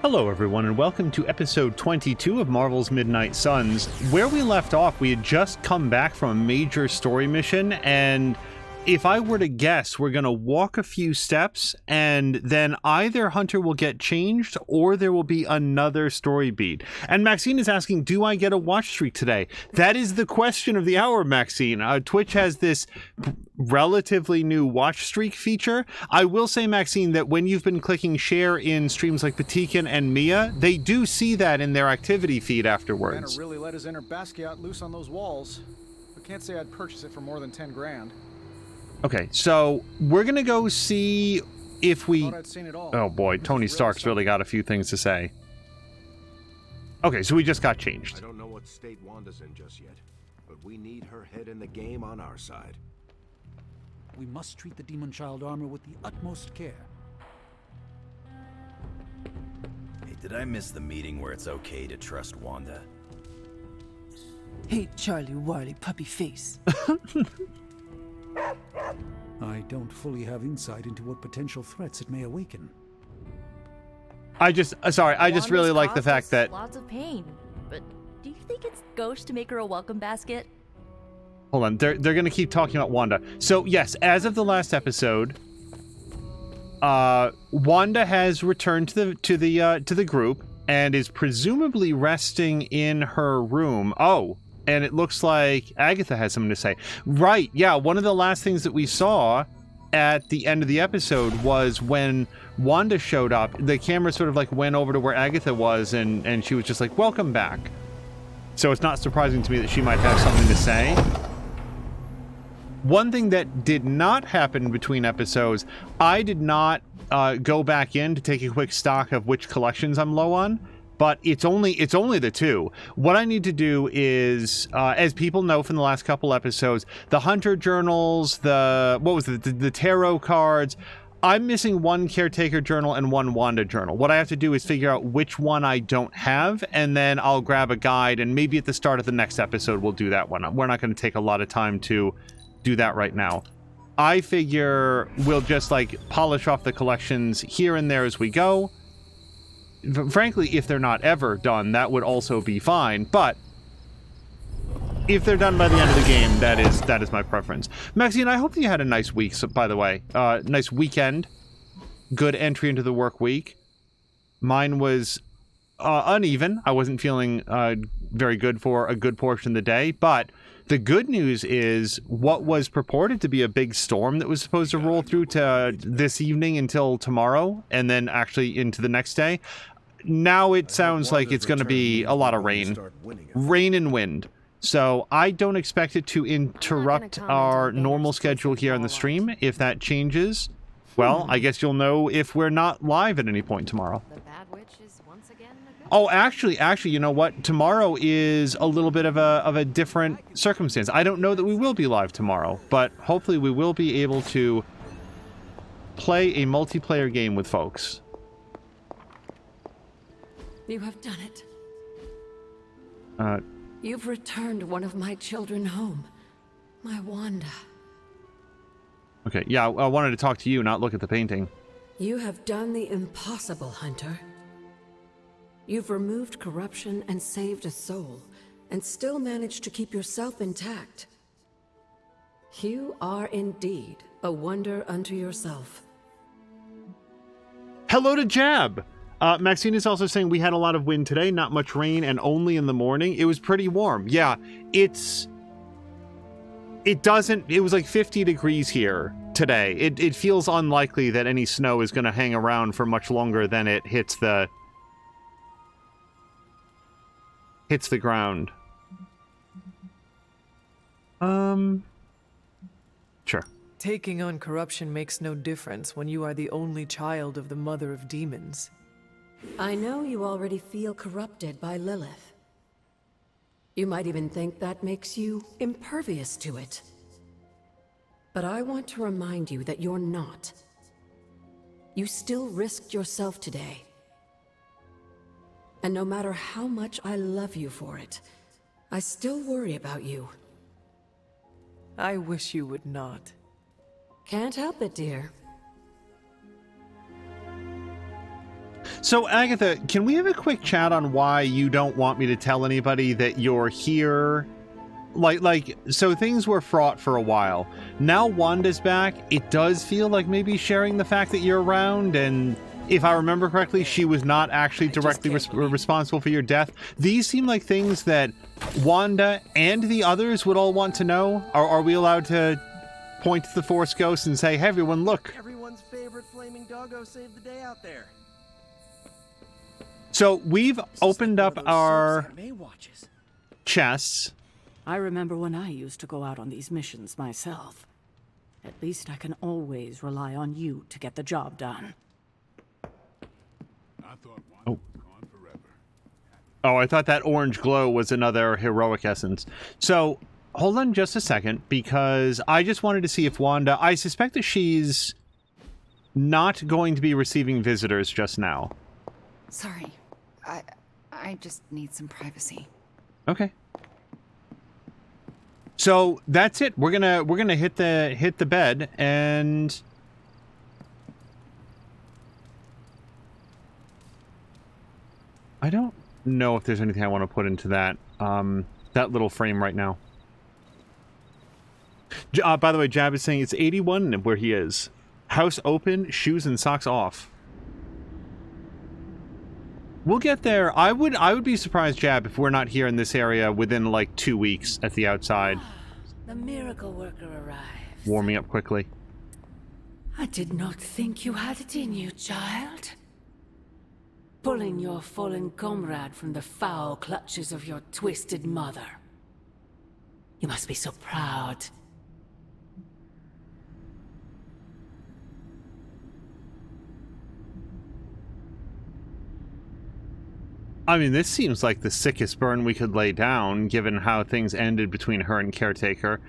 Hello everyone and welcome to episode 22 of Marvel's Midnight Suns. Where we left off, we had just come back from a major story mission, and if I were to guess, we're going to walk a few steps and then either Hunter will get changed or there will be another story beat. And Maxine is asking, do I get a watch streak today? That is the question of the hour, Maxine. Twitch has this relatively new watch streak feature. I will say, Maxine, that when you've been clicking share in streams like Batikan and Mia, they do see that in their activity feed afterwards. Banner really let his inner Basquiat loose on those walls. I can't say I'd purchase it for more than 10 grand. Okay, so we're gonna go see if we... Oh boy, Tony Stark's really got a few things to say. Okay, so we just got changed. I don't know what state Wanda's in just yet, but we need her head in the game on our side. We must treat the Demon Child armor with the utmost care. Hey, did I miss the meeting where it's okay to trust Wanda? Hey, Charlie Warley puppy face. I don't fully have insight into what potential threats it may awaken. I just really like the fact that... Lots of pain, but do you think it's gauche to make her a welcome basket? Hold on, they're gonna keep talking about Wanda. So yes, as of the last episode, Wanda has returned to the group and is presumably resting in her room. Oh, and it looks like Agatha has something to say. Right, yeah, one of the last things that we saw at the end of the episode was when Wanda showed up, the camera sort of like went over to where Agatha was and she was just like, welcome back. So it's not surprising to me that she might have something to say. One thing that did not happen between episodes, I did not go back in to take a quick stock of which collections I'm low on, but it's only the two. What I need to do is, as people know from the last couple episodes, the Hunter journals, the tarot cards, I'm missing one Caretaker journal and one Wanda journal. What I have to do is figure out which one I don't have, and then I'll grab a guide, and maybe at the start of the next episode we'll do that one. We're not going to take a lot of time to do that right now. I figure we'll just like polish off the collections here and there as we go. Frankly, if they're not ever done, that would also be fine, but if they're done by the end of the game, that is my preference. Maxine, I hope that you had a nice week, by the way. Nice weekend. Good entry into the work week. Mine was uneven. I wasn't feeling very good for a good portion of the day, but the good news is what was purported to be a big storm that was supposed to roll through to this evening until tomorrow, and then actually into the next day. Now it sounds like it's going to be a lot of rain. Rain and wind. So I don't expect it to interrupt our normal schedule here on the stream. If that changes, well, I guess you'll know if we're not live at any point tomorrow. The Bad Witch is once again a good... Oh, actually, you know what? Tomorrow is a little bit of a different circumstance. I don't know that we will be live tomorrow, but hopefully we will be able to play a multiplayer game with folks. You have done it. Uh... You've returned one of my children home. My Wanda. Okay, yeah, I wanted to talk to you, not look at the painting. You have done the impossible, Hunter. You've removed corruption and saved a soul, and still managed to keep yourself intact. You are indeed a wonder unto yourself. Hello to Jab! Maxine is also saying we had a lot of wind today, not much rain, and only in the morning. It was pretty warm. Yeah, it was like 50 degrees here today. It feels unlikely that any snow is going to hang around for much longer than it hits the ground. Sure. Taking on corruption makes no difference when you are the only child of the Mother of Demons. I know you already feel corrupted by Lilith. You might even think that makes you impervious to it. But I want to remind you that you're not. You still risked yourself today. And no matter how much I love you for it, I still worry about you. I wish you would not. Can't help it, dear. So, Agatha, can we have a quick chat on why you don't want me to tell anybody that you're here? So things were fraught for a while. Now Wanda's back. It does feel like maybe sharing the fact that you're around, and if I remember correctly, she was not actually directly responsible for your death. These seem like things that Wanda and the others would all want to know. Are we allowed to point to the Force Ghost and say, hey, everyone, look. Everyone's favorite flaming doggo saved the day out there. So we've opened up our chests. I remember when I used to go out on these missions myself. At least I can always rely on you to get the job done. Oh, I thought that orange glow was another heroic essence. So hold on just a second, because I just wanted to see if Wanda... I suspect that she's not going to be receiving visitors just now. Sorry. I just need some privacy. Okay. So that's it. We're gonna hit the bed, and I don't know if there's anything I want to put into that little frame right now. By the way, Jab is saying it's 81 where he is. House open, shoes and socks off. We'll get there. I would be surprised, Jab, if we're not here in this area within like 2 weeks at the outside. The miracle worker arrives. Warming up quickly. I did not think you had it in you, child. Pulling your fallen comrade from the foul clutches of your twisted mother. You must be so proud. I mean, this seems like the sickest burn we could lay down, given how things ended between her and Caretaker.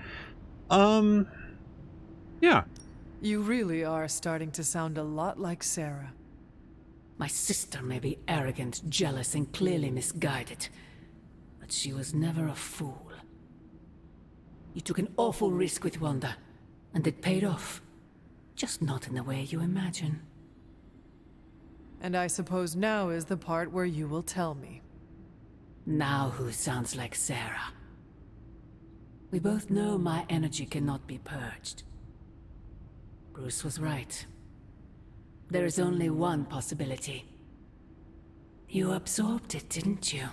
Yeah. You really are starting to sound a lot like Sarah. My sister may be arrogant, jealous, and clearly misguided, but she was never a fool. You took an awful risk with Wanda, and it paid off. Just not in the way you imagine. And I suppose now is the part where you will tell me. Now who sounds like Sarah? We both know my energy cannot be purged. Bruce was right. There is only one possibility. You absorbed it, didn't you?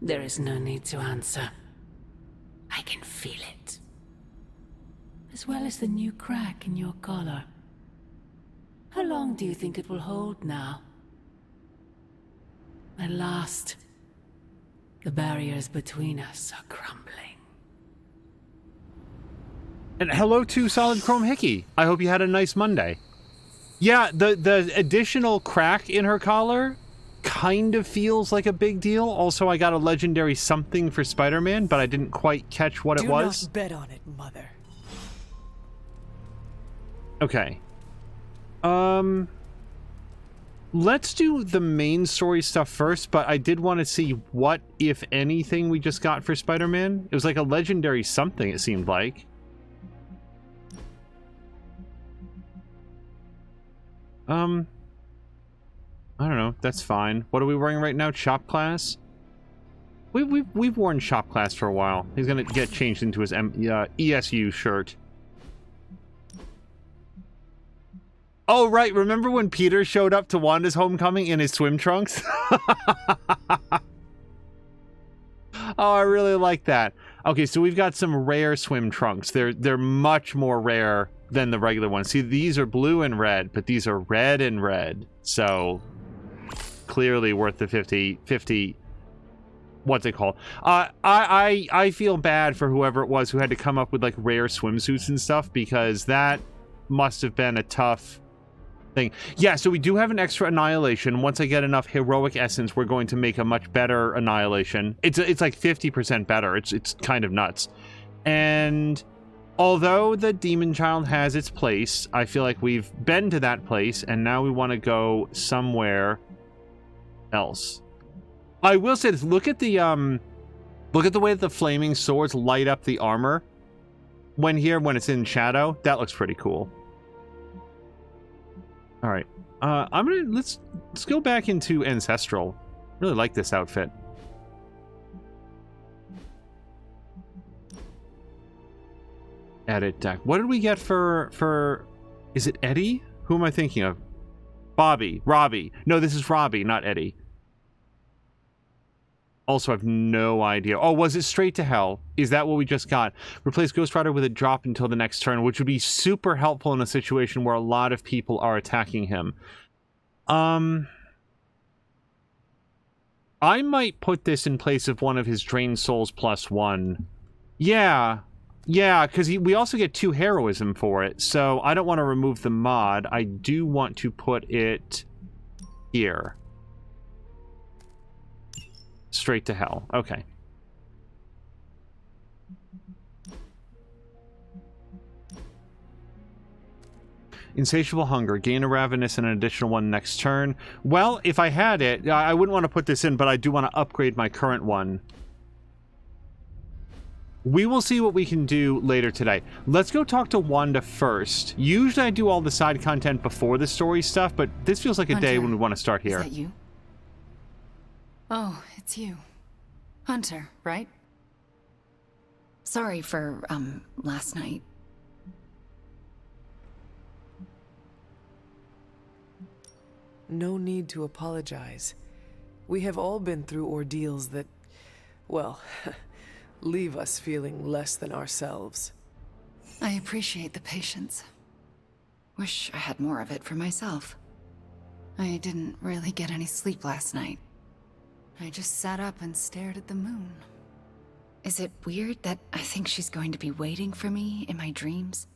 There is no need to answer. I can feel it. As well as the new crack in your collar. How long do you think it will hold now? At last, the barriers between us are crumbling. And hello to Solid Chrome Hickey. I hope you had a nice Monday. Yeah, the additional crack in her collar kind of feels like a big deal. Also, I got a legendary something for Spider-Man, but I didn't quite catch what it was. Do not bet on it, Mother. Okay. Let's do the main story stuff first, but I did want to see what, if anything, we just got for Spider-Man. It was like a legendary something, it seemed like. I don't know. That's fine. What are we wearing right now? Shop class? We've worn shop class for a while. He's gonna get changed into his ESU shirt. Oh, right. Remember when Peter showed up to Wanda's homecoming in his swim trunks? Oh, I really like that. Okay, so we've got some rare swim trunks. They're much more rare than the regular ones. See, these are blue and red, but these are red and red. So clearly worth the 50 what's it called? I feel bad for whoever it was who had to come up with like rare swimsuits and stuff, because that must have been a tough thing. Yeah, so we do have an extra annihilation. Once I get enough heroic essence, we're going to make a much better annihilation. It's like 50% better. It's kind of nuts. And although the demon child has its place, I feel like we've been to that place, and now we want to go somewhere else. I will say this: look at the way that the flaming swords light up the armor when it's in shadow. That looks pretty cool. All right. Let's go back into Ancestral. Really like this outfit. Edit deck. What did we get for is it Eddie? Who am I thinking of? Robbie. No, this is Robbie, not Eddie. Also, I have no idea. Oh, was it Straight to Hell? Is that what we just got? Replace Ghost Rider with a drop until the next turn, which would be super helpful in a situation where a lot of people are attacking him. I might put this in place of one of his Drained Souls +1. Yeah, because we also get 2 heroism for it, so I don't want to remove the mod. I do want to put it here. Straight to Hell. Okay. Insatiable Hunger. Gain a Ravenous and an additional one next turn. Well, if I had it, I wouldn't want to put this in, but I do want to upgrade my current one. We will see what we can do later today. Let's go talk to Wanda first. Usually I do all the side content before the story stuff, but this feels like a day when we want to start here. Is that you? Oh, it's you. Hunter, right? Sorry for, last night. No need to apologize. We have all been through ordeals that, well, leave us feeling less than ourselves. I appreciate the patience. Wish I had more of it for myself. I didn't really get any sleep last night. I just sat up and stared at the moon. Is it weird that I think she's going to be waiting for me in my dreams?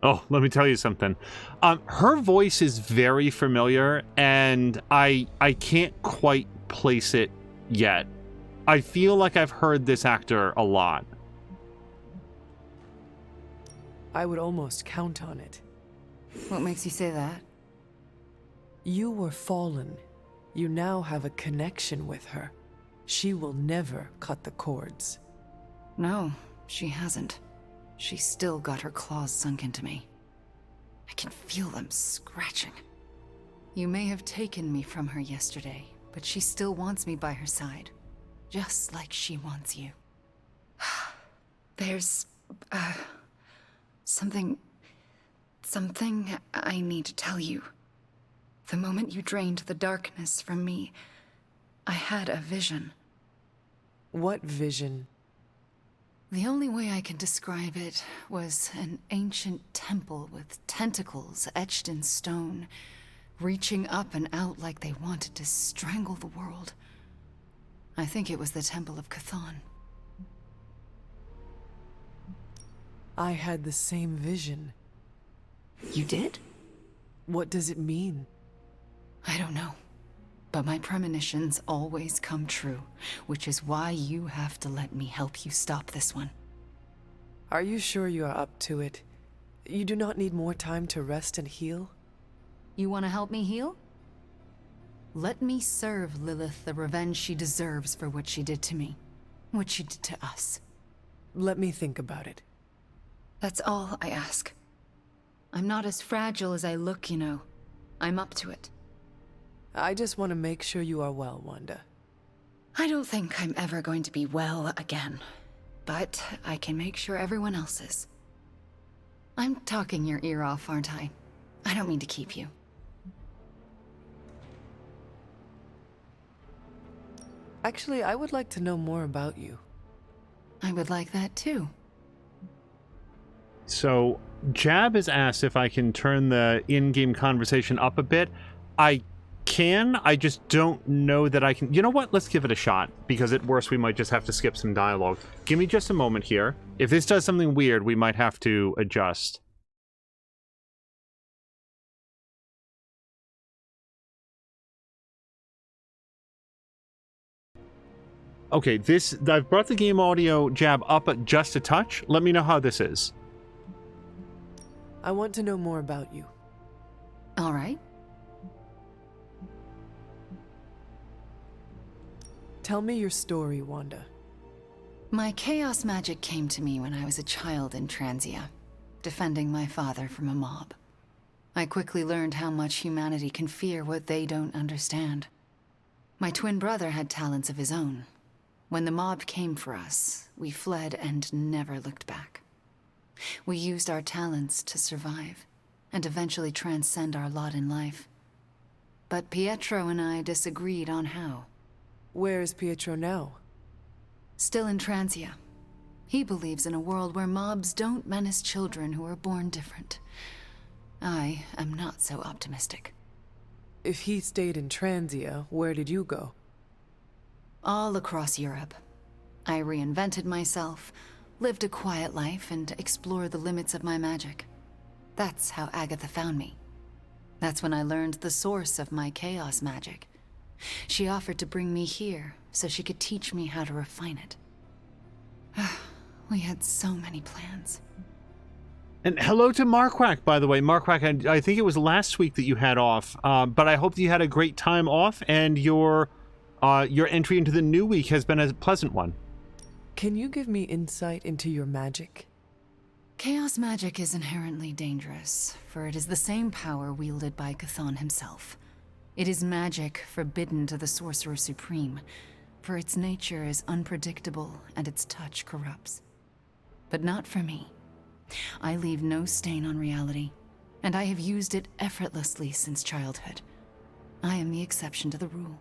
Oh, let me tell you something. Her voice is very familiar, and I can't quite place it yet. I feel like I've heard this actor a lot. I would almost count on it. What makes you say that? You were fallen. You now have a connection with her. She will never cut the cords. No, she hasn't. She's still got her claws sunk into me. I can feel them scratching. You may have taken me from her yesterday, but she still wants me by her side. Just like she wants you. There's, something I need to tell you. The moment you drained the darkness from me, I had a vision. What vision? The only way I can describe it was an ancient temple with tentacles etched in stone, reaching up and out like they wanted to strangle the world. I think it was the Temple of Chthon. I had the same vision. You did? What does it mean? I don't know. But my premonitions always come true, which is why you have to let me help you stop this one. Are you sure you are up to it? You do not need more time to rest and heal? You want to help me heal? Let me serve Lilith the revenge she deserves for what she did to me. What she did to us. Let me think about it. That's all I ask. I'm not as fragile as I look, you know. I'm up to it. I just want to make sure you are well, Wanda. I don't think I'm ever going to be well again. But I can make sure everyone else is. I'm talking your ear off, aren't I? I don't mean to keep you. Actually, I would like to know more about you. I would like that too. So, Jab has asked if I can turn the in-game conversation up a bit. I can, I just don't know that I can. You know what? Let's give it a shot, because at worst we might just have to skip some dialogue. Give me just a moment here. If this does something weird, we might have to adjust. Okay, I've brought the game audio, Jab, up just a touch. Let me know how this is. I want to know more about you. All right. Tell me your story, Wanda. My chaos magic came to me when I was a child in Transia, defending my father from a mob. I quickly learned how much humanity can fear what they don't understand. My twin brother had talents of his own. When the mob came for us, we fled and never looked back. We used our talents to survive, and eventually transcend our lot in life. But Pietro and I disagreed on how. Where is Pietro now? Still in Transia. He believes in a world where mobs don't menace children who are born different. I am not so optimistic. If he stayed in Transia, where did you go? All across Europe. I reinvented myself, lived a quiet life, and explored the limits of my magic. That's how Agatha found me. That's when I learned the source of my chaos magic. She offered to bring me here so she could teach me how to refine it. We had so many plans. And hello to Marquack, by the way. Marquack, I think it was last week that you had off, but I hope that you had a great time off, and your entry into the new week has been a pleasant one. Can you give me insight into your magic? Chaos magic is inherently dangerous, for it is the same power wielded by Chthon himself. It is magic forbidden to the Sorcerer Supreme, for its nature is unpredictable and its touch corrupts. But not for me. I leave no stain on reality, and I have used it effortlessly since childhood. I am the exception to the rule.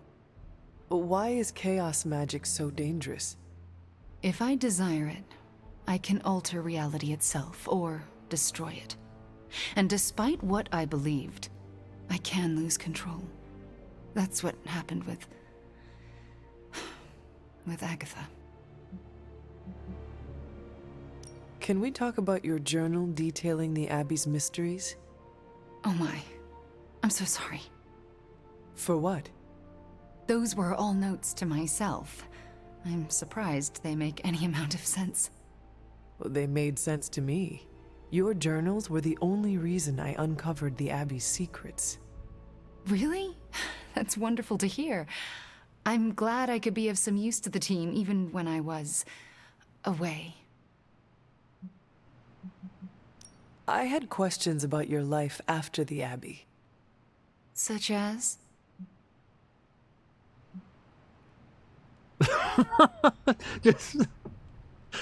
Why is chaos magic so dangerous? If I desire it, I can alter reality itself, or destroy it. And despite what I believed, I can lose control. That's what happened with Agatha. Can we talk about your journal detailing the Abbey's mysteries? Oh my. I'm so sorry. For what? Those were all notes to myself. I'm surprised they make any amount of sense. Well, they made sense to me. Your journals were the only reason I uncovered the Abbey's secrets. Really? That's wonderful to hear. I'm glad I could be of some use to the team, even when I was away. I had questions about your life after the Abbey. Such as?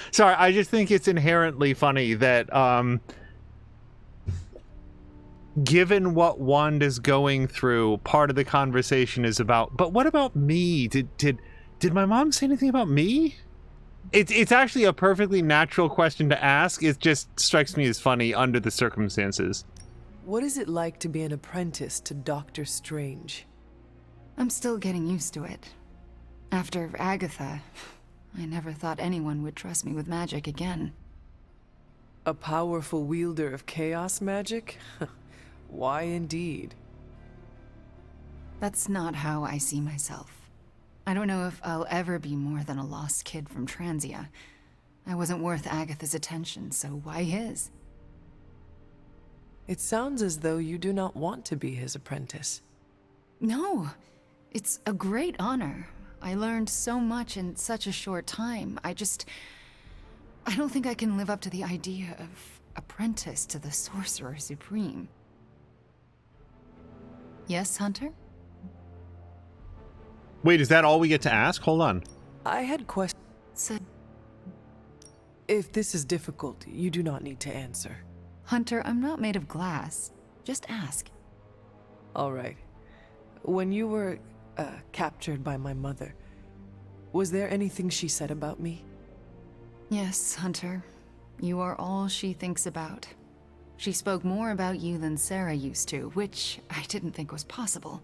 Sorry, I just think it's inherently funny that, given what Wanda's going through, part of the conversation is about, but what about me? Did my mom say anything about me? It's actually a perfectly natural question to ask. It just strikes me as funny under the circumstances. What is it like to be an apprentice to Doctor Strange? I'm still getting used to it. After Agatha, I never thought anyone would trust me with magic again. A powerful wielder of chaos magic? Why indeed? That's not how I see myself. I don't know if I'll ever be more than a lost kid from Transia. I wasn't worth Agatha's attention, so why his? It sounds as though you do not want to be his apprentice. No, it's a great honor. I learned so much in such a short time. I don't think I can live up to the idea of apprentice to the Sorcerer Supreme. Yes, Hunter? Wait, is that all we get to ask? Hold on. I had questions. If this is difficult, you do not need to answer. Hunter, I'm not made of glass. Just ask. All right. When you were captured by my mother, was there anything she said about me? Yes, Hunter. You are all she thinks about. She spoke more about you than Sarah used to, which I didn't think was possible.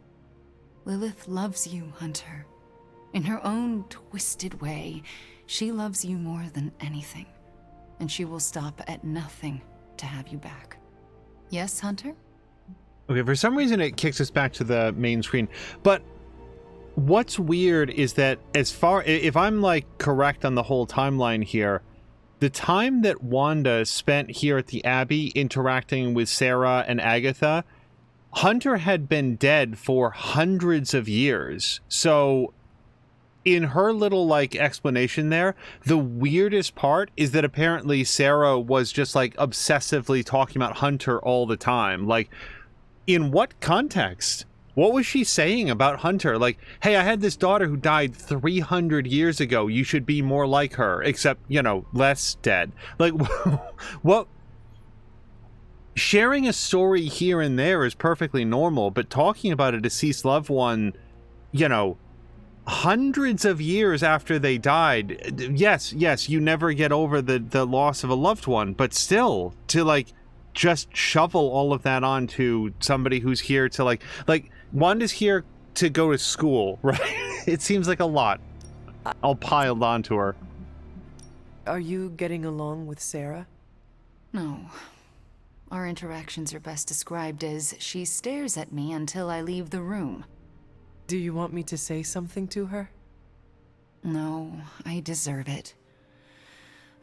Lilith loves you, Hunter. In her own twisted way, she loves you more than anything. And she will stop at nothing to have you back. Yes, Hunter? Okay, for some reason it kicks us back to the main screen. But what's weird is that if I'm like correct on the whole timeline here, the time that Wanda spent here at the Abbey interacting with Sarah and Agatha, Hunter had been dead for hundreds of years. So in her little like explanation there, the weirdest part is that apparently Sarah was just like obsessively talking about Hunter all the time. Like in what context? What was she saying about Hunter? Like, hey, I had this daughter who died 300 years ago. You should be more like her, except, you know, less dead. Like, what? Sharing a story here and there is perfectly normal, but talking about a deceased loved one, you know, hundreds of years after they died, yes, you never get over the loss of a loved one, but still, to, like, just shovel all of that onto somebody who's here to, like Wanda's here to go to school, right? It seems like a lot all piled onto her. Are you getting along with Sarah? No. Our interactions are best described as she stares at me until I leave the room. Do you want me to say something to her? No, I deserve it.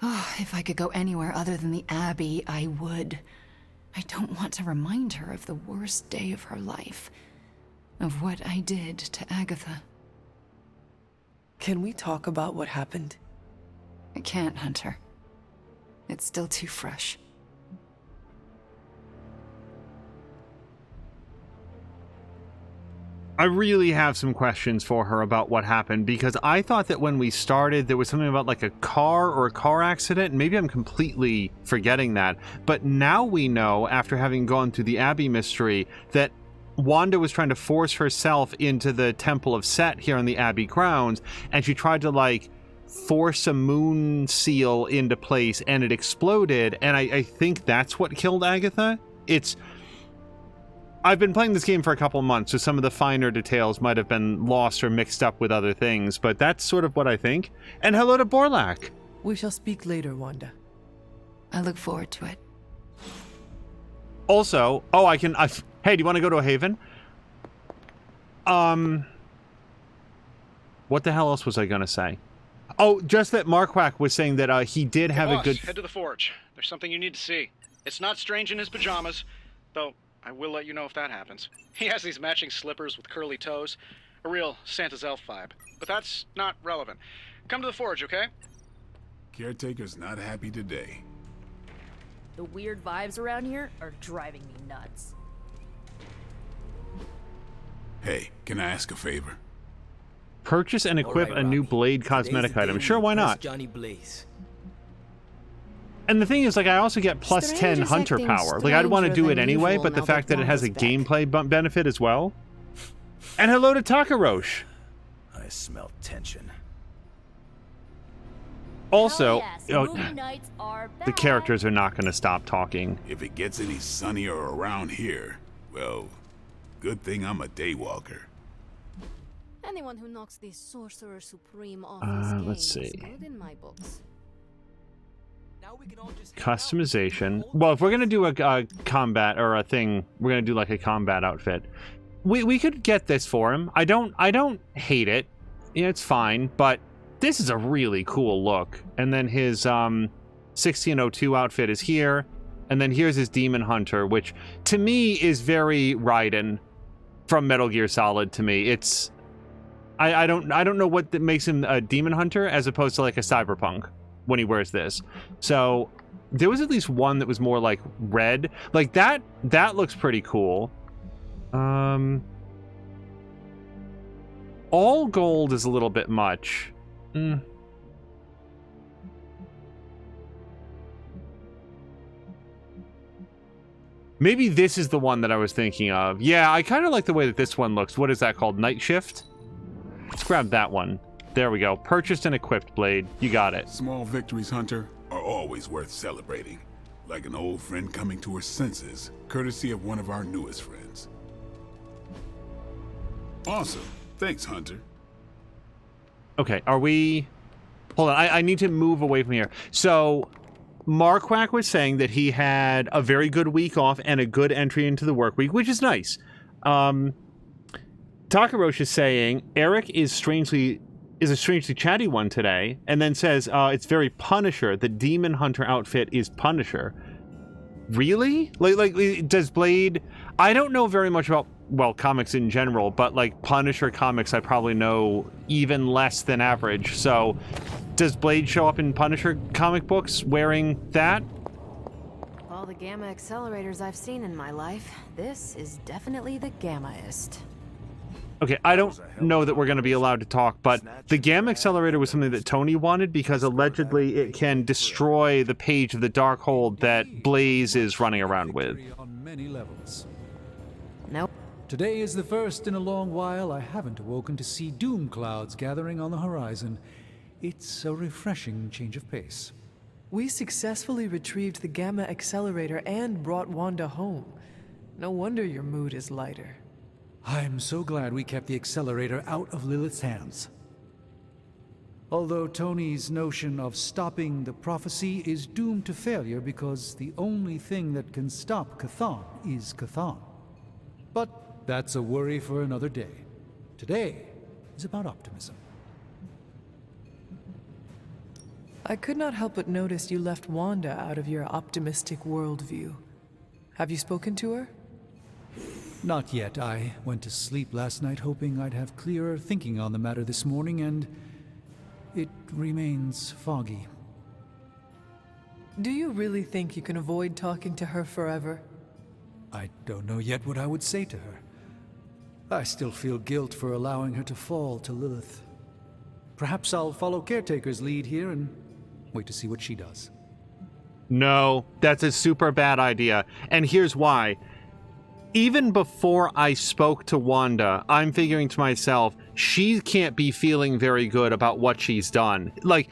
Oh, if I could go anywhere other than the Abbey, I would. I don't want to remind her of the worst day of her life. Of what I did to Agatha. Can we talk about what happened? I can't, Hunter. It's still too fresh. I really have some questions for her about what happened, because I thought that when we started there was something about like a car or a car accident, and maybe I'm completely forgetting that. But now we know, after having gone through the Abbey mystery, that Wanda was trying to force herself into the Temple of Set here on the Abbey grounds, and she tried to like force a moon seal into place and it exploded, and I think that's what killed Agatha. I've been playing this game for a couple of months, so some of the finer details might have been lost or mixed up with other things, but that's sort of what I think. And hello to Borlak. We shall speak later, Wanda. I look forward to it. Also, hey, do you want to go to a haven? What the hell else was I going to say? Oh, just that Marquardt was saying that he did have a good... Head to the forge. There's something you need to see. It's not Strange in his pajamas, though I will let you know if that happens. He has these matching slippers with curly toes. A real Santa's elf vibe. But that's not relevant. Come to the forge, okay? Caretaker's not happy today. The weird vibes around here are driving me nuts. Hey, can I ask a favor? Purchase and equip a new Blade cosmetic item. Sure, why not? Johnny Blaze. And the thing is, like, I also get plus 10 hunter power. Like, I'd want to do it anyway, but the fact that it has a gameplay benefit as well. And hello to Takarosh. I smell tension. Also, nights are the characters are not going to stop talking. If it gets any sunnier around here, well, good thing I'm a daywalker. Anyone who knocks the Sorcerer Supreme off his game let's see. is good in my books. Customization. Well, if we're going to do a combat or a thing, we're going to do like a combat outfit. We could get this for him. I don't hate it. Yeah, it's fine, but this is a really cool look. And then his 1602 outfit is here, and then here's his Demon Hunter, which to me is very Raiden from Metal Gear Solid. To me, it's I don't know what that makes him a Demon Hunter as opposed to like a Cyberpunk when he wears this. So there was at least one that was more like red, like that looks pretty cool. All gold is a little bit much. Maybe this is the one that I was thinking of. Yeah, I kind of like the way that this one looks. What is that called? Night Shift? Let's grab that one. There we go. Purchased and equipped blade. You got it. Small victories, Hunter, are always worth celebrating. Like an old friend coming to her senses, courtesy of one of our newest friends. Awesome. Thanks, Hunter. Okay, are we... Hold on, I need to move away from here. So, Marquardt was saying that he had a very good week off and a good entry into the work week, which is nice. Takarosh is saying Eric is a strangely chatty one today, and then says it's very Punisher. The Demon Hunter outfit is Punisher. Really? Like does Blade... I don't know very much about, well, comics in general, but like Punisher comics I probably know even less than average. So does Blade show up in Punisher comic books wearing that? All the gamma accelerators I've seen in my life, this is definitely the gammaest. Okay, I don't know that we're going to be allowed to talk, but the gamma accelerator was something that Tony wanted because allegedly it can destroy the page of the Darkhold that Blaze is running around with. On many levels. Nope. Today is the first in a long while I haven't awoken to see doom clouds gathering on the horizon. It's a refreshing change of pace. We successfully retrieved the gamma accelerator and brought Wanda home. No wonder your mood is lighter. I'm so glad we kept the accelerator out of Lilith's hands. Although Tony's notion of stopping the prophecy is doomed to failure because the only thing that can stop Chthon is Chthon. But that's a worry for another day. Today is about optimism. I could not help but notice you left Wanda out of your optimistic worldview. Have you spoken to her? Not yet. I went to sleep last night hoping I'd have clearer thinking on the matter this morning, and it remains foggy. Do you really think you can avoid talking to her forever? I don't know yet what I would say to her. I still feel guilt for allowing her to fall to Lilith. Perhaps I'll follow Caretaker's lead here and wait to see what she does. No, that's a super bad idea, and here's why. Even before I spoke to Wanda, I'm figuring to myself, she can't be feeling very good about what she's done. Like,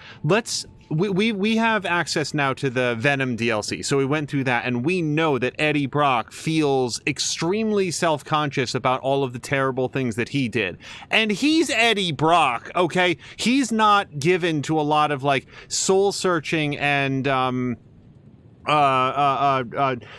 we have access now to the Venom DLC, so we went through that, and we know that Eddie Brock feels extremely self-conscious about all of the terrible things that he did. And he's Eddie Brock, okay? He's not given to a lot of, like, soul-searching and,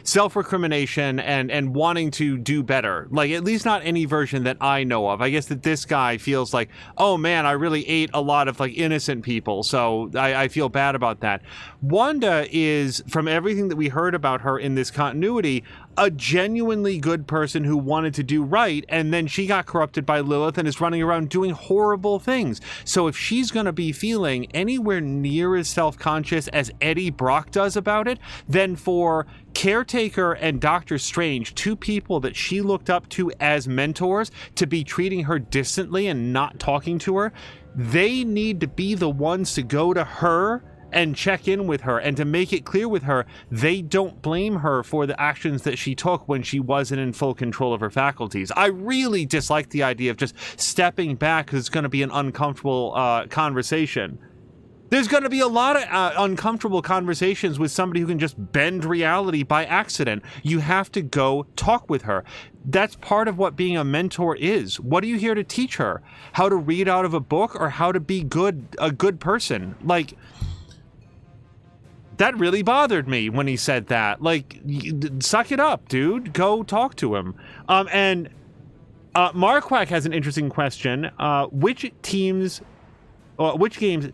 self-recrimination and wanting to do better. Like, at least not any version that I know of. I guess that this guy feels like, oh man, I really ate a lot of, like, innocent people, so I feel bad about that. Wanda is, from everything that we heard about her in this continuity, a genuinely good person who wanted to do right, and then she got corrupted by Lilith and is running around doing horrible things. So if she's going to be feeling anywhere near as self-conscious as Eddie Brock does about it, then for Caretaker and Doctor Strange, two people that she looked up to as mentors, to be treating her distantly and not talking to her, they need to be the ones to go to her and check in with her and to make it clear with her they don't blame her for the actions that she took when she wasn't in full control of her faculties. I really dislike the idea of just stepping back because it's going to be an uncomfortable conversation. There's going to be a lot of uncomfortable conversations with somebody who can just bend reality by accident. You have to go talk with her. That's part of what being a mentor is. What are you here to teach her? How to read out of a book or how to be a good person? Like, that really bothered me when he said that. Like, suck it up, dude. Go talk to him. And Marquack has an interesting question. Which games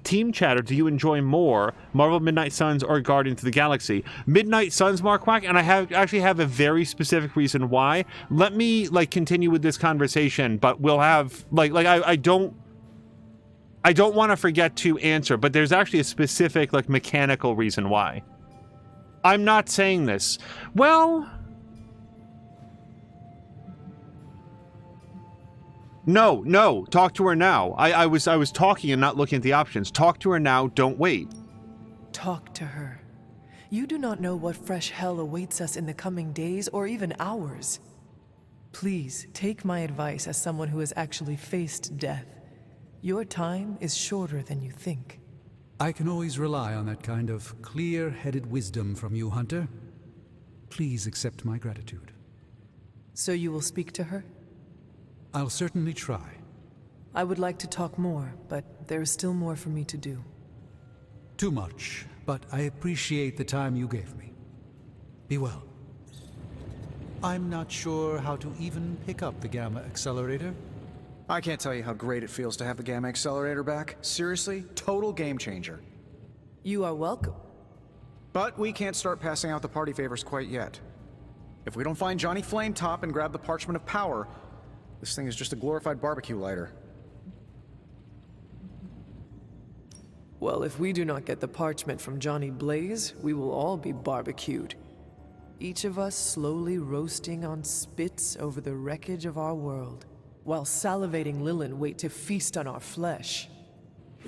team chatter do you enjoy more, Marvel Midnight Suns or Guardians of the Galaxy? Midnight Suns, Marquack, and I actually have a very specific reason why. Let me, like, continue with this conversation, but we'll have, I don't want to forget to answer, but there's actually a specific, like, mechanical reason why. I'm not saying this. Well, no, talk to her now. I was talking and not looking at the options. Talk to her now, don't wait. Talk to her. You do not know what fresh hell awaits us in the coming days or even hours. Please, take my advice as someone who has actually faced death. Your time is shorter than you think. I can always rely on that kind of clear-headed wisdom from you, Hunter. Please accept my gratitude. So you will speak to her? I'll certainly try. I would like to talk more, but there is still more for me to do. Too much, but I appreciate the time you gave me. Be well. I'm not sure how to even pick up the gamma accelerator. I can't tell you how great it feels to have the gamma accelerator back. Seriously, total game changer. You are welcome. But we can't start passing out the party favors quite yet. If we don't find Johnny Flametop and grab the Parchment of Power, this thing is just a glorified barbecue lighter. Well, if we do not get the parchment from Johnny Blaze, we will all be barbecued. Each of us slowly roasting on spits over the wreckage of our world, while salivating Lilin wait to feast on our flesh.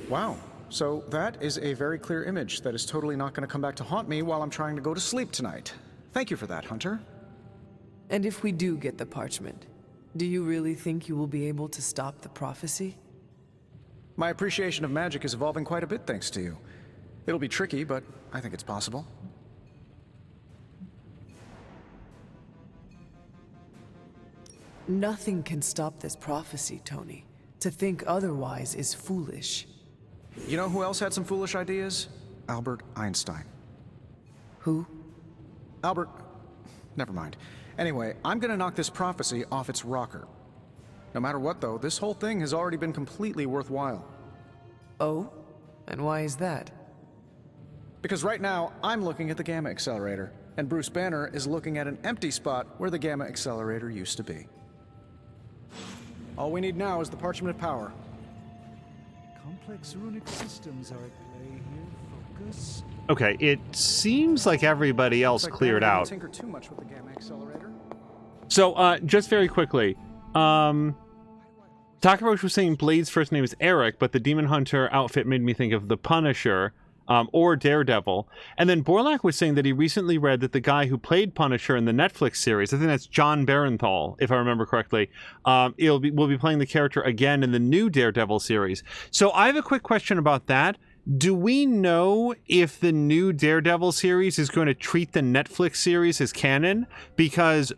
Wow. So that is a very clear image that is totally not going to come back to haunt me while I'm trying to go to sleep tonight. Thank you for that, Hunter. And if we do get the parchment, do you really think you will be able to stop the prophecy? My appreciation of magic is evolving quite a bit thanks to you. It'll be tricky, but I think it's possible. Nothing can stop this prophecy, Tony. To think otherwise is foolish. You know who else had some foolish ideas? Albert Einstein. Who? Albert... Never mind. Anyway, I'm gonna knock this prophecy off its rocker. No matter what, though, this whole thing has already been completely worthwhile. Oh? And why is that? Because right now, I'm looking at the Gamma Accelerator, and Bruce Banner is looking at an empty spot where the Gamma Accelerator used to be. All we need now is the Parchment of Power. Complex runic systems are at play here. Focus. Okay, it seems like everybody else cleared out. Tinker too much with the Gamma Accelerator. So, just very quickly, Takaroshi was saying Blade's first name is Eric, but the Demon Hunter outfit made me think of the Punisher, or Daredevil. And then Borlak was saying that he recently read that the guy who played Punisher in the Netflix series, I think that's John Barenthal, if I remember correctly, will be playing the character again in the new Daredevil series. So I have a quick question about that. Do we know if the new Daredevil series is going to treat the Netflix series as canon? Because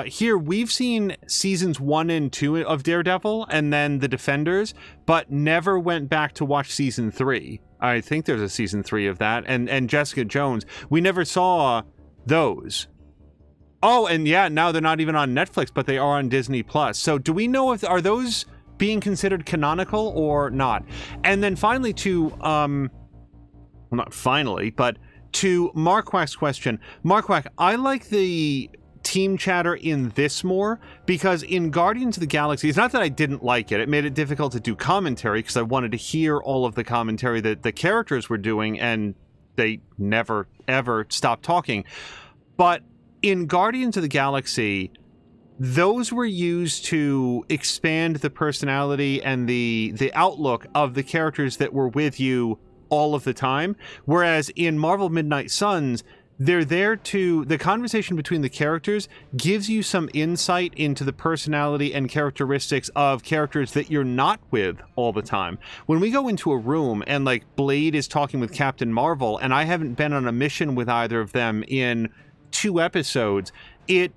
here we've seen seasons 1 and 2 of Daredevil and then The Defenders, but never went back to watch season 3. I think there's a season 3 of that. And Jessica Jones, we never saw those. Oh, and yeah, now they're not even on Netflix, but they are on Disney Plus. So do we know if are those being considered canonical or not? And then finally to well, not finally, but to Marquak's question. Marquak, I like the team chatter in this more because in Guardians of the Galaxy, it's not that I didn't like it. It made it difficult to do commentary because I wanted to hear all of the commentary that the characters were doing, and they never, ever stopped talking. But in Guardians of the Galaxy, those were used to expand the personality and the outlook of the characters that were with you all of the time. Whereas in Marvel Midnight Suns, they're there to, the conversation between the characters gives you some insight into the personality and characteristics of characters that you're not with all the time. When we go into a room and like Blade is talking with Captain Marvel and I haven't been on a mission with either of them in 2 episodes, it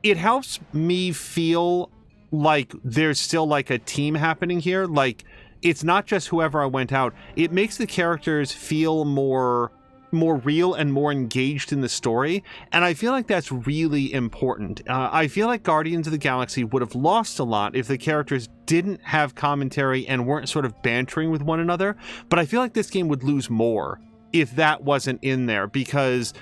helps me feel like there's still like a team happening here. Like it's not just whoever I went out. It makes the characters feel more real and more engaged in the story, and I feel like that's really important. I feel like Guardians of the Galaxy would have lost a lot if the characters didn't have commentary and weren't sort of bantering with one another, but I feel like this game would lose more if that wasn't in there, because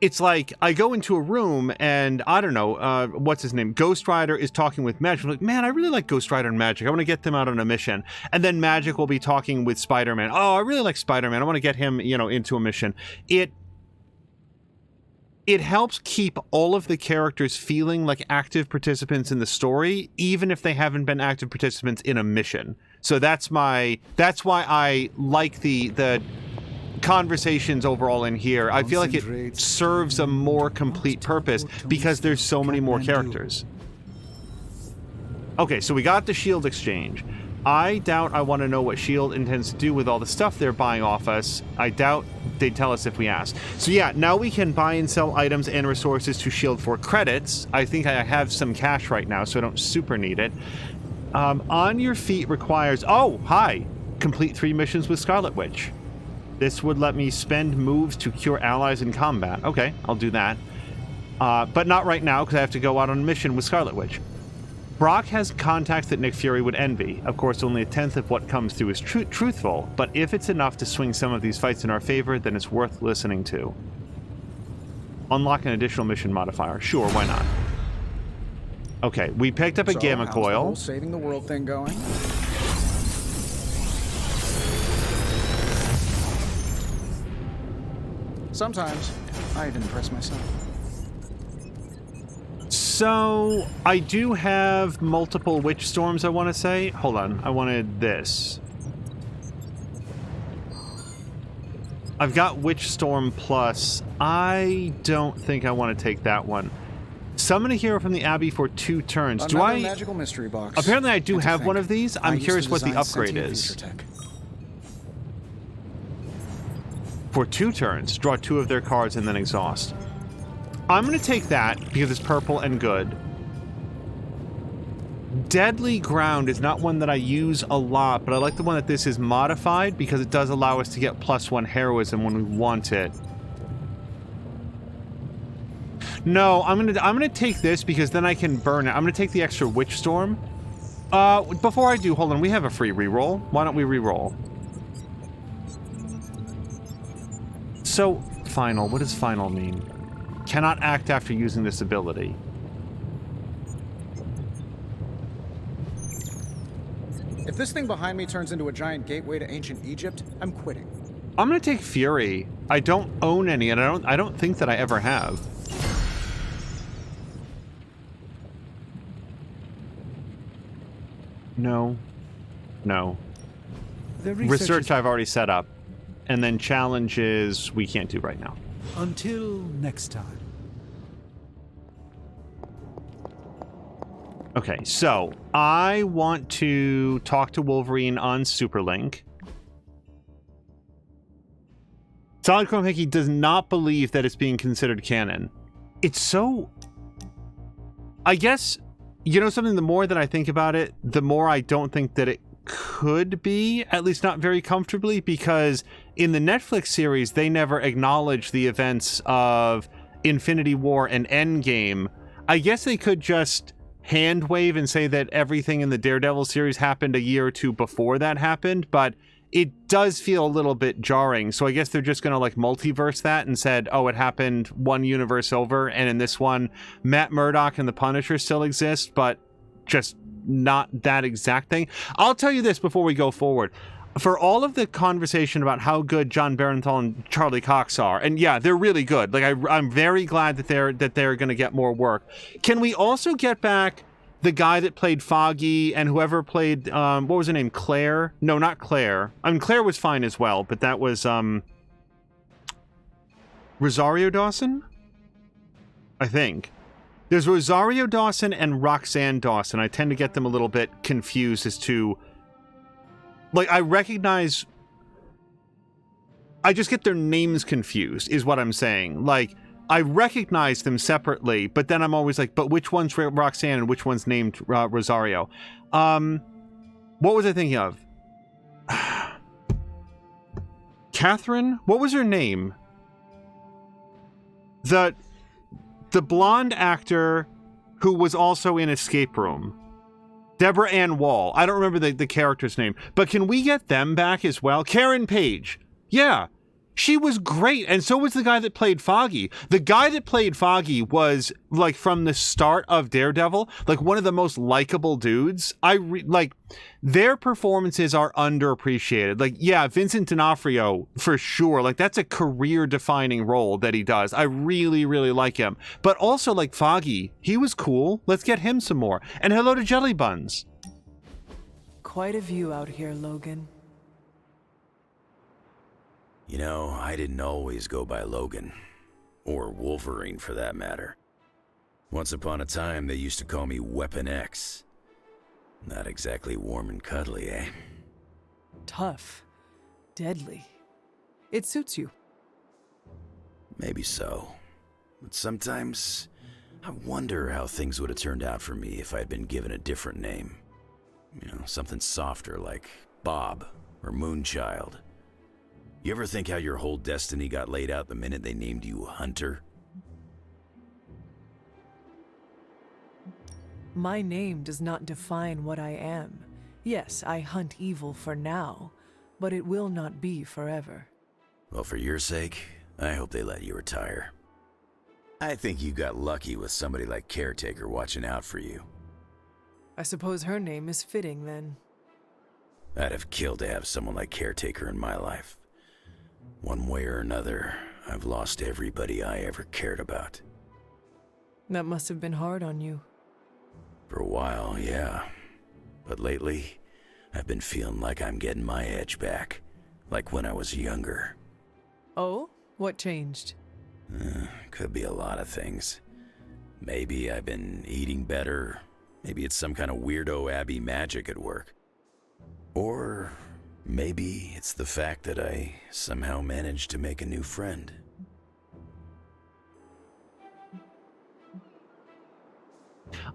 it's like I go into a room and I don't know, what's his name? Ghost Rider is talking with Magic. I'm like, man, I really like Ghost Rider and Magic. I want to get them out on a mission. And then Magic will be talking with Spider-Man. Oh, I really like Spider-Man. I want to get him, into a mission. It helps keep all of the characters feeling like active participants in the story, even if they haven't been active participants in a mission. So that's why I like the conversations overall in here. I feel like it serves a more complete purpose because there's so many more characters. Okay, so we got the shield exchange. I doubt I want to know what shield intends to do with all the stuff they're buying off us. I doubt they'd tell us if we asked. So yeah, now we can buy and sell items and resources to shield for credits. I think I have some cash right now, so I don't super need it. On your feet requires, oh, hi, complete 3 missions with Scarlet Witch. This would let me spend moves to cure allies in combat. Okay, I'll do that. But not right now, because I have to go out on a mission with Scarlet Witch. Brock has contacts that Nick Fury would envy. Of course, only 1/10 of what comes through is truthful, but if it's enough to swing some of these fights in our favor, then it's worth listening to. Unlock an additional mission modifier. Sure, why not? Okay, we picked up a gamma coil. How's the whole saving the world thing going? Sometimes, I even impress myself. So, I do have multiple witch storms, I want to say. Hold on, I wanted this. I've got Witch Storm Plus. I don't think I want to take that one. Summon a hero from the Abbey for 2 turns. Another magical mystery box. Apparently I do have one of these. I'm curious what the upgrade is. For 2 turns, draw 2 of their cards and then exhaust. I'm going to take that because it's purple and good. Deadly Ground is not one that I use a lot, but I like the one that this is modified because it does allow us to get +1 heroism when we want it. No, I'm gonna take this because then I can burn it. I'm gonna take the extra Witch Storm. Before I do, hold on, we have a free reroll. Why don't we reroll? So, final. What does final mean? Cannot act after using this ability. If this thing behind me turns into a giant gateway to ancient Egypt, I'm quitting. I'm gonna take Fury. I don't own any, and I don't think that I ever have. No. No. Research I've already set up. And then challenges we can't do right now. Until next time. Okay, so I want to talk to Wolverine on Superlink. Solid Chrome Hickey does not believe that it's being considered canon. It's so... I guess, you know something, the more that I think about it, the more I don't think that it could be, at least not very comfortably, because in the Netflix series, they never acknowledge the events of Infinity War and Endgame. I guess they could just hand wave and say that everything in the Daredevil series happened a year or 2 before that happened, but it does feel a little bit jarring. So I guess they're just going to like multiverse that and said, oh, it happened one universe over, and in this one, Matt Murdock and the Punisher still exist, but just not that exact thing. I'll tell you this before we go forward. For all of the conversation about how good John Barenthal and Charlie Cox are, and yeah, they're really good. Like I'm very glad that they're going to get more work. Can we also get back the guy that played Foggy and whoever played what was her name? Claire? No, not Claire. I mean, Claire was fine as well, but that was Rosario Dawson, I think. There's Rosario Dawson and Roxanne Dawson. I tend to get them a little bit confused as to... Like, I recognize... I just get their names confused, is what I'm saying. Like, I recognize them separately, but then I'm always like, but which one's Roxanne and which one's named Rosario? What was I thinking of? Catherine? What was her name? The blonde actor who was also in Escape Room. Deborah Ann Wall. I don't remember the character's name. But can we get them back as well? Karen Page. Yeah. She was great. And so was the guy that played Foggy. The guy that played Foggy was, like, from the start of Daredevil, like, one of the most likable dudes. Like, their performances are underappreciated. Like, yeah, Vincent D'Onofrio, for sure. Like, that's a career-defining role that he does. I really, really like him. But also, like, Foggy, he was cool. Let's get him some more. And hello to Jelly Buns. Quite a view out here, Logan. You know, I didn't always go by Logan. Or Wolverine, for that matter. Once upon a time, they used to call me Weapon X. Not exactly warm and cuddly, eh? Tough. Deadly. It suits you. Maybe so. But sometimes, I wonder how things would have turned out for me if I had been given a different name. You know, something softer like Bob or Moonchild. You ever think how your whole destiny got laid out the minute they named you Hunter? My name does not define what I am. Yes, I hunt evil for now, but it will not be forever. Well, for your sake, I hope they let you retire. I think you got lucky with somebody like Caretaker watching out for you. I suppose her name is fitting, then. I'd have killed to have someone like Caretaker in my life. One way or another, I've lost everybody I ever cared about. That must have been hard on you. For a while, yeah. But lately, I've been feeling like I'm getting my edge back. Like when I was younger. Oh? What changed? Could be a lot of things. Maybe I've been eating better. Maybe it's some kind of weirdo Abbey magic at work. Or maybe it's the fact that I somehow managed to make a new friend.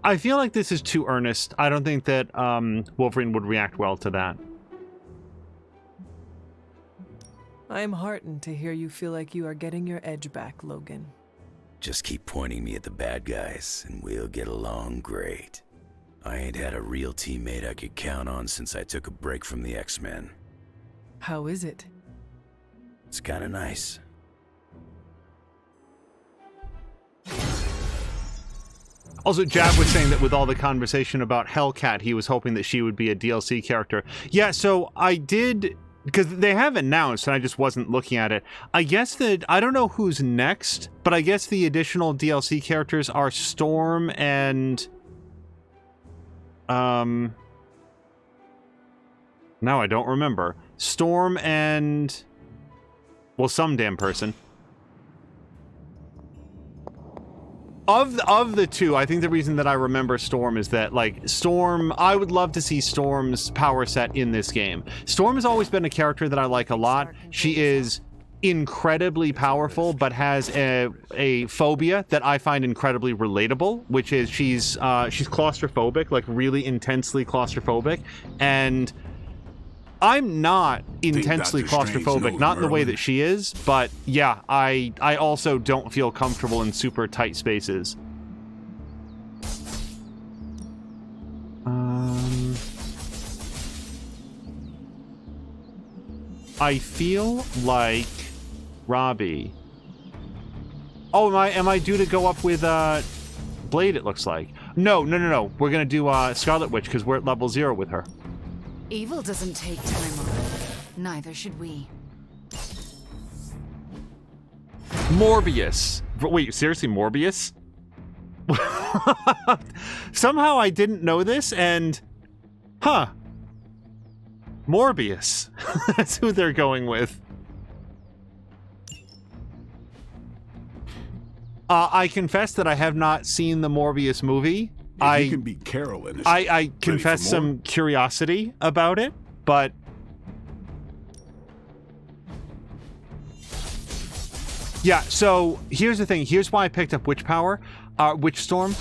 I feel like this is too earnest. I don't think that Wolverine would react well to that. I am heartened to hear you feel like you are getting your edge back, Logan. Just keep pointing me at the bad guys, and we'll get along great. I ain't had a real teammate I could count on since I took a break from the X-Men. How is it? It's kinda nice. Also, Jab was saying that with all the conversation about Hellcat, he was hoping that she would be a DLC character. Yeah, so I did, because they have announced, and I just wasn't looking at it. I guess that, I don't know who's next, but I guess the additional DLC characters are Storm and... now I don't remember. Storm and... well, some damn person. Of the two, I think the reason that I remember Storm is that, like, Storm, I would love to see Storm's power set in this game. Storm has always been a character that I like a lot. She is incredibly powerful, but has a phobia that I find incredibly relatable, which is she's claustrophobic, like really intensely claustrophobic, and I'm not intensely claustrophobic, not in the way that she is, but yeah, I also don't feel comfortable in super tight spaces. I feel like Robbie. Oh, am I due to go up with Blade, it looks like. No. We're gonna do Scarlet Witch because we're at level 0 with her. Evil doesn't take time off. Neither should we. Morbius. Wait, seriously, Morbius? Somehow I didn't know this, and... huh. Morbius. That's who they're going with. I confess that I have not seen the Morbius movie. You can beat Carol in it. I confess some curiosity about it, but... yeah, so here's the thing. Here's why I picked up Witch Storm.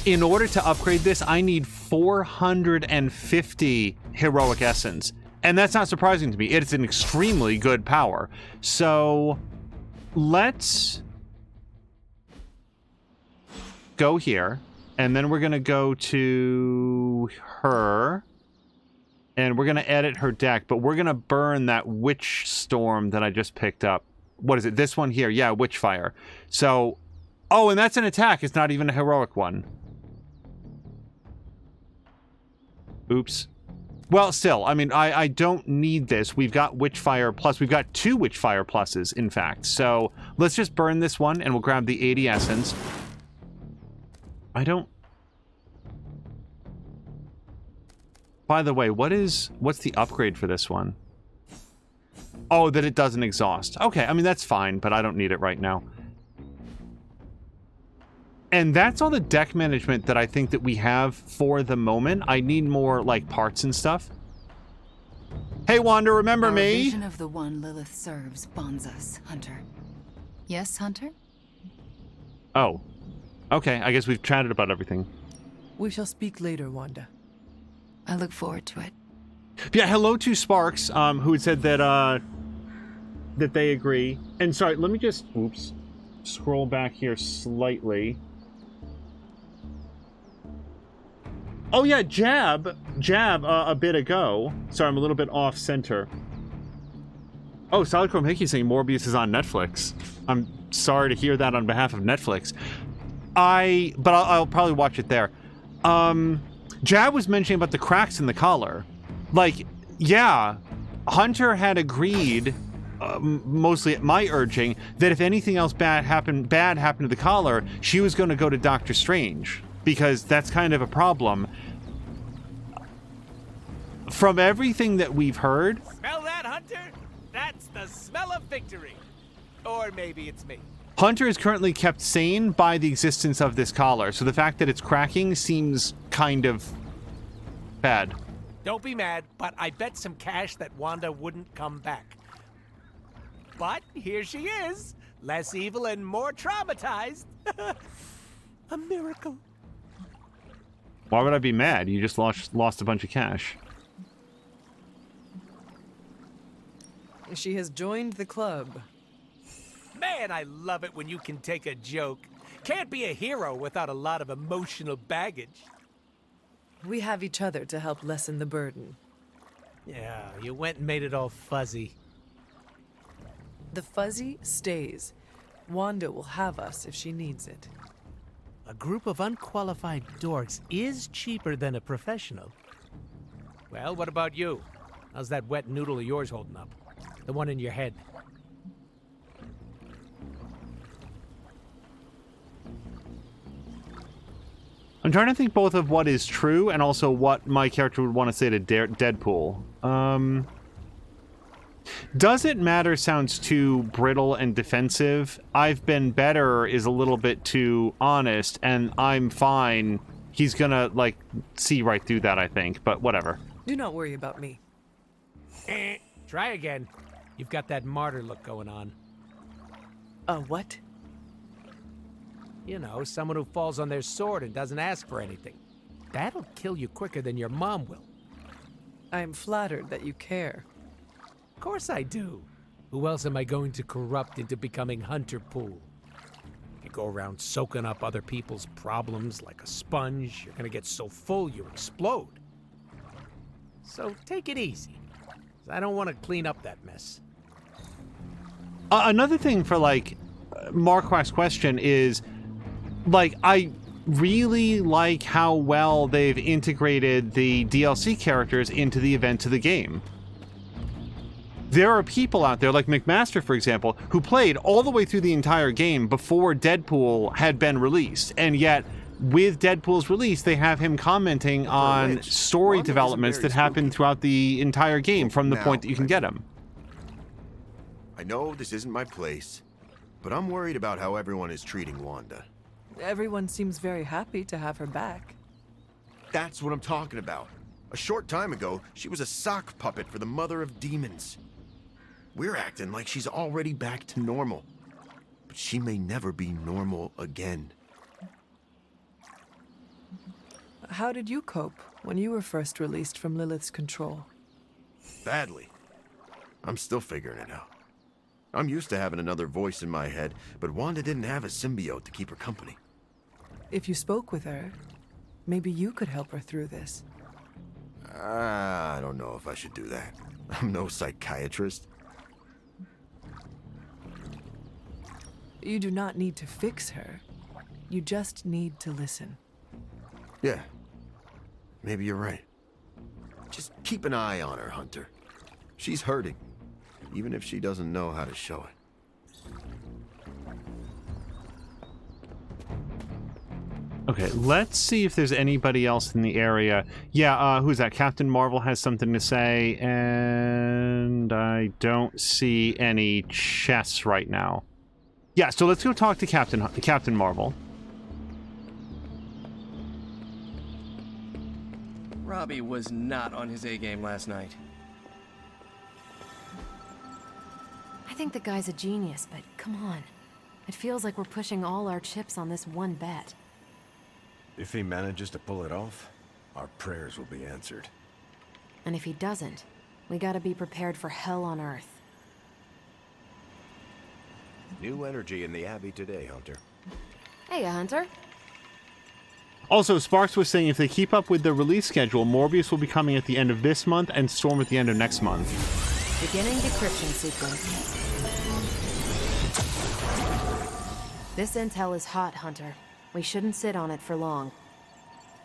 In order to upgrade this, I need 450 Heroic Essence. And that's not surprising to me. It's an extremely good power. So let's go here. And then we're going to go to her. And we're going to edit her deck. But we're going to burn that Witch Storm that I just picked up. What is it? This one here. Yeah, Witchfire. So, oh, and that's an attack. It's not even a heroic one. Oops. Well, still, I mean, I don't need this. We've got Witchfire Plus. We've got 2 Witchfire Pluses, in fact. So let's just burn this one, and we'll grab the 80 Essence. I don't... by the way, what's the upgrade for this one? Oh, that it doesn't exhaust. Okay, I mean, that's fine, but I don't need it right now. And that's all the deck management that I think that we have for the moment. I need more, like, parts and stuff. Hey, Wanda, remember Our me? vision of the one Lilith serves bonds us, Hunter. Yes, Hunter? Oh. Okay, I guess we've chatted about everything. We shall speak later, Wanda. I look forward to it. Yeah, hello to Sparks, who had said that, that they agree. And sorry, let me just, oops, scroll back here slightly. Oh yeah, Jab, a bit ago. Sorry, I'm a little bit off center. Oh, Solid Chrome Hickey saying Morbius is on Netflix. I'm sorry to hear that on behalf of Netflix. But I'll probably watch it there. Jab was mentioning about the cracks in the collar. Like, yeah, Hunter had agreed mostly at my urging, that if anything else bad happened to the collar, she was going to go to Doctor Strange, because that's kind of a problem. From everything that we've heard... Smell that, Hunter? That's the smell of victory. Or maybe it's me. Hunter is currently kept sane by the existence of this collar, so the fact that it's cracking seems kind of bad. Don't be mad, but I bet some cash that Wanda wouldn't come back. But here she is, less evil and more traumatized. A miracle. Why would I be mad? You just lost a bunch of cash. She has joined the club. Man, I love it when you can take a joke. Can't be a hero without a lot of emotional baggage. We have each other to help lessen the burden. Yeah, you went and made it all fuzzy. The fuzzy stays. Wanda will have us if she needs it. A group of unqualified dorks is cheaper than a professional. Well, what about you? How's that wet noodle of yours holding up? The one in your head. I'm trying to think both of what is true and also what my character would want to say to Deadpool. Does it matter sounds too brittle and defensive. I've been better is a little bit too honest, and I'm fine. He's gonna, like, see right through that, I think, but whatever. Do not worry about me. Try again. You've got that martyr look going on. What? You know, someone who falls on their sword and doesn't ask for anything. That'll kill you quicker than your mom will. I'm flattered that you care. Of course I do. Who else am I going to corrupt into becoming Hunter Pool? You go around soaking up other people's problems like a sponge, you're gonna get so full you explode. So take it easy. I don't want to clean up that mess. Another thing for, like, Marquar's question is, like, I really like how well they've integrated the DLC characters into the events of the game. There are people out there, like McMaster, for example, who played all the way through the entire game before Deadpool had been released, and yet with Deadpool's release, they have him commenting on story developments that happen throughout the entire game from the point that you can get him. I know this isn't my place, but I'm worried about how everyone is treating Wanda. Everyone seems very happy to have her back. That's what I'm talking about. A short time ago, she was a sock puppet for the Mother of Demons. We're acting like she's already back to normal, but she may never be normal again. How did you cope when you were first released from Lilith's control? Badly. I'm still figuring it out. I'm used to having another voice in my head, but Wanda didn't have a symbiote to keep her company. If you spoke with her, maybe you could help her through this. I don't know if I should do that. I'm no psychiatrist. You do not need to fix her. You just need to listen. Yeah. Maybe you're right. Just keep an eye on her, Hunter. She's hurting, even if she doesn't know how to show it. Okay, let's see if there's anybody else in the area. Yeah, who's that? Captain Marvel has something to say, and I don't see any chests right now. Yeah, so let's go talk to Captain Marvel. Robbie was not on his A-game last night. I think the guy's a genius, but come on. It feels like we're pushing all our chips on this one bet. If he manages to pull it off, our prayers will be answered. And if he doesn't, we gotta be prepared for hell on Earth. New energy in the Abbey today, Hunter. Hey, Hunter. Also, Sparks was saying if they keep up with the release schedule, Morbius will be coming at the end of this month and Storm at the end of next month. Beginning decryption sequence. This intel is hot, Hunter. We shouldn't sit on it for long.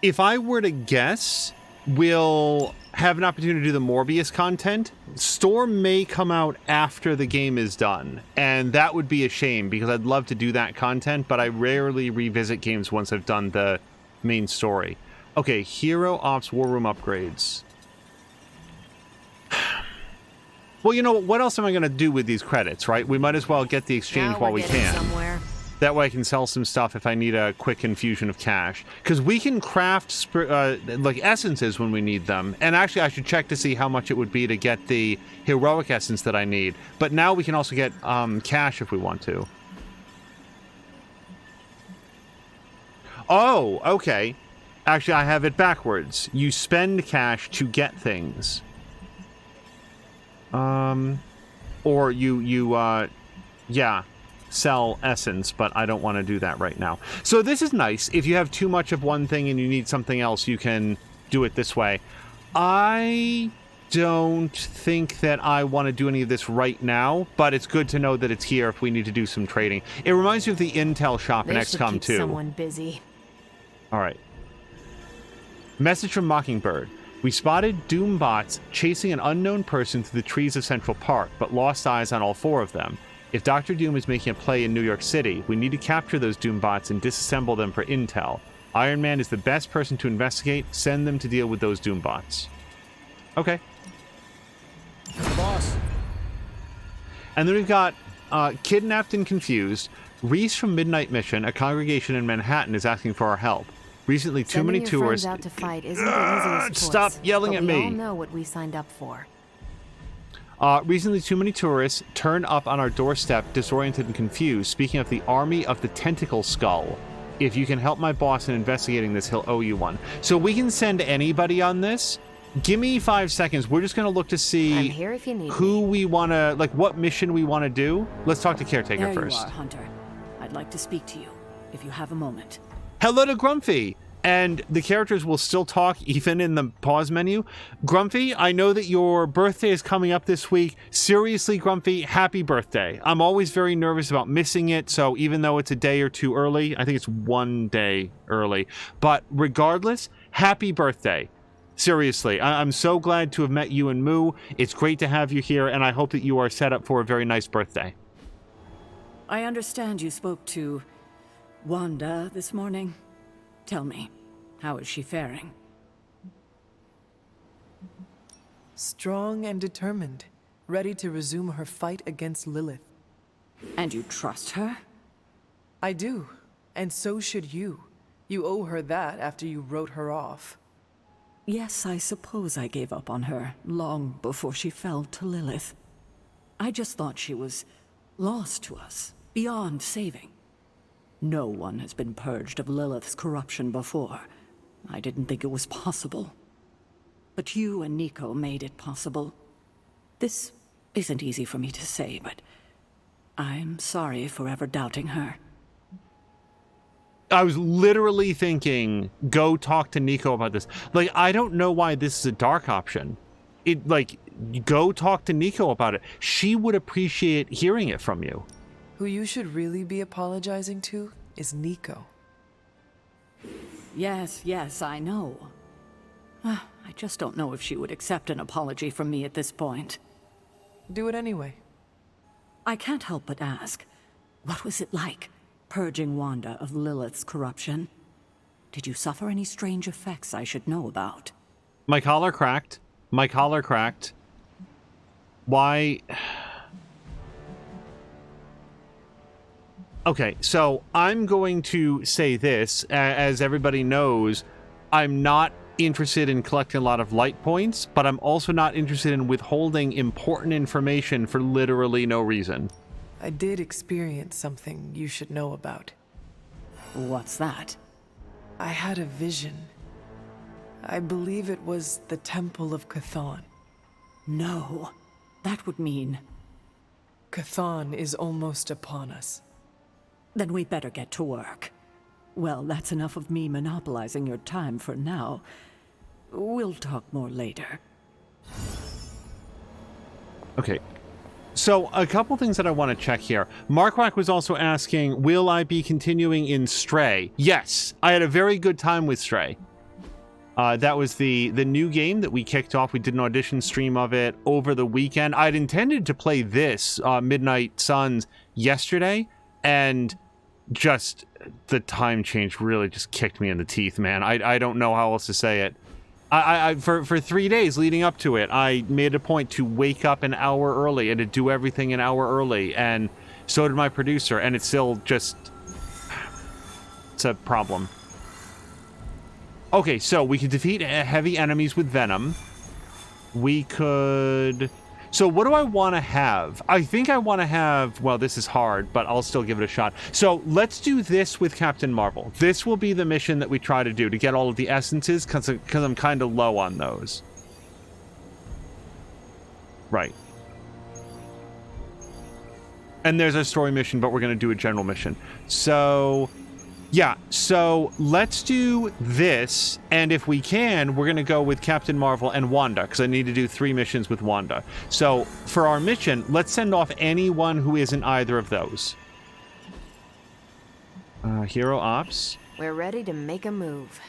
If I were to guess, we'll have an opportunity to do the Morbius content. Storm may come out after the game is done, and that would be a shame because I'd love to do that content, but I rarely revisit games once I've done the main story. Okay, Hero Ops War Room upgrades. Well, you know, what else am I going to do with these credits, right? We might as well get the exchange while we can. Somewhere. That way I can sell some stuff if I need a quick infusion of cash. Because we can craft like essences when we need them. And actually, I should check to see how much it would be to get the heroic essence that I need. But now we can also get cash if we want to. Oh, okay. Actually, I have it backwards. You spend cash to get things. Or yeah, sell essence, but I don't want to do that right now. So this is nice. If you have too much of one thing and you need something else, you can do it this way. I don't think that I want to do any of this right now, but it's good to know that it's here if we need to do some trading. It reminds me of the Intel shop in XCOM 2. Someone busy. All right. Message from Mockingbird. We spotted Doombots chasing an unknown person through the trees of Central Park, but lost eyes on all 4 of them. If Dr. Doom is making a play in New York City, we need to capture those Doombots and disassemble them for intel. Iron Man is the best person to investigate. Send them to deal with those Doombots. Okay. Boss. And then we've got Kidnapped and Confused. Reese from Midnight Mission, a congregation in Manhattan, is asking for our help. Recently, too many tourists. Out to fight isn't the easiest Stop yelling at me. We all know what we signed up for. Recently, too many tourists turned up on our doorstep, disoriented and confused. Speaking of the Army of the Tentacle Skull, if you can help my boss in investigating this, he'll owe you one. So we can send anybody on this. Give me 5 seconds. We're just going to look to see I'm here if you need who we want to, like, what mission we want to do. Let's talk to Caretaker first. There you are, Hunter. I'd like to speak to you, if you have a moment. Hello to Grumpy. And the characters will still talk even in the pause menu. Grumpy, I know that your birthday is coming up this week. Seriously, Grumpy, happy birthday. I'm always very nervous about missing it, so even though it's a day or two early, I think it's 1 day early. But regardless, happy birthday. Seriously, I'm so glad to have met you and Moo. It's great to have you here, and I hope that you are set up for a very nice birthday. I understand you spoke to Wanda this morning. Tell me, how is she faring? Strong and determined, ready to resume her fight against Lilith. And you trust her? I do, and so should you. You owe her that after you wrote her off. Yes, I suppose I gave up on her long before she fell to Lilith. I just thought she was lost to us, beyond saving. No one has been purged of Lilith's corruption before. I didn't think it was possible. But you and Nico made it possible. This isn't easy for me to say, but I'm sorry for ever doubting her. I was literally thinking, go talk to Nico about this. Like, I don't know why this is a dark option. Go talk to Nico about it. She would appreciate hearing it from you. Who you should really be apologizing to is Nico. Yes, I know. I just don't know if she would accept an apology from me at this point. Do it anyway. I can't help but ask, what was it like, purging Wanda of Lilith's corruption? Did you suffer any strange effects I should know about? My collar cracked. Why? Okay, so I'm going to say this. As everybody knows, I'm not interested in collecting a lot of light points, but I'm also not interested in withholding important information for literally no reason. I did experience something you should know about. What's that? I had a vision. I believe it was the Temple of Chthon. No, that would mean... Chthon is almost upon us. Then we better get to work. Well, that's enough of me monopolizing your time for now. We'll talk more later. Okay. So, a couple things that I want to check here. Markwak was also asking, will I be continuing in Stray? Yes, I had a very good time with Stray. That was the new game that we kicked off. We did an audition stream of it over the weekend. I'd intended to play this, Midnight Suns, yesterday, and just the time change really just kicked me in the teeth, man. I don't know how else to say it. For 3 days leading up to it, I made a point to wake up an hour early and to do everything an hour early, and so did my producer, and it's still just... it's a problem. Okay, so we could defeat heavy enemies with Venom. We could... So what do I want to have? I think I want to have... Well, this is hard, but I'll still give it a shot. So let's do this with Captain Marvel. This will be the mission that we try to do, to get all of the essences, because I'm kind of low on those. Right. And there's a story mission, but we're going to do a general mission. So... yeah, so let's do this, and if we can, we're going to go with Captain Marvel and Wanda, because I need to do 3 missions with Wanda. So, for our mission, let's send off anyone who isn't either of those. Hero Ops. We're ready to make a move.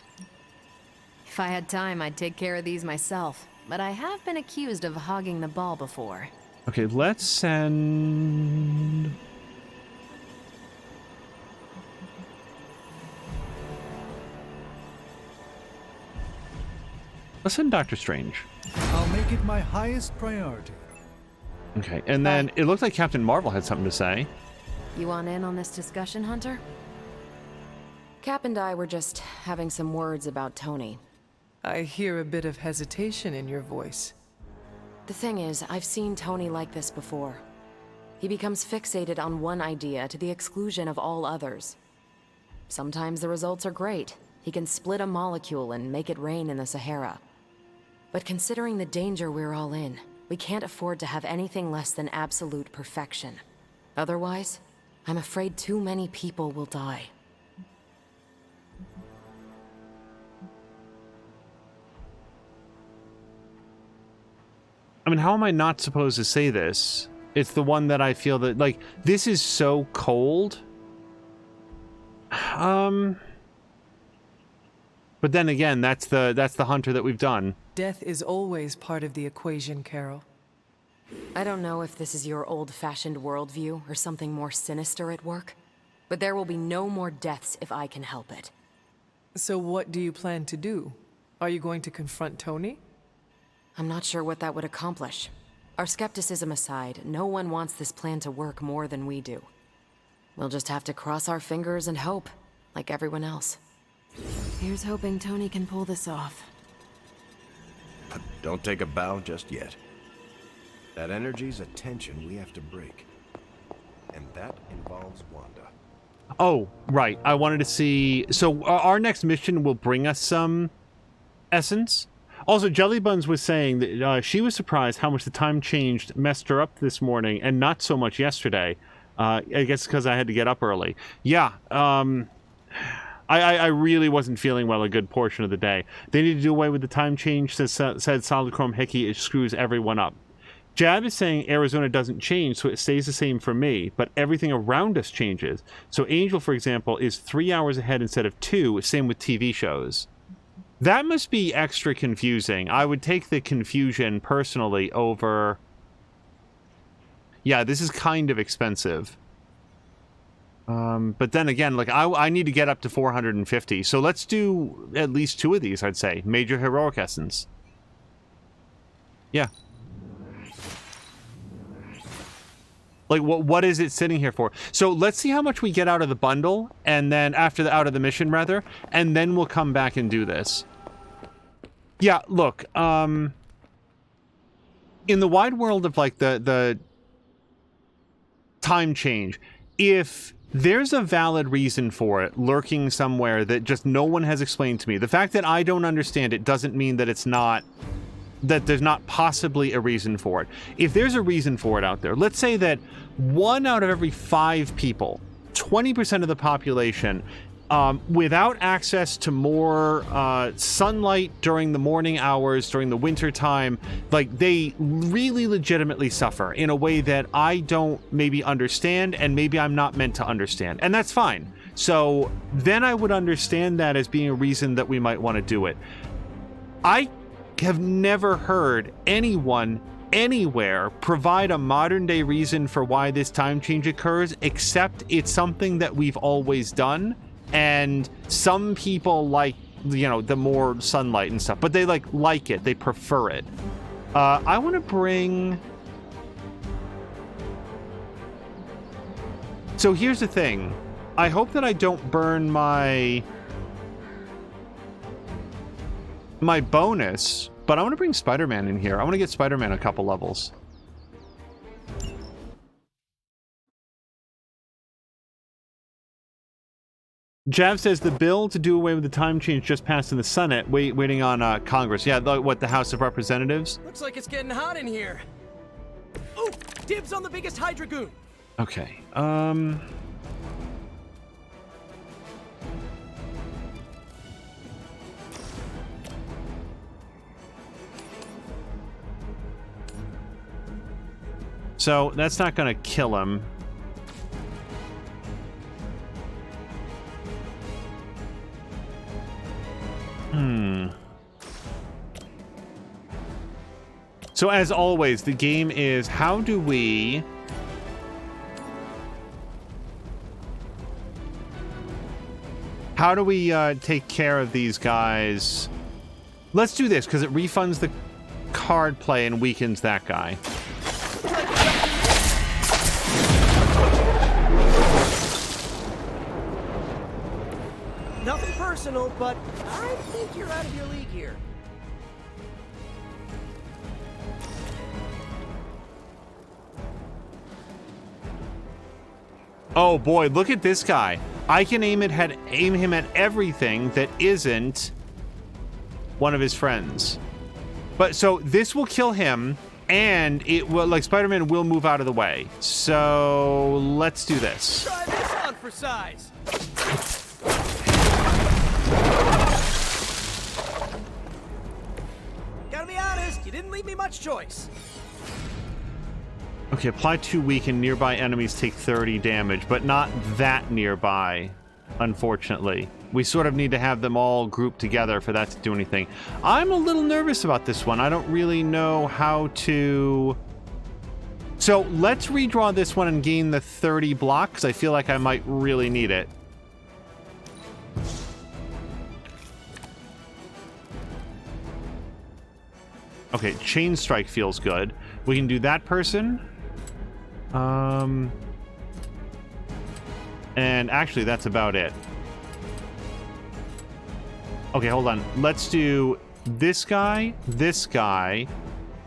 If I had time, I'd take care of these myself, but I have been accused of hogging the ball before. Okay, let's send... let's send Doctor Strange. I'll make it my highest priority. Okay, and then it looked like Captain Marvel had something to say. You want in on this discussion, Hunter? Cap and I were just having some words about Tony. I hear a bit of hesitation in your voice. The thing is, I've seen Tony like this before. He becomes fixated on one idea to the exclusion of all others. Sometimes the results are great. He can split a molecule and make it rain in the Sahara. But considering the danger we're all in, we can't afford to have anything less than absolute perfection. Otherwise, I'm afraid too many people will die. I mean, how am I not supposed to say this? It's the one that I feel that, like, this is so cold. But then again, that's the Hunter that we've done. Death is always part of the equation, Carol. I don't know if this is your old-fashioned worldview or something more sinister at work, but there will be no more deaths if I can help it. So what do you plan to do? Are you going to confront Tony? I'm not sure what that would accomplish. Our skepticism aside, no one wants this plan to work more than we do. We'll just have to cross our fingers and hope, like everyone else. Here's hoping Tony can pull this off. But don't take a bow just yet. That energy's a tension we have to break. And that involves Wanda. Oh, right. I wanted to see... So our next mission will bring us some essence. Also, Jelly Buns was saying that she was surprised how much the time changed messed her up this morning and not so much yesterday. I guess because I had to get up early. Yeah, I really wasn't feeling well a good portion of the day. They need to do away with the time change, said Solid Chrome Hickey. It screws everyone up. Jab is saying Arizona doesn't change, so it stays the same for me, but everything around us changes. So Angel, for example, is 3 hours ahead instead of 2, same with TV shows. That must be extra confusing. I would take the confusion personally over... Yeah, this is kind of expensive. But then again, like I need to get up to 450, so let's do at least 2 of these, I'd say. Major Heroic Essence. Yeah. Like, what is it sitting here for? So let's see how much we get out of the bundle, and then out of the mission, rather, and then we'll come back and do this. Yeah, look, in the wide world of, like, the time change, if there's a valid reason for it lurking somewhere that just no one has explained to me, the fact that I don't understand it doesn't mean that it's not... that there's not possibly a reason for it. If there's a reason for it out there, let's say that 1 out of every 5 people, 20% of the population, without access to more sunlight during the morning hours, during the winter time, like, they really legitimately suffer in a way that I don't maybe understand, and maybe I'm not meant to understand. And that's fine. So then I would understand that as being a reason that we might want to do it. I have never heard anyone anywhere provide a modern day reason for why this time change occurs, except it's something that we've always done. And some people like, you know, the more sunlight and stuff, but they like it. They prefer it. I want to bring... So here's the thing. I hope that I don't burn my bonus, but I want to bring Spider-Man in here. I want to get Spider-Man a couple levels. Jav says the bill to do away with the time change just passed in the Senate, waiting on Congress. Yeah, the House of Representatives. Looks like it's getting hot in here. Ooh, dibs on the biggest Hydra goon. Okay, so that's not gonna kill him. So as always, the game is how do we take care of these guys? Let's do this because it refunds the card play and weakens that guy. Nothing personal, but I think you're out of your league here. Oh boy, look at this guy. I can aim him at everything that isn't one of his friends. But so this will kill him, and it will, like, Spider-Man will move out of the way. So let's do this. Try this on for size. Gotta be honest, you didn't leave me much choice. Okay, apply 2 weaken. Nearby enemies take 30 damage, but not that nearby, unfortunately. We sort of need to have them all grouped together for that to do anything. I'm a little nervous about this one. I don't really know how to... So let's redraw this one and gain the 30 block, because I feel like I might really need it. Okay, Chain Strike feels good. We can do that person. And actually, that's about it. Okay, hold on. Let's do this guy,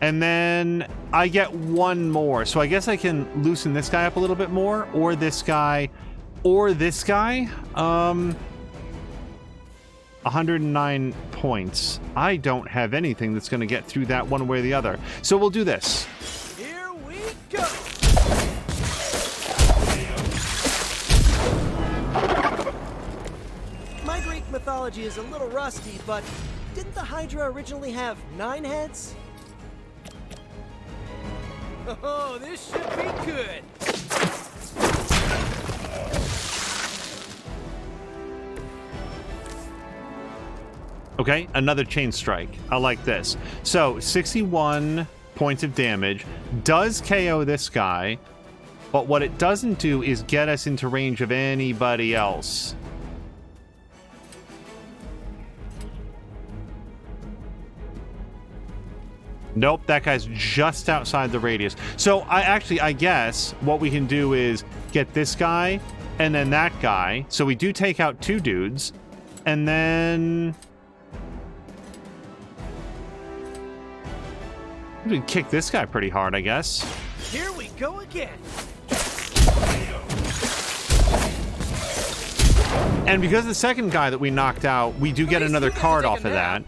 and then I get one more. So I guess I can loosen this guy up a little bit more, or this guy, or this guy. 109 points. I don't have anything that's going to get through that one way or the other. So we'll do this. Here we go. My Greek mythology is a little rusty, but didn't the Hydra originally have 9 heads? Oh, this should be good. Okay, another Chain Strike. I like this. So 61 points of damage does KO this guy, but what it doesn't do is get us into range of anybody else. Nope, that guy's just outside the radius. So I guess what we can do is get this guy and then that guy. So we do take out 2 dudes, and then we can kick this guy pretty hard, I guess. Here we go again. And because the second guy that we knocked out, we do get another card off of that.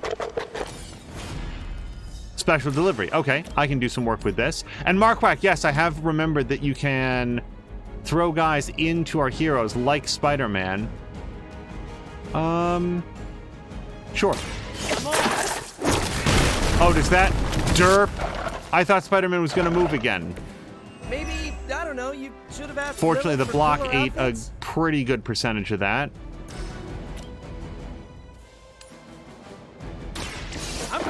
Special delivery. Okay, I can do some work with this. And Mark Wack, yes, I have remembered that you can throw guys into our heroes like Spider-Man. Sure. Oh, does that derp? I thought Spider-Man was going to move again. Maybe, I don't know, you should have asked. Fortunately, the block cooler ate outfits. a pretty good percentage of that. I'm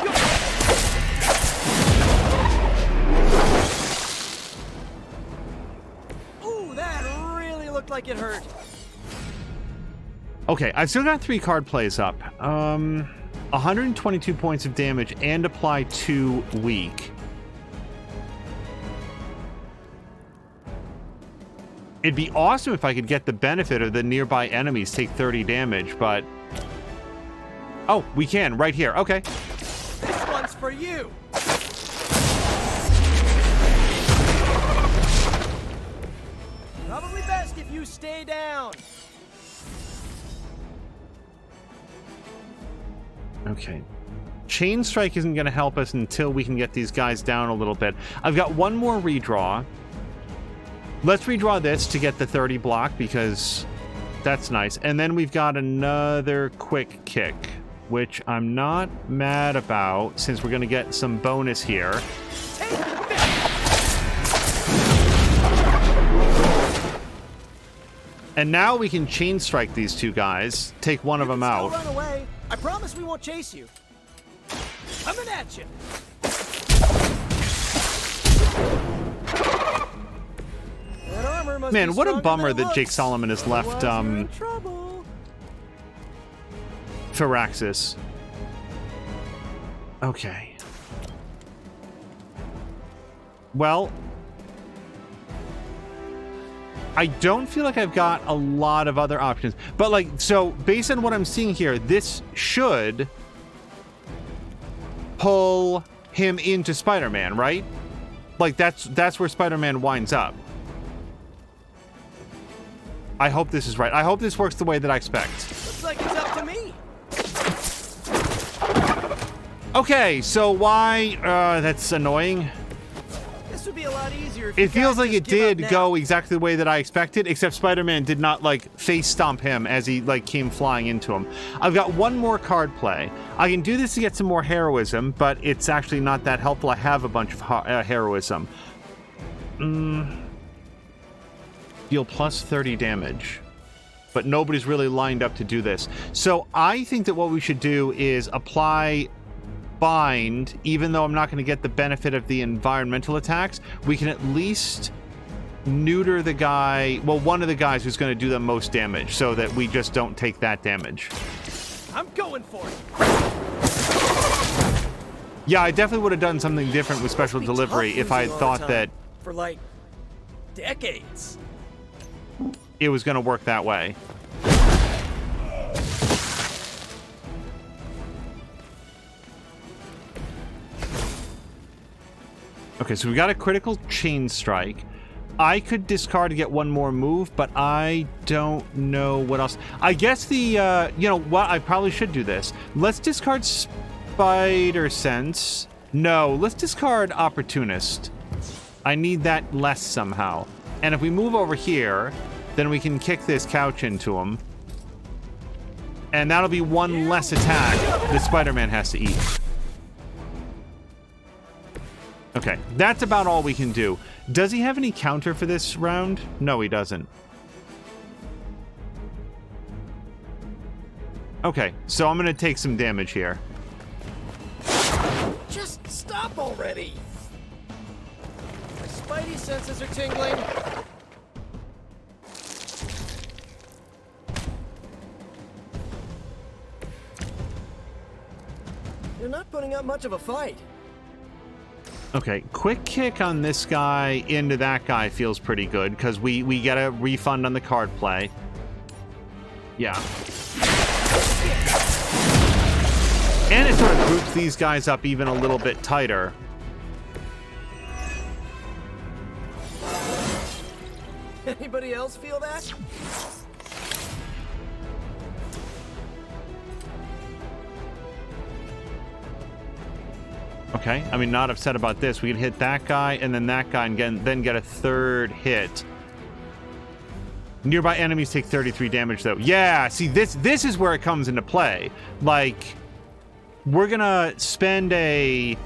like it hurt. Okay, I've still got 3 card plays up. 122 points of damage and apply 2 weak. It'd be awesome if I could get the benefit of the nearby enemies take 30 damage, but... Oh, we can, right here. Okay. This one's for you. Probably best if you stay down. Okay. Chain Strike isn't going to help us until we can get these guys down a little bit. I've got one more redraw. Let's redraw this to get the 30 block because that's nice. And then we've got another quick kick, which I'm not mad about since we're going to get some bonus here. And now we can Chain Strike these 2 guys, take one of them out. Run away. I promise we won't chase you. Coming at you. That armor must Man, be what a stronger bummer than it that Jake looks. Solomon has left Otherwise you're in trouble. Firaxis. Okay. Well, I don't feel like I've got a lot of other options. But, like, so based on what I'm seeing here, this should pull him into Spider-Man, right? Like, that's where Spider-Man winds up. I hope this is right. I hope this works the way that I expect. Looks like it's up to me. Okay, so why... that's annoying. This would be a lot easier if It you feels guys like just it give up did now. go exactly the way that I expected, except Spider-Man did not, like, face stomp him as he, like, came flying into him. I've got one more card play. I can do this to get some more heroism, but it's actually not that helpful. I have a bunch of heroism. Deal plus 30 damage. But nobody's really lined up to do this. So I think that what we should do is apply Bind, even though I'm not going to get the benefit of the environmental attacks. We can at least neuter the guy, well, one of the guys who's going to do the most damage, so that we just don't take that damage. I'm going for it. Yeah, I definitely would have done something different with special delivery if I had thought that for like decades. it was going to work that way. Okay, so we got a critical Chain Strike. I could discard to get one more move, but I don't know what else. I guess the, you know what, I probably should do this. Let's discard Spider Sense. No, let's discard Opportunist. I need that less somehow. And if we move over here, then we can kick this couch into him. And that'll be one less attack that Spider-Man has to eat. Okay, that's about all we can do. Does he have any counter for this round? No, he doesn't. Okay, so I'm gonna take some damage here. Just stop already. My spidey senses are tingling. You're not putting up much of a fight. Okay, quick kick on this guy into that guy feels pretty good, because we get a refund on the card play. Yeah. And it sort of groups these guys up even a little bit tighter. Anybody else feel that? Okay, I mean, not upset about this. We can hit that guy and then that guy and then get a third hit. Nearby enemies take 33 damage, though. Yeah, see, this is where it comes into play. Like, we're gonna spend no,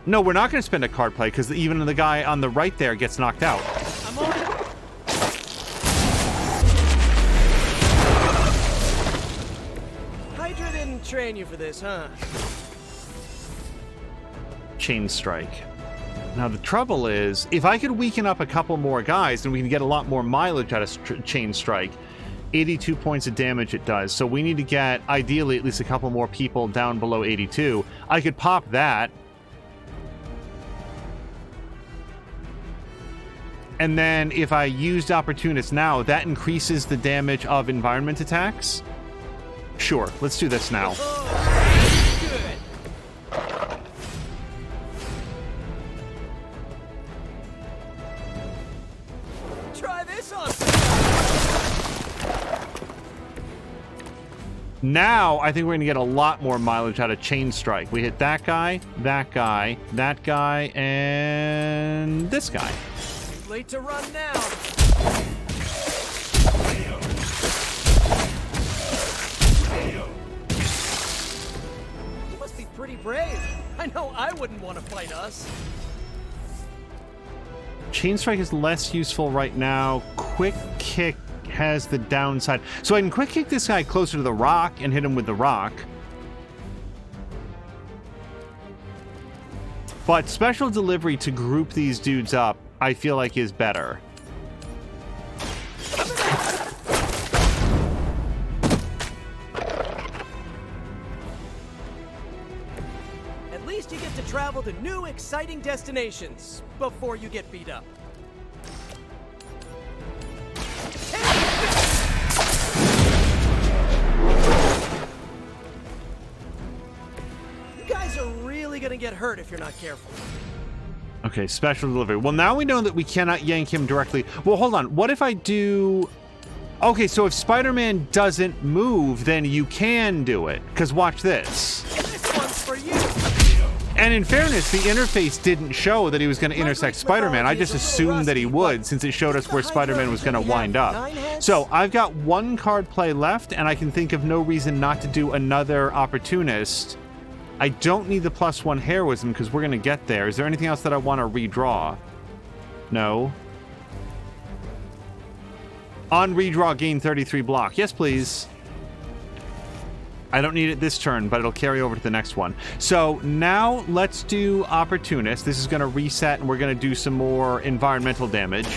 we're not gonna spend a card play, because even the guy on the right there gets knocked out. I'm on it. Hydra didn't train you for this, huh? Chain Strike. Now, the trouble is, if I could weaken up a couple more guys, then we can get a lot more mileage out of Chain Strike. 82 points of damage it does. So we need to get, ideally, at least a couple more people down below 82. I could pop that. And then if I used Opportunist now, that increases the damage of environment attacks. Sure, let's do this now. Try this on. Now, I think we're going to get a lot more mileage out of Chain Strike. We hit that guy, that guy, that guy, and this guy. Too late to run now. You must be pretty brave. I know I wouldn't want to fight us. Chain Strike is less useful right now. Quick Kick has the downside. So I can Quick Kick this guy closer to the rock and hit him with the rock. But Special Delivery to group these dudes up, I feel like is better. At least you get to travel to new, exciting destinations before you get beat up. You guys are really gonna get hurt if you're not careful. Okay, Special Delivery. Well, now we know that we cannot yank him directly. Well, hold on. What if I do... Okay, so if Spider-Man doesn't move, then you can do it. Because watch this. This one's for you. And in fairness, the interface didn't show that he was going to intersect Spider-Man. I just assumed that he would, since it showed us where Spider-Man was going to wind up. So I've got one card play left, and I can think of no reason not to do another Opportunist. I don't need the +1 heroism because we're going to get there. Is there anything else that I want to redraw? No. On redraw, gain 33 block. Yes, please. I don't need it this turn, but it'll carry over to the next one. So now let's do Opportunist. This is going to reset, and we're going to do some more environmental damage.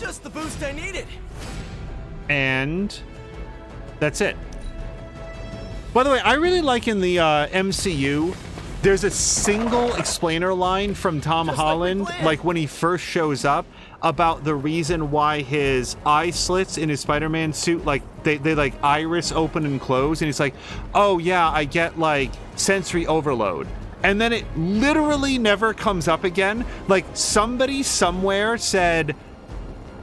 Just the boost I needed. And that's it. By the way, I really like in the MCU, there's a single explainer line from Tom Holland, like when he first shows up, about the reason why his eye slits in his Spider-Man suit, like they like iris open and close, and he's like, oh yeah, I get like sensory overload. And then it literally never comes up again. Like somebody somewhere said,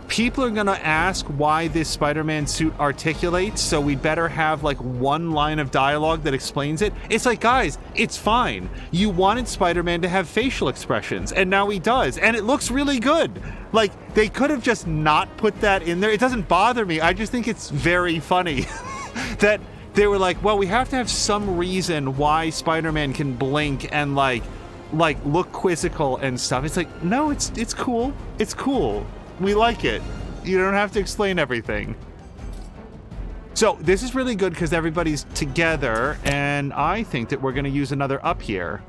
people are gonna ask why this Spider-Man suit articulates, so we'd better have like one line of dialogue that explains it. It's like, guys, it's fine. You wanted Spider-Man to have facial expressions, and now he does, and it looks really good. Like, they could have just not put that in there. It doesn't bother me. I just think it's very funny that they were like, well, we have to have some reason why Spider-Man can blink and like look quizzical and stuff. It's like, no, it's cool. It's cool. We like it. You don't have to explain everything. So this is really good because everybody's together, and I think that we're going to use another up here.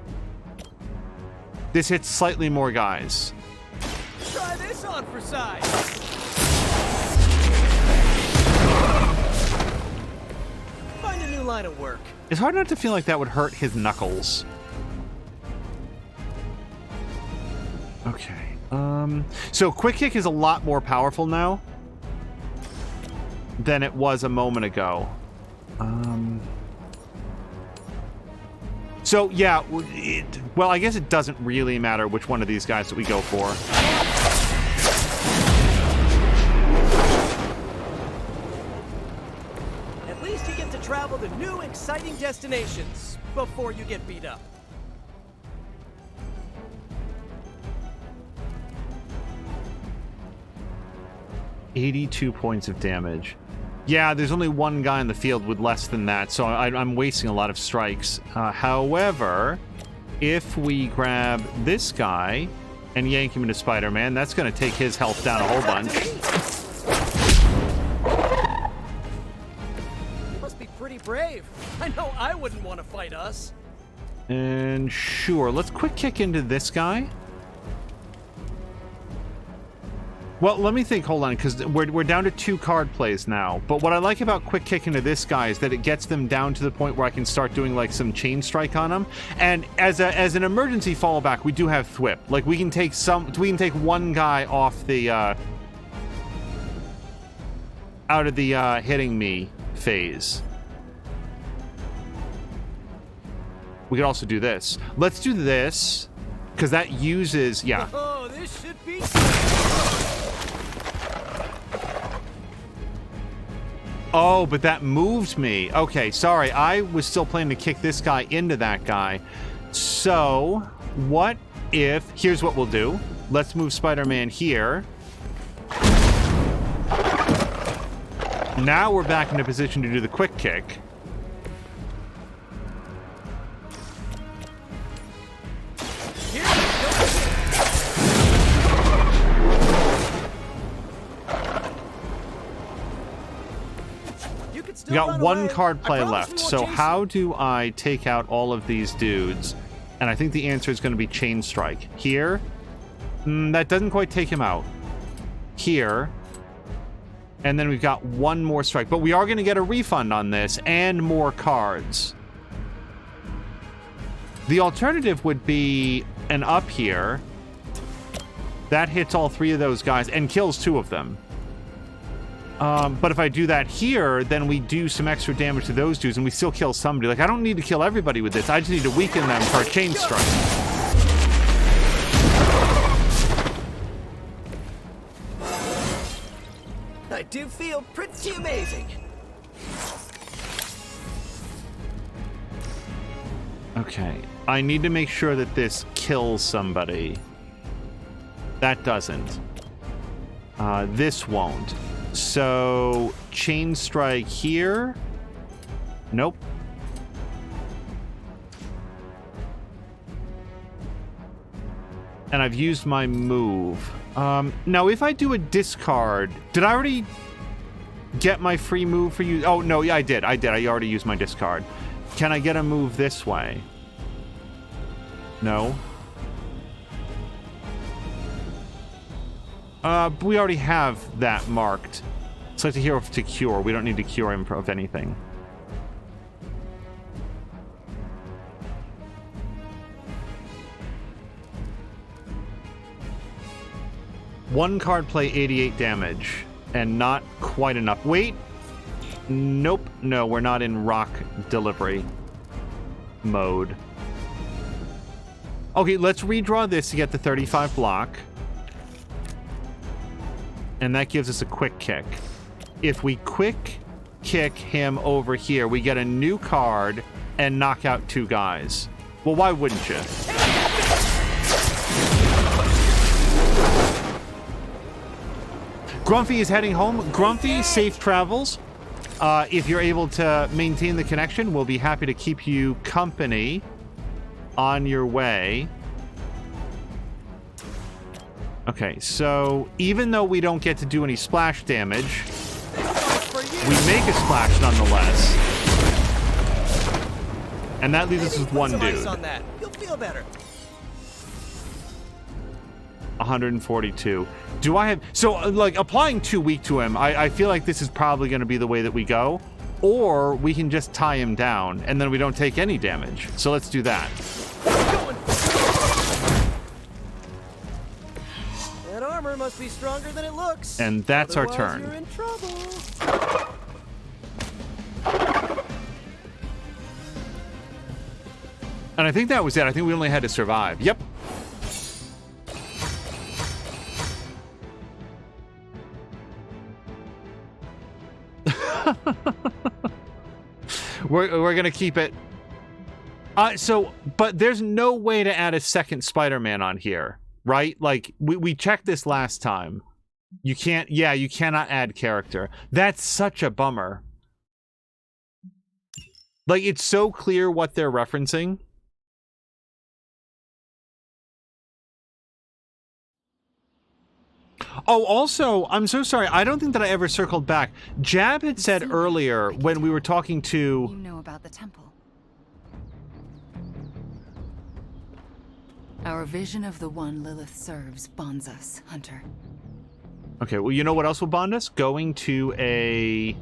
This hits slightly more guys. Try this on for size. Find a new line of work. It's hard not to feel like that would hurt his knuckles. Okay. So Quick Kick is a lot more powerful now than it was a moment ago. So yeah, well, I guess it doesn't really matter which one of these guys that we go for. At least you get to travel to new, exciting destinations before you get beat up. $82 points of damage. Yeah, there's only one guy in the field with less than that, so I'm wasting a lot of strikes. However, if we grab this guy and yank him into Spider-Man, that's going to take his health down a whole bunch. You must be pretty brave. I know I wouldn't want to fight us. And sure, let's quick kick into this guy. Well, let me think. Hold on, because we're down to 2 card plays now. But what I like about quick kick into this guy is that it gets them down to the point where I can start doing like some chain strike on them. And as an emergency fallback, we do have thwip. Like we can take one guy off the out of the hitting me phase. We could also do this. Let's do this because that uses Oh, this should be. Oh, but that moved me. Okay, sorry. I was still planning to kick this guy into that guy. So, what if... Here's what we'll do. Let's move Spider-Man here. Now we're back in a position to do the quick kick. We got 1 card play left, so how do I take out all of these dudes? And I think the answer is going to be Chain Strike. Here? That doesn't quite take him out. Here. And then we've got 1 more strike. But we are going to get a refund on this and more cards. The alternative would be an up here. That hits all 3 of those guys and kills 2 of them. But if I do that here, then we do some extra damage to those dudes and we still kill somebody. Like, I don't need to kill everybody with this. I just need to weaken them for a chain strike. I do feel pretty amazing. Okay. I need to make sure that this kills somebody. That doesn't. This won't. So, chain strike here. Nope. And I've used my move. Now, if I do a discard... Did I already get my free move for you? Oh, no, yeah, I did. I already used my discard. Can I get a move this way? No. We already have that marked. Select a hero to cure. We don't need to cure him of anything. One card play 88 damage. And not quite enough. Wait. Nope. No, we're not in rock delivery mode. Okay, let's redraw this to get the 35 block. And that gives us a quick kick. If we quick kick him over here, we get a new card and knock out 2 guys. Well, why wouldn't you? Grumpy is heading home. Grumpy, safe travels. If you're able to maintain the connection, we'll be happy to keep you company on your way. Okay, so even though we don't get to do any splash damage, we make a splash nonetheless. And that leaves us with 1 dude. On that. You'll feel better. 142. Do I have... So, like, applying 2 weak to him, I feel like this is probably going to be the way that we go. Or we can just tie him down, and then we don't take any damage. So let's do that. That armor must be stronger than it looks. And that's our Otherwise, turn. You're in trouble. And I think that was it. I think we only had to survive. Yep. We're gonna keep it. But there's no way to add a second Spider-Man on here, right? Like we checked this last time. You can't. Yeah, you cannot add character. That's such a bummer. Like, it's so clear what they're referencing. Oh, also, I'm so sorry. I don't think that I ever circled back. Jab had said earlier when we were talking to... You know about the temple. Our vision of the one Lilith serves bonds us, Hunter. Okay, well, you know what else will bond us? Going to a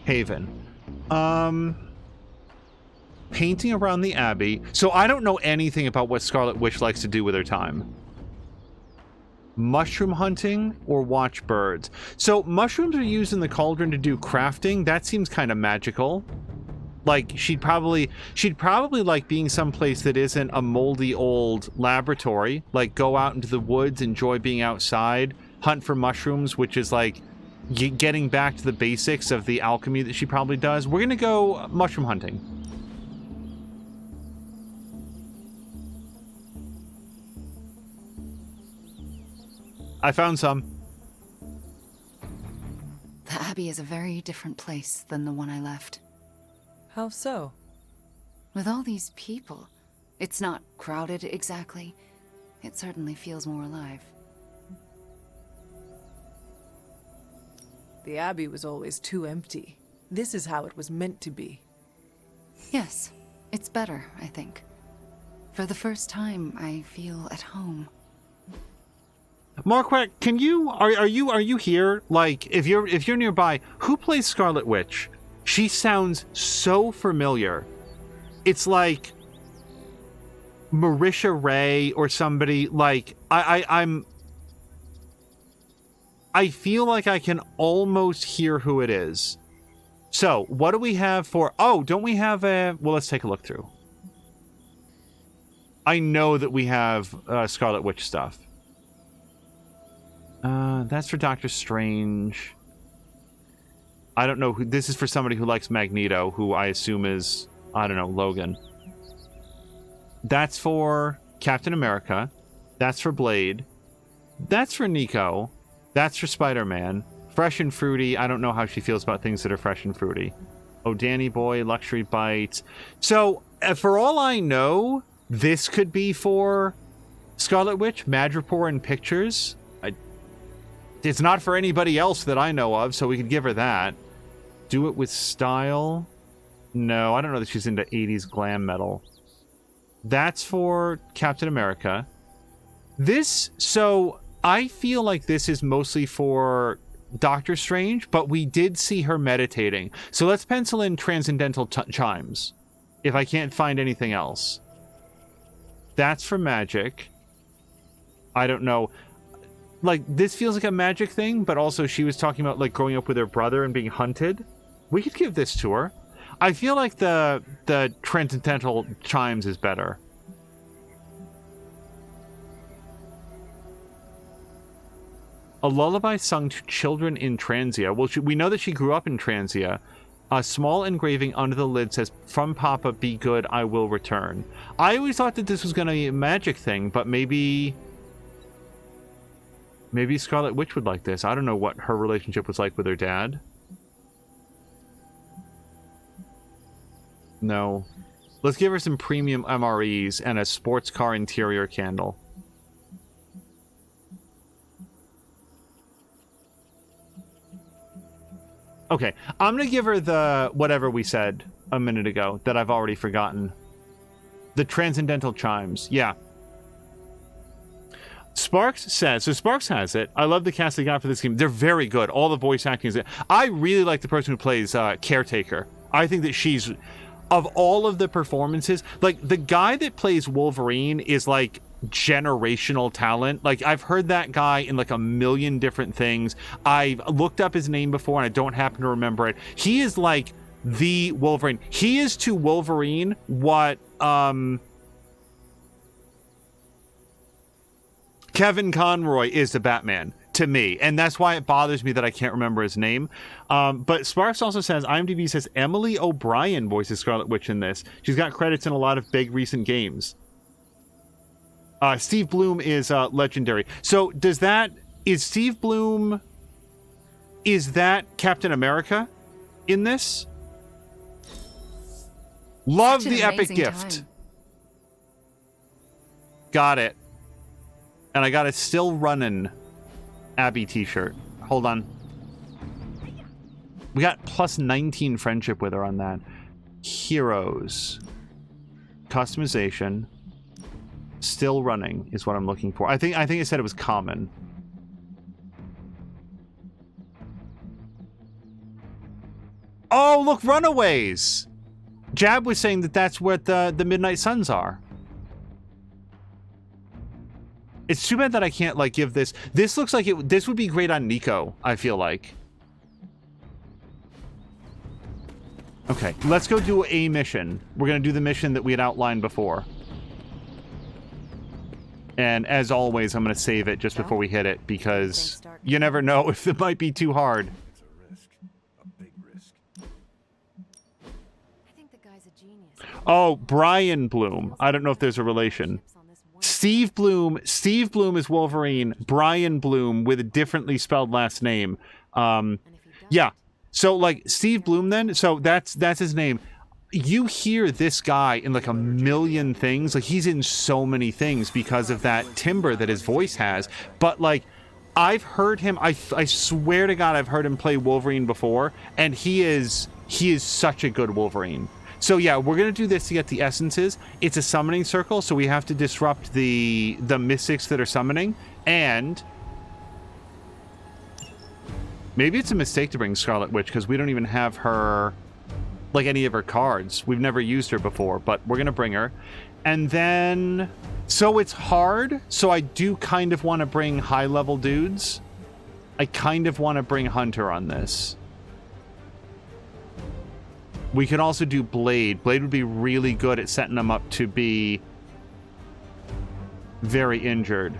haven. Painting around the Abbey. So I don't know anything about what Scarlet Witch likes to do with her time. Mushroom hunting or watch birds. So mushrooms are used in the cauldron to do crafting. That seems kind of magical. Like she'd probably like being someplace that isn't a moldy old laboratory. Like go out into the woods, enjoy being outside, hunt for mushrooms, which is like getting back to the basics of the alchemy that she probably does. We're gonna go mushroom hunting. I found some. The Abbey is a very different place than the one I left. How so? With all these people, it's not crowded exactly. It certainly feels more alive. The Abbey was always too empty. This is how it was meant to be. Yes, it's better, I think. For the first time, I feel at home. Marquette, can you are you here? Like, if you're nearby, who plays Scarlet Witch? She sounds so familiar. It's like Marisha Ray or somebody. Like I feel like I can almost hear who it is. So what do we have for? Oh, don't we have a? Well, let's take a look through. I know that we have Scarlet Witch stuff. That's for Doctor Strange. I don't know who this is for. Somebody who likes Magneto, who I assume is, I don't know, Logan. That's for Captain America. That's for Blade. That's for Nico. That's for Spider-Man. Fresh and fruity. I don't know how she feels about things that are fresh and fruity. Oh, Danny Boy, Luxury Bites. So, for all I know, this could be for Scarlet Witch, Madripoor in pictures. It's not for anybody else that I know of, so we could give her that. Do it with style. No, I don't know that she's into 80s glam metal. That's for Captain America. This, so I feel like this is mostly for Doctor Strange, but we did see her meditating. So let's pencil in Transcendental Chimes, if I can't find anything else. That's for magic. I don't know. Like, this feels like a magic thing, but also she was talking about, like, growing up with her brother and being hunted. We could give this to her. I feel like the Transcendental Chimes is better. A lullaby sung to children in Transia. Well, we know that she grew up in Transia. A small engraving under the lid says, "From Papa, be good, I will return." I always thought that this was going to be a magic thing, but maybe Scarlet Witch would like this. I don't know what her relationship was like with her dad. No. Let's give her some premium MREs and a sports car interior candle. Okay, I'm going to give her the whatever we said a minute ago that I've already forgotten. The Transcendental Chimes. Yeah. Sparks says, so Sparks has it. I love the cast they got for this game. They're very good. All the voice acting is. I really like the person who plays Caretaker. I think that she's, of all of the performances, like the guy that plays Wolverine is like generational talent. Like I've heard that guy in like a million different things. I've looked up his name before and I don't happen to remember it. He is like the Wolverine. He is to Wolverine what Kevin Conroy is to Batman to me, and that's why it bothers me that I can't remember his name. But Sparks also says, IMDb says Emily O'Brien voices Scarlet Witch in this. She's got credits in a lot of big recent games. Steve Bloom is legendary. So is Steve Bloom, is that Captain America in this? Love the epic gift. Got it. And I got a still running Abbey t-shirt. Hold on. We got plus 19 friendship with her on that. Heroes. Customization. still running is what I'm looking for. I think it said it was common. Oh, look, Runaways! Jab was saying that that's where the Midnight Suns are. It's too bad that I can't, like, give this... This looks like this would be great on Nico, I feel like. Okay, let's go do a mission. We're going to do the mission that we had outlined before. And as always, I'm going to save it just before we hit it, because you never know if it might be too hard. It's a risk. A big risk. I think the guy's a genius. Oh, Brian Bloom. I don't know if there's a relation. Steve Bloom is Wolverine. Brian Bloom with a differently spelled last name. Yeah. So, like, Steve Bloom then, so that's his name. You hear this guy in, like, a million things. Like, he's in so many things because of that timbre that his voice has. But, like, I've heard him, I swear to God, I've heard him play Wolverine before, and he is such a good Wolverine. So yeah, we're gonna do this to get the essences. It's a summoning circle, so we have to disrupt the mystics that are summoning, and maybe it's a mistake to bring Scarlet Witch because we don't even have her, like, any of her cards. We've never used her before, but we're gonna bring her. And then, so it's hard, so I do kind of want to bring high-level dudes. I kind of want to bring Hunter on this. We could also do Blade. Blade would be really good at setting them up to be very injured.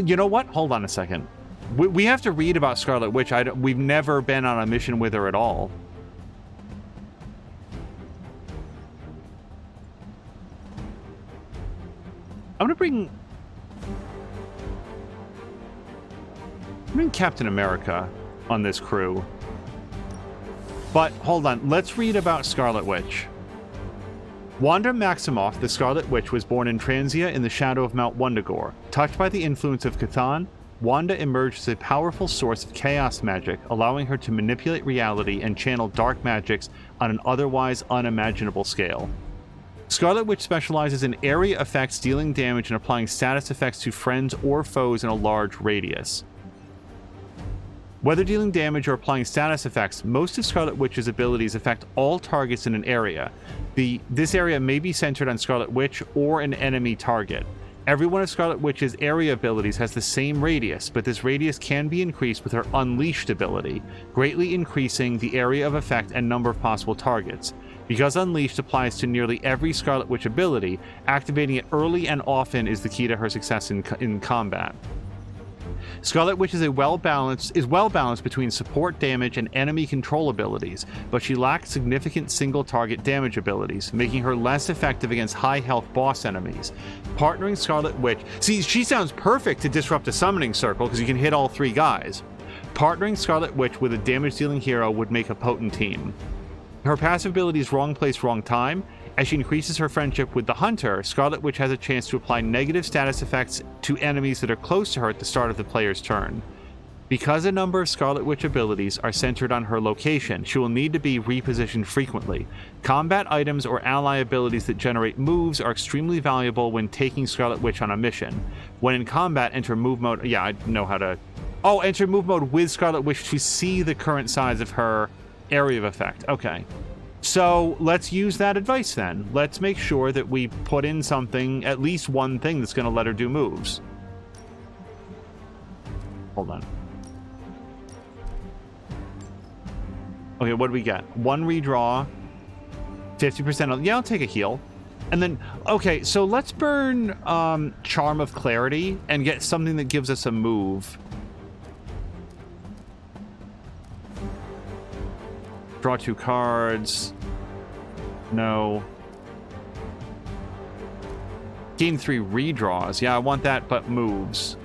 You know what? Hold on a second. We have to read about Scarlet Witch. We've never been on a mission with her at all. I'm gonna bring Captain America on this crew. But hold on, let's read about Scarlet Witch. Wanda Maximoff, the Scarlet Witch, was born in Transia in the shadow of Mount Wundagore. Touched by the influence of Cthulhu, Wanda emerged as a powerful source of chaos magic, allowing her to manipulate reality and channel dark magics on an otherwise unimaginable scale. Scarlet Witch specializes in area effects, dealing damage and applying status effects to friends or foes in a large radius. Whether dealing damage or applying status effects, most of Scarlet Witch's abilities affect all targets in an area. This area may be centered on Scarlet Witch or an enemy target. Every one of Scarlet Witch's area abilities has the same radius, but this radius can be increased with her Unleashed ability, greatly increasing the area of effect and number of possible targets. Because Unleashed applies to nearly every Scarlet Witch ability, activating it early and often is the key to her success in combat. Scarlet Witch is well balanced between support damage and enemy control abilities, but she lacks significant single target damage abilities, making her less effective against high health boss enemies. Partnering Scarlet Witch, see, she sounds perfect to disrupt a summoning circle because you can hit all three guys. Partnering Scarlet Witch with a damage dealing hero would make a potent team. Her passive ability is Wrong Place, Wrong Time. As she increases her friendship with the Hunter, Scarlet Witch has a chance to apply negative status effects to enemies that are close to her at the start of the player's turn. Because a number of Scarlet Witch abilities are centered on her location, she will need to be repositioned frequently. Combat items or ally abilities that generate moves are extremely valuable when taking Scarlet Witch on a mission. When in combat, enter move mode. Yeah, I know how to... Oh, enter move mode with Scarlet Witch to see the current size of her area of effect. Okay. So let's use that advice then. Let's make sure that we put in something, at least one thing that's going to let her do moves. Hold on. Okay, what do we get? One redraw, 50%. Yeah, I'll take a heal. And then, okay, so let's burn Charm of Clarity and get something that gives us a move. Draw 2 cards. No. Gain 3 redraws. Yeah, I want that, but moves.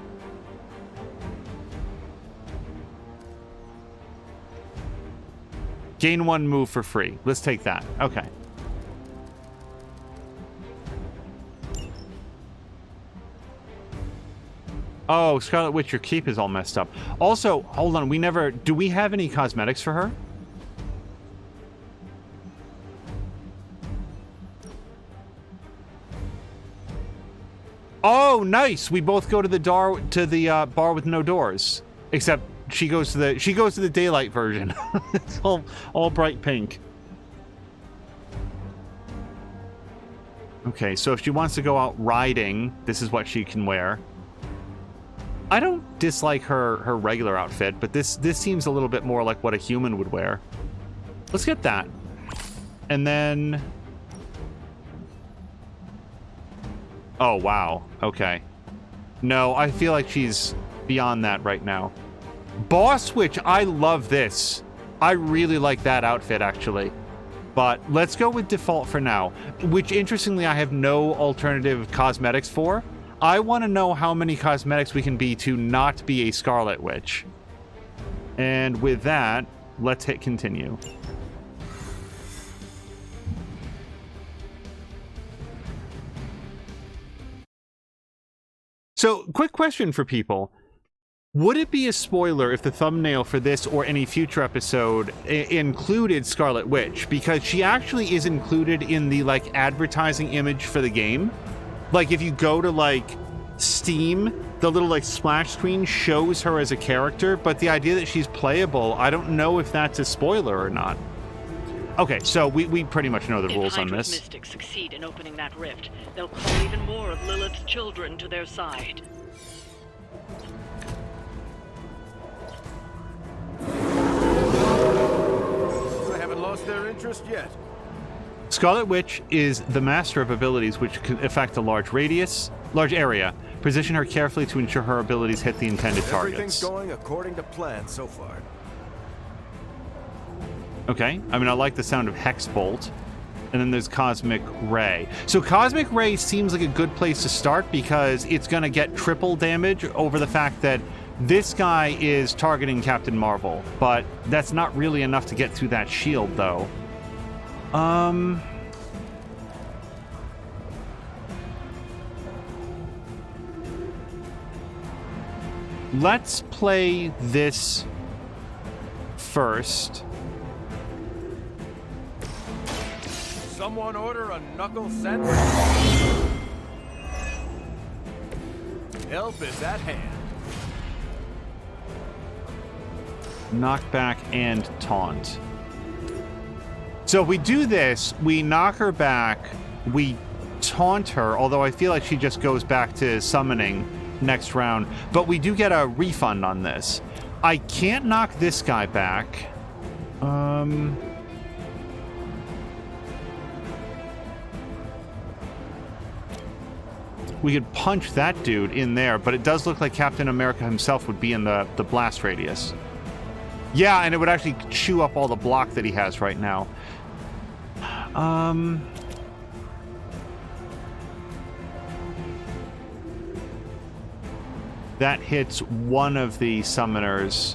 Gain 1 move for free. Let's take that. Okay. Oh, Scarlet Witch, your keep is all messed up. Also, hold on, do we have any cosmetics for her? Oh, nice. We both go to the bar with no doors. Except she goes to the daylight version. It's all bright pink. Okay, so if she wants to go out riding, this is what she can wear. I don't dislike her regular outfit, but this seems a little bit more like what a human would wear. Let's get that. And then... Oh, wow. Okay. No, I feel like she's beyond that right now. Boss Switch, I love this. I really like that outfit, actually. But let's go with default for now, which, interestingly, I have no alternative cosmetics for. I want to know how many cosmetics we can be to not be a Scarlet Witch. And with that, let's hit continue. So, quick question for people. Would it be a spoiler if the thumbnail for this or any future episode included Scarlet Witch? Because she actually is included in the, like, advertising image for the game. Like, if you go to, like, Steam, the little, like, splash screen shows her as a character, but the idea that she's playable, I don't know if that's a spoiler or not. Okay, so we pretty much know the rules on this. If Hydra's mystics succeed in opening that rift, they'll call even more of Lilith's children to their side. I haven't lost their interest yet. Scarlet Witch is the master of abilities which can affect a large area. Position her carefully to ensure her abilities hit the intended targets. Everything's going according to plan so far. Okay, I mean, I like the sound of Hex Bolt. And then there's Cosmic Ray. So Cosmic Ray seems like a good place to start because it's going to get triple damage over the fact that this guy is targeting Captain Marvel. But that's not really enough to get through that shield, though. Let's play this first. Someone order a knuckle sandwich. Help is at hand. Knockback and taunt. So if we do this, we knock her back, we taunt her, although I feel like she just goes back to summoning next round, but we do get a refund on this. I can't knock this guy back. We could punch that dude in there, but it does look like Captain America himself would be in the blast radius. Yeah, and it would actually chew up all the block that he has right now. That hits one of the summoners.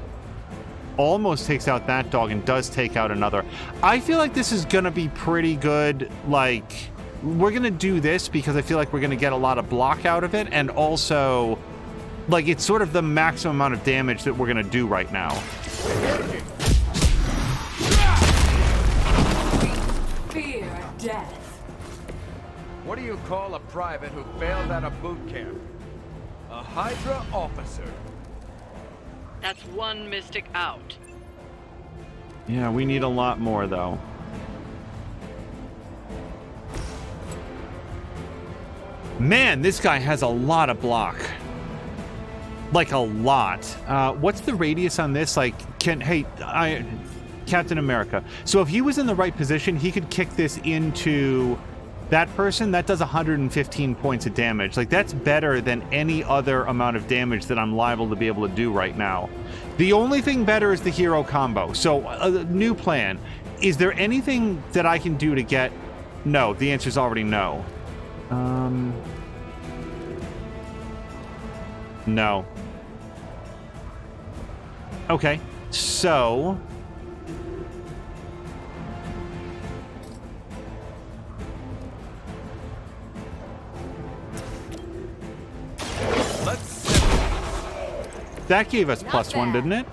Almost takes out that dog and does take out another. I feel like this is gonna be pretty good. Like, we're gonna do this because I feel like we're gonna get a lot of block out of it, and also, like, it's sort of the maximum amount of damage that we're gonna do right now. Fear death. What do you call a private who failed out of boot camp? A Hydra officer. That's one mystic out. Yeah, we need a lot more, though. Man, this guy has a lot of block. Like, a lot. What's the radius on this? Like, Captain America. So if he was in the right position, he could kick this into that person. That does 115 points of damage. Like, that's better than any other amount of damage that I'm liable to be able to do right now. The only thing better is the hero combo. So, a new plan. Is there anything that I can do to get... No, the answer is already no. No. Okay, so... That gave us +1, didn't it?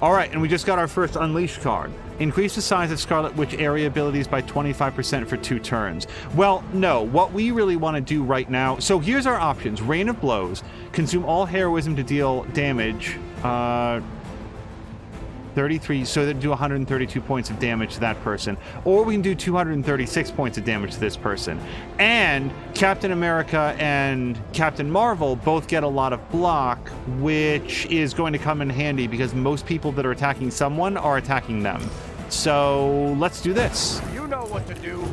All right, and we just got our first Unleash card. Increase the size of Scarlet Witch area abilities by 25% for 2 turns. Well, no. What we really want to do right now... So here's our options. Rain of Blows. Consume all heroism to deal damage. 33, so they do 132 points of damage to that person. Or we can do 236 points of damage to this person. And Captain America and Captain Marvel both get a lot of block, which is going to come in handy because most people that are attacking someone are attacking them. So let's do this. You know what to do.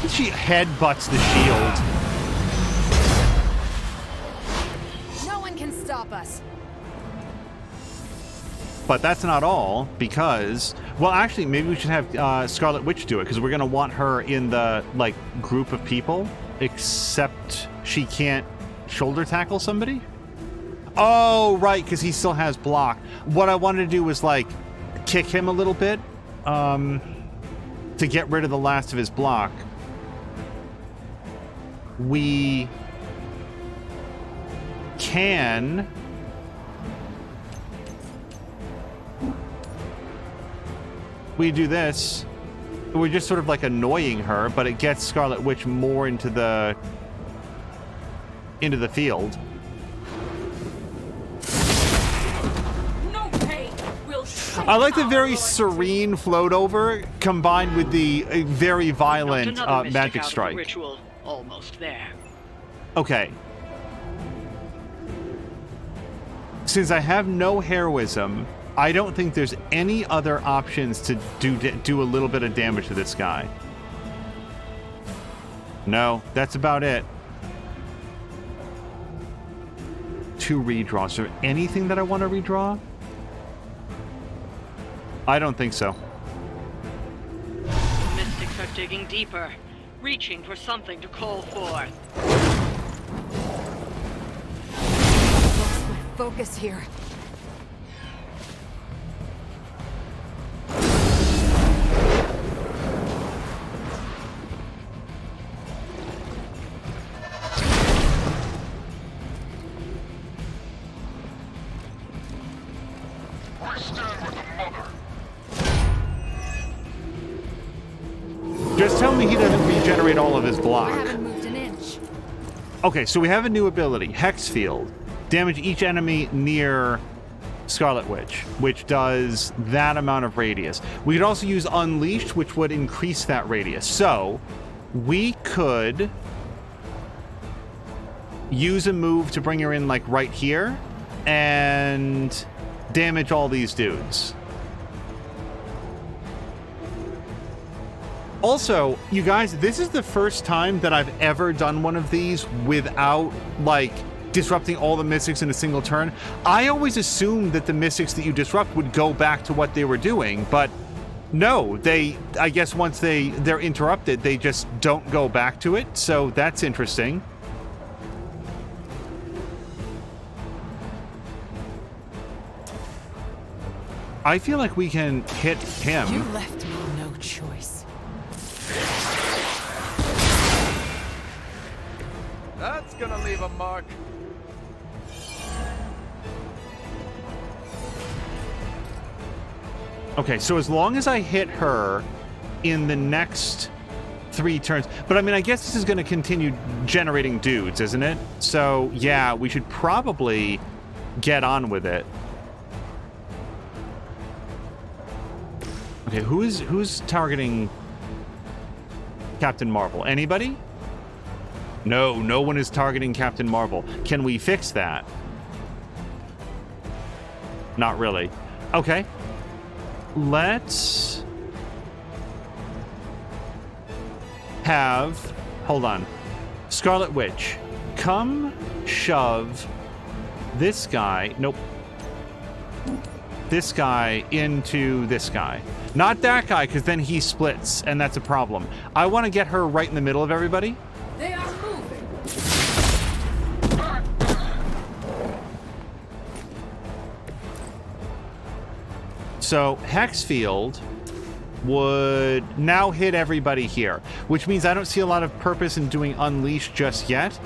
She headbutts the shield. No one can stop us. But that's not all, because... Well, actually, maybe we should have Scarlet Witch do it, because we're going to want her in the, like, group of people, except she can't shoulder tackle somebody? Oh, right, because he still has block. What I wanted to do was, like, kick him a little bit to get rid of the last of his block. We can do this. We're just sort of like annoying her, but it gets Scarlet Witch more into the field. No pain will shake I like the our very Lord. serene float over combined with the very violent Not another mystic magic out of the strike. ritual. Almost there. Okay. Since I have no heroism, I don't think there's any other options to do a little bit of damage to this guy. No, that's about it. 2 redraws. Is there anything that I want to redraw? I don't think so. The mystics are digging deeper, reaching for something to call forth. Lost my focus here. Just tell me he doesn't regenerate all of his block. I haven't moved an inch. Okay, so we have a new ability, Hex Field. Damage each enemy near Scarlet Witch, which does that amount of radius. We could also use Unleashed, which would increase that radius. So we could use a move to bring her in, like, right here and damage all these dudes. Also, you guys, this is the first time that I've ever done one of these without, like, disrupting all the mystics in a single turn. I always assumed that the mystics that you disrupt would go back to what they were doing, but no, I guess once they're interrupted, they just don't go back to it, so that's interesting. I feel like we can hit him. You left me no choice. That's gonna leave a mark. Okay, so as long as I hit her in the next 3 turns... But, I mean, I guess this is going to continue generating dudes, isn't it? So, yeah, we should probably get on with it. Okay, who's targeting Captain Marvel? Anybody? No, no one is targeting Captain Marvel. Can we fix that? Not really. Okay. Let's have... Hold on. Scarlet Witch, come shove this guy... Nope. This guy into this guy. Not that guy, because then he splits, and that's a problem. I want to get her right in the middle of everybody. They are moving. So Hex Field would now hit everybody here, which means I don't see a lot of purpose in doing Unleash just yet.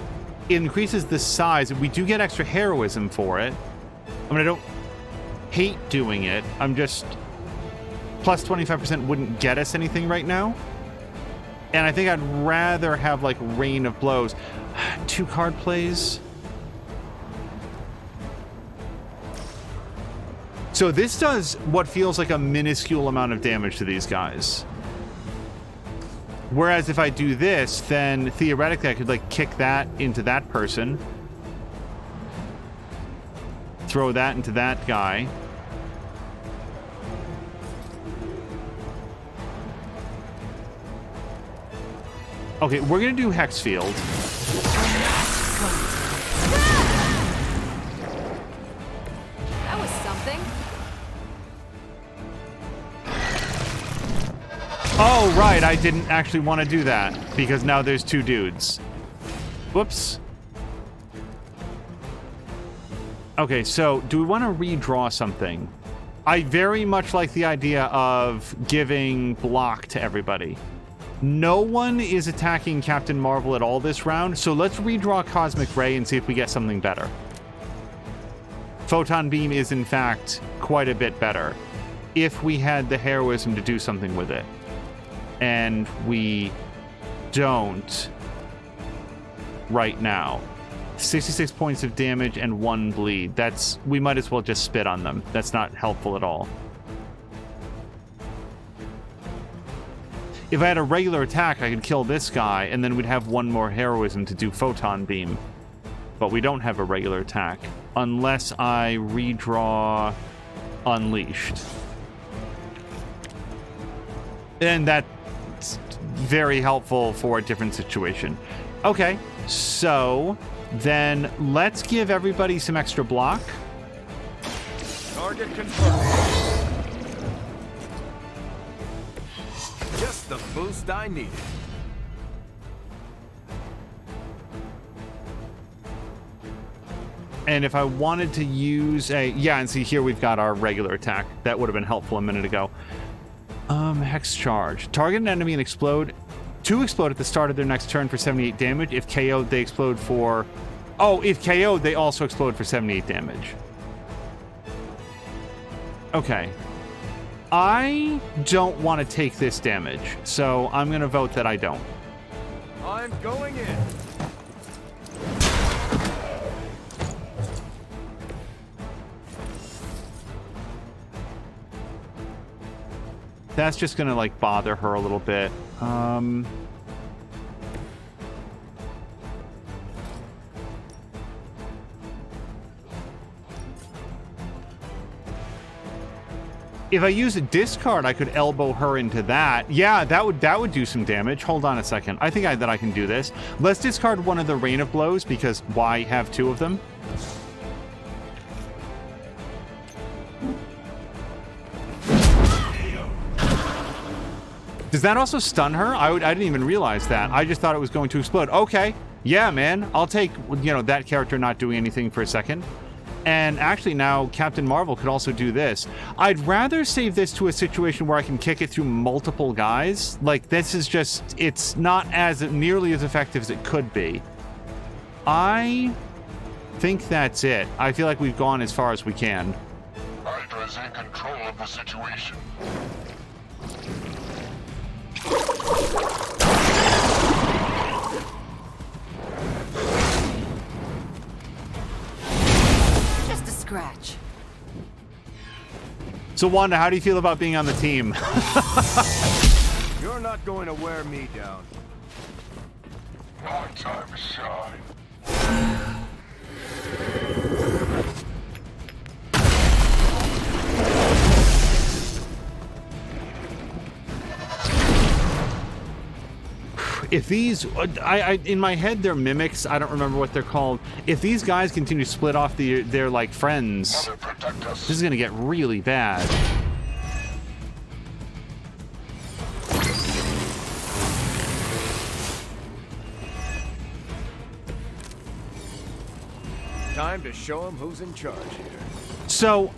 It increases the size. We do get extra heroism for it. I mean, I don't hate doing it. I'm just... Plus 25% wouldn't get us anything right now. And I think I'd rather have, like, Rain of Blows. 2 card plays. So this does what feels like a minuscule amount of damage to these guys. Whereas if I do this, then theoretically I could, like, kick that into that person. Throw that into that guy. Okay, we're gonna do Hex Field. That was something. Oh, right, I didn't actually want to do that, because now there's 2 dudes. Whoops. Okay, so do we want to redraw something? I very much like the idea of giving block to everybody. No one is attacking Captain Marvel at all this round, so let's redraw Cosmic Ray and see if we get something better. Photon Beam is, in fact, quite a bit better if we had the heroism to do something with it. And we don't right now. 66 points of damage and 1 bleed. That's... we might as well just spit on them. That's not helpful at all. If I had a regular attack, I could kill this guy, and then we'd have 1 more heroism to do Photon Beam. But we don't have a regular attack. Unless I redraw Unleashed. And that's very helpful for a different situation. Okay, so then let's give everybody some extra block. Target confirmed. Just the boost I needed. And if I wanted to use a... yeah, and see, here we've got our regular attack. That would have been helpful a minute ago. Hex Charge. Target an enemy and explode. 2 explode at the start of their next turn for 78 damage. If KO'd, they explode for... oh, if KO'd, they also explode for 78 damage. Okay. I don't want to take this damage, so I'm going to vote that I don't. I'm going in. That's just going to, like, bother her a little bit. If I use a discard, I could elbow her into that. Yeah, that would do some damage. Hold on a second. I think that I can do this. Let's discard one of the Rain of Blows, because why have 2 of them? Does that also stun her? I didn't even realize that. I just thought it was going to explode. Okay. Yeah, man. I'll take, you know, that character not doing anything for a second. And actually now Captain Marvel could also do this. I'd rather save this to a situation where I can kick it through multiple guys. Like, this is just, it's not as nearly as effective as it could be. I think that's it. I feel like we've gone as far as we can. Hydra's in control of the situation. Just a scratch. So Wanda, how do you feel about being on the team? You're not going to wear me down. My time to shine. If these, in my head, they're mimics. I don't remember what they're called. If these guys continue to split off their like friends, this is gonna get really bad. Time to show them who's in charge here. So,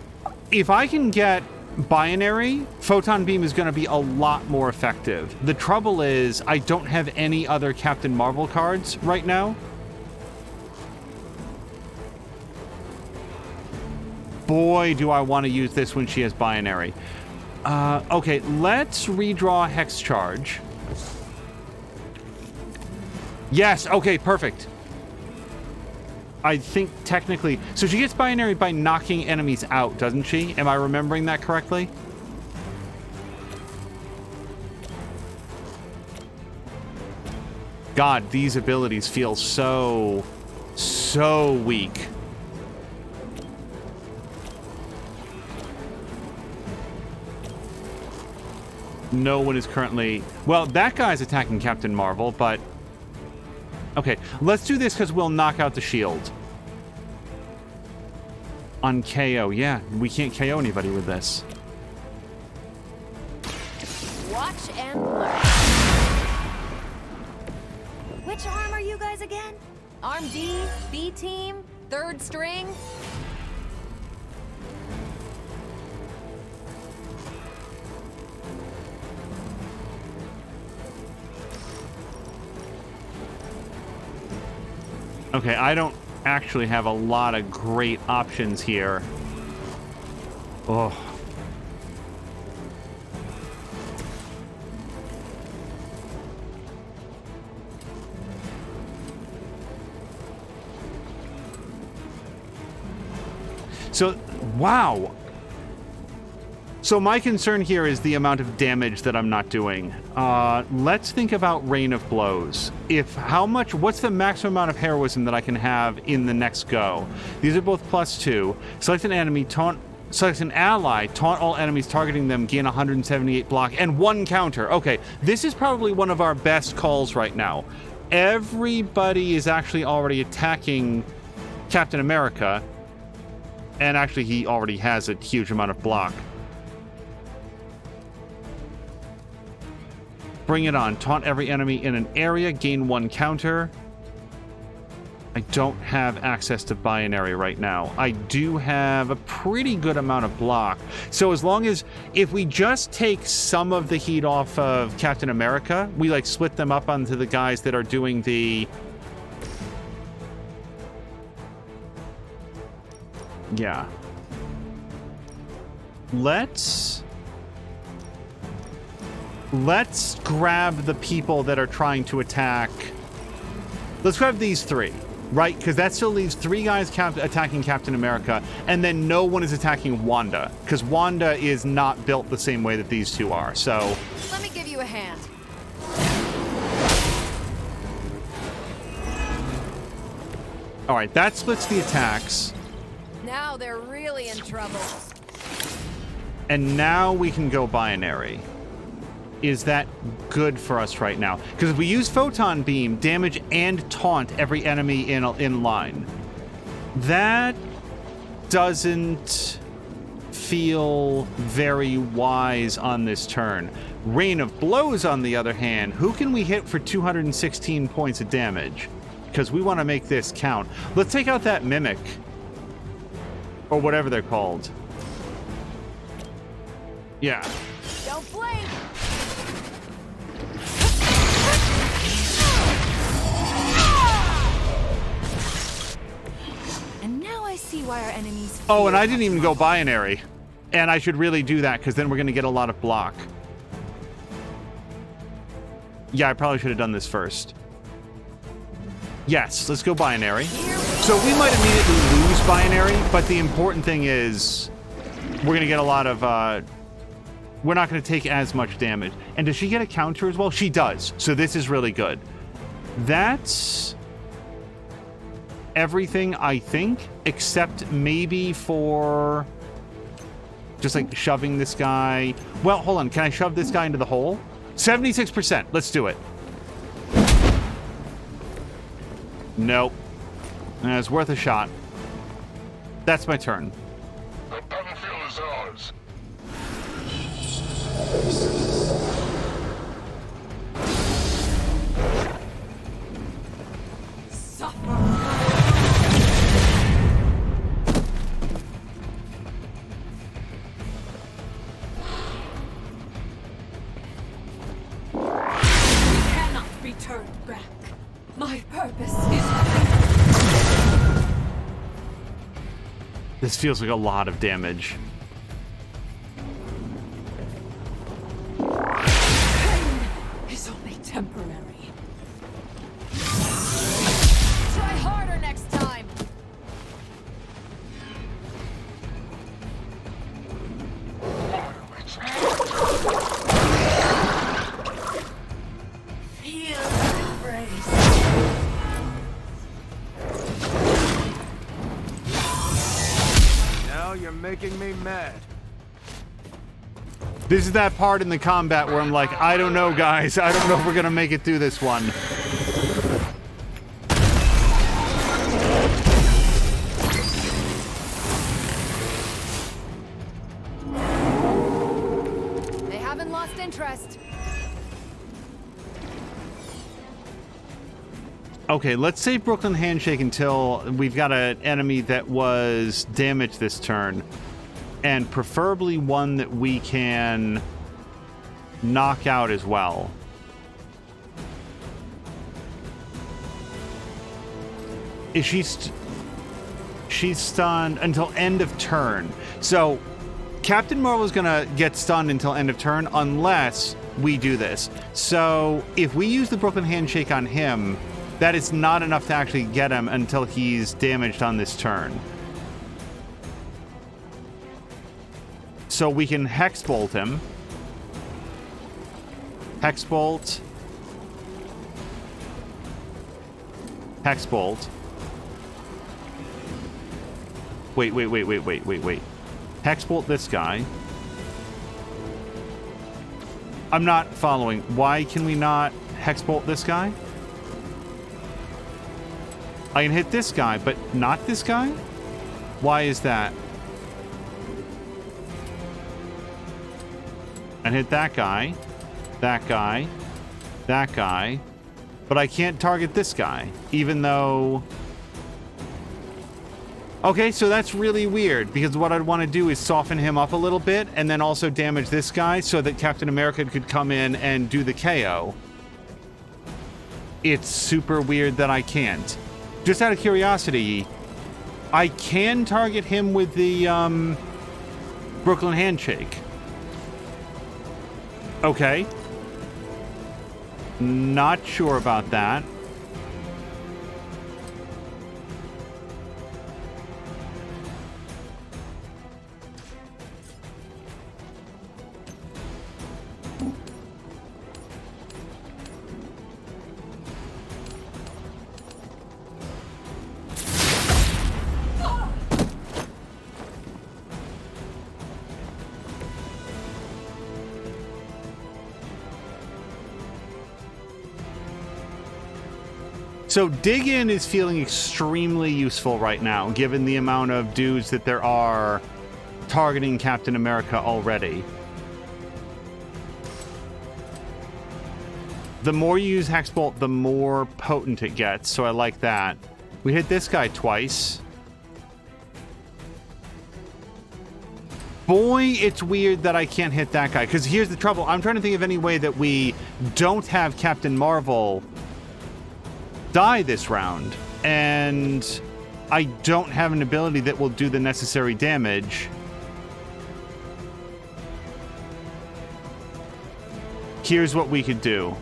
if I can get binary, Photon Beam is going to be a lot more effective. The trouble is, I don't have any other Captain Marvel cards right now. boy, do I want to use this when she has binary. Okay, let's redraw Hex Charge. Yes, okay, perfect. I think technically... So she gets binary by knocking enemies out, doesn't she? Am I remembering that correctly? God, these abilities feel so weak. No one is currently... Well, that guy's attacking Captain Marvel, but... Okay, let's do this because we'll knock out the shield. On KO, yeah. We can't KO anybody with this. Watch and learn. Which arm are you guys again? Arm D, B team, third string? Okay, I don't actually have a lot of great options here. Oh. So, wow. So my concern here is the amount of damage that I'm not doing. Let's think about Rain of Blows. What's the maximum amount of heroism that I can have in the next go? These are both +2. Select an enemy, select an ally, taunt all enemies targeting them, gain 178 block, and 1 counter. Okay, this is probably one of our best calls right now. Everybody is actually already attacking Captain America, and actually he already has a huge amount of block. Bring it on. Taunt every enemy in an area. Gain 1 counter. I don't have access to binary right now. I do have a pretty good amount of block. So as long as... If we just take some of the heat off of Captain America, we like split them up onto the guys that are doing the... Yeah. Let's grab the people that are trying to attack. Let's grab these 3, right? Because that still leaves 3 guys attacking Captain America, and then no one is attacking Wanda, because Wanda is not built the same way that these 2 are, so... Let me give you a hand. Alright, that splits the attacks. Now they're really in trouble. And now we can go binary. Is that good for us right now? Because if we use Photon Beam, damage and taunt every enemy in line, that doesn't feel very wise on this turn. Rain of Blows, on the other hand, who can we hit for 216 points of damage? Because we want to make this count. Let's take out that Mimic. Or whatever they're called. Yeah. Don't blink! And now I see why our enemies... Oh, and I didn't even go binary. And I should really do that, because then we're going to get a lot of block. Yeah, I probably should have done this first. Yes, let's go binary. So we might immediately lose binary, but the important thing is we're going to get a lot of... we're not going to take as much damage. And does she get a counter as well? She does. So this is really good. That's everything, I think, except maybe for just like shoving this guy. Well, hold on. Can I shove this guy into the hole? 76%. Let's do it. Nope. It's worth a shot. That's my turn. The battlefield is ours. Cannot be turned back. My purpose is This feels like a lot of damage. Pain is only temporary. Try harder next time. Feel the embrace. Now you're making me mad. This is that part in the combat where I'm like, I don't know, guys. I don't know if we're gonna make it through this one. They haven't lost interest. Okay, let's save Brooklyn Handshake until we've got an enemy that was damaged this turn. And preferably one that we can knock out as well. Is she's stunned until end of turn. So Captain Marvel's gonna get stunned until end of turn unless we do this. So if we use the Brooklyn Handshake on him, that is not enough to actually get him until he's damaged on this turn. So we can Hex Bolt him. Hex Bolt. Hex Bolt. Wait. Hex Bolt this guy. I'm not following. Why can we not Hex Bolt this guy? I can hit this guy, but not this guy? Why is that? And hit that guy, that guy, that guy, but I can't target this guy, even though... Okay, so that's really weird, because what I'd want to do is soften him up a little bit, and then also damage this guy so that Captain America could come in and do the KO. It's super weird that I can't. Just out of curiosity, I can target him with the Brooklyn Handshake. Okay. Not sure about that. So Dig In is feeling extremely useful right now, given the amount of dudes that there are targeting Captain America already. The more you use Hexbolt, the more potent it gets, so I like that. We hit this guy twice. Boy, it's weird that I can't hit that guy, because here's the trouble. I'm trying to think of any way that we don't have Captain Marvel die this round, and I don't have an ability that will do the necessary damage. Here's what we could do.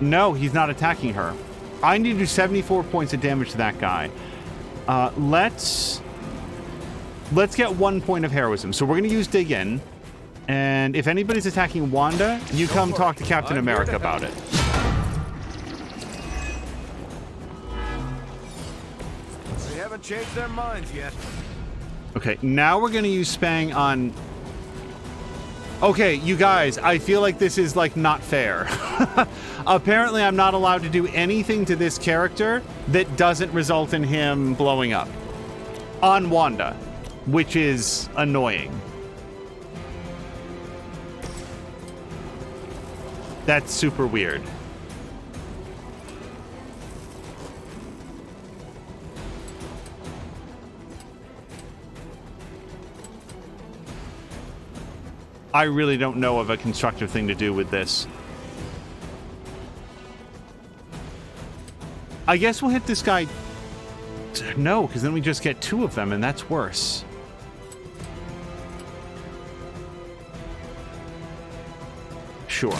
No, he's not attacking her. I need to do 74 points of damage to that guy. Let's get 1 point of heroism. So we're going to use Dig In, and if anybody's attacking Wanda, you come talk to Captain America about it. Changed their minds yet. Okay, now we're gonna use Spang on... Okay, you guys, I feel like this is, like, not fair. Apparently, I'm not allowed to do anything to this character that doesn't result in him blowing up. On Wanda, which is annoying. That's super weird. I really don't know of a constructive thing to do with this. I guess we'll hit this guy No, because then we just get 2 of them, and that's worse. Sure.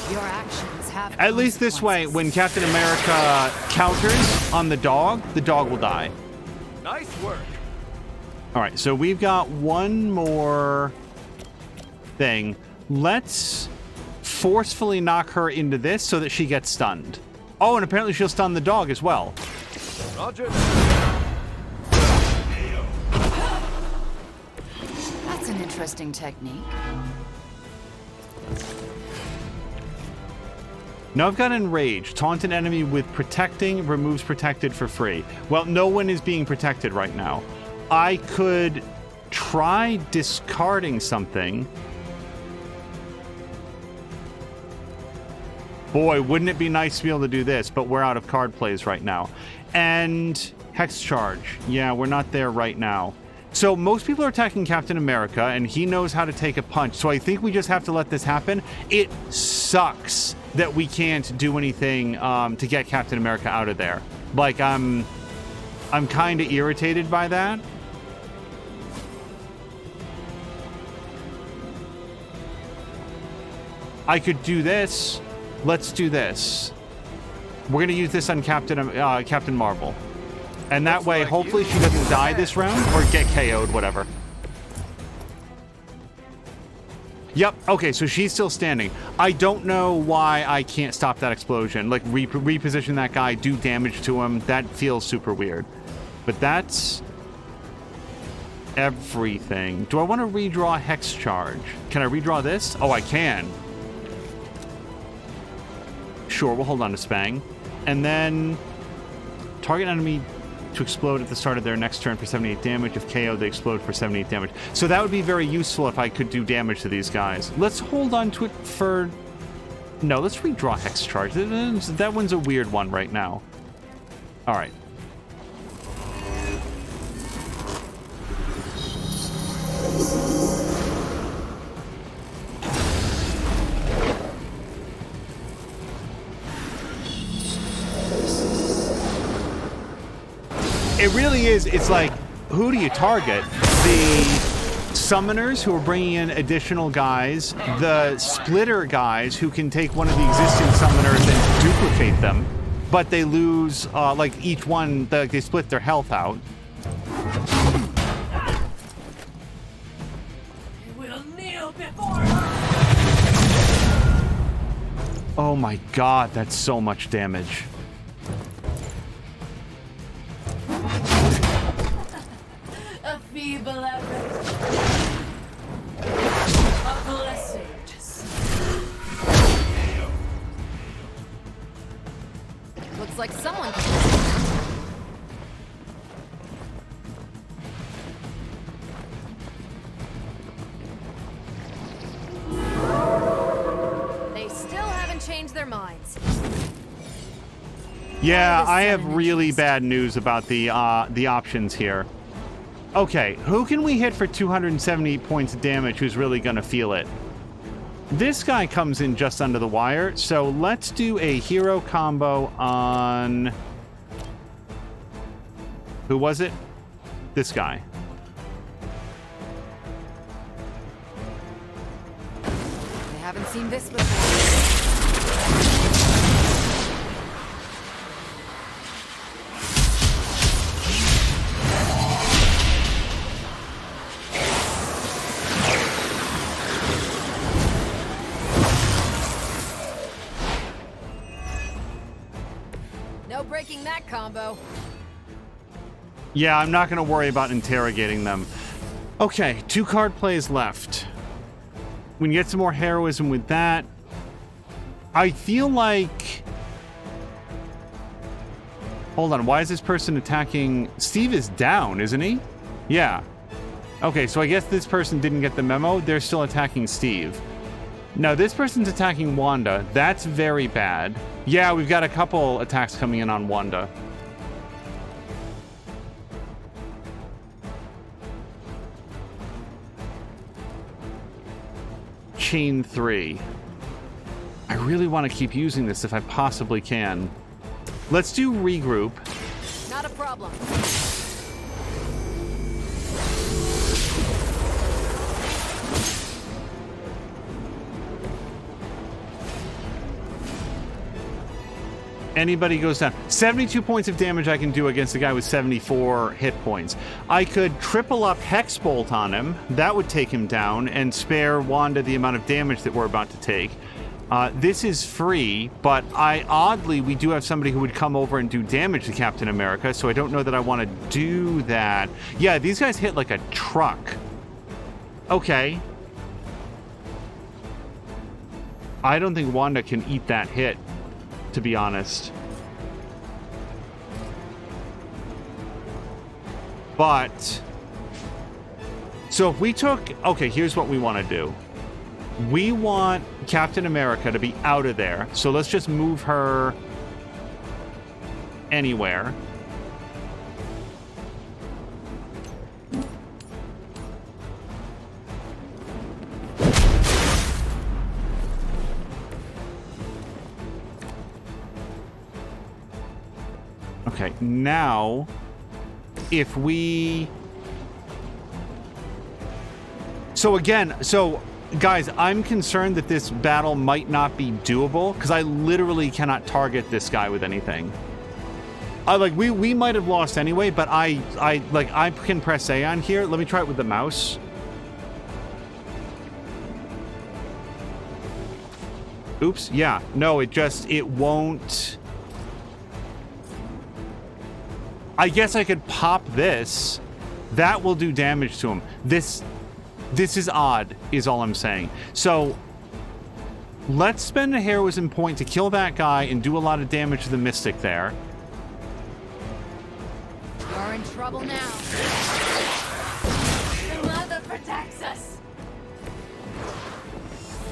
Your actions have At least this way, when Captain America counters on the dog will die. Nice work. All right, so we've got one more thing. Let's forcefully knock her into this so that she gets stunned. Oh, and apparently she'll stun the dog as well. Roger. That's an interesting technique. Now I've got Enrage. Taunt an enemy with protecting, removes protected for free. Well, no one is being protected right now. I could try discarding something. Boy, wouldn't it be nice to be able to do this, but we're out of card plays right now. And Hex Charge. Yeah, we're not there right now. So most people are attacking Captain America, and he knows how to take a punch. So I think we just have to let this happen. It sucks that we can't do anything to get Captain America out of there. Like, I'm kind of irritated by that. I could do this. Let's do this. We're gonna use this on Captain Marvel, and that way, hopefully, she doesn't die this round or get KO'd, whatever. Yep. Okay, so she's still standing. I don't know why I can't stop that explosion. Like reposition that guy, do damage to him. That feels super weird. But that's everything. Do I want to redraw Hex Charge? Can I redraw this? Oh, I can. Sure, we'll hold on to Spang. And then target enemy to explode at the start of their next turn for 78 damage. If KO, they explode for 78 damage. So that would be very useful if I could do damage to these guys. Let's hold on to it for... No, let's redraw Hex Charge. That one's a weird one right now. All right. It really is. It's like, who do you target? The summoners who are bringing in additional guys, the splitter guys who can take one of the existing summoners and duplicate them, but they lose, like each one, they split their health out. Will kneel before Oh my god, that's so much damage. a feeble effort. A blessing. Looks like someone can... They still haven't changed their minds. Yeah, I have really bad news about the options here. Okay, who can we hit for 270 points of damage who's really gonna feel it? This guy comes in just under the wire, so let's do a hero combo on... Who was it? This guy. They haven't seen this before. No breaking that combo. Yeah, I'm not going to worry about interrogating them. Okay, 2 card plays left. We can get some more heroism with that. I feel like... Hold on, why is this person attacking... Steve is down, isn't he? Yeah. Okay, so I guess this person didn't get the memo. They're still attacking Steve. No, this person's attacking Wanda. That's very bad. Yeah, we've got a couple attacks coming in on Wanda. Chain 3. I really want to keep using this if I possibly can. Let's do regroup. Not a problem. Anybody goes down. 72 points of damage I can do against a guy with 74 hit points. I could triple up Hex Bolt on him. That would take him down and spare Wanda the amount of damage that we're about to take. This is free, but oddly, we do have somebody who would come over and do damage to Captain America, so I don't know that I want to do that. Yeah, these guys hit like a truck. Okay. I don't think Wanda can eat that hit, to be honest. But, so if we took, okay, here's what we want to do. We want Captain America to be out of there, so let's just move her anywhere. Okay, now, if we... So again, guys, I'm concerned that this battle might not be doable, because I literally cannot target this guy with anything. We might have lost anyway, but I can press A on here. Let me try it with the mouse. Oops, yeah. No, it won't... I guess I could pop this. That will do damage to him. This is odd, is all I'm saying. So, let's spend a heroism point to kill that guy and do a lot of damage to the Mystic there. You're in trouble now. The mother protects us.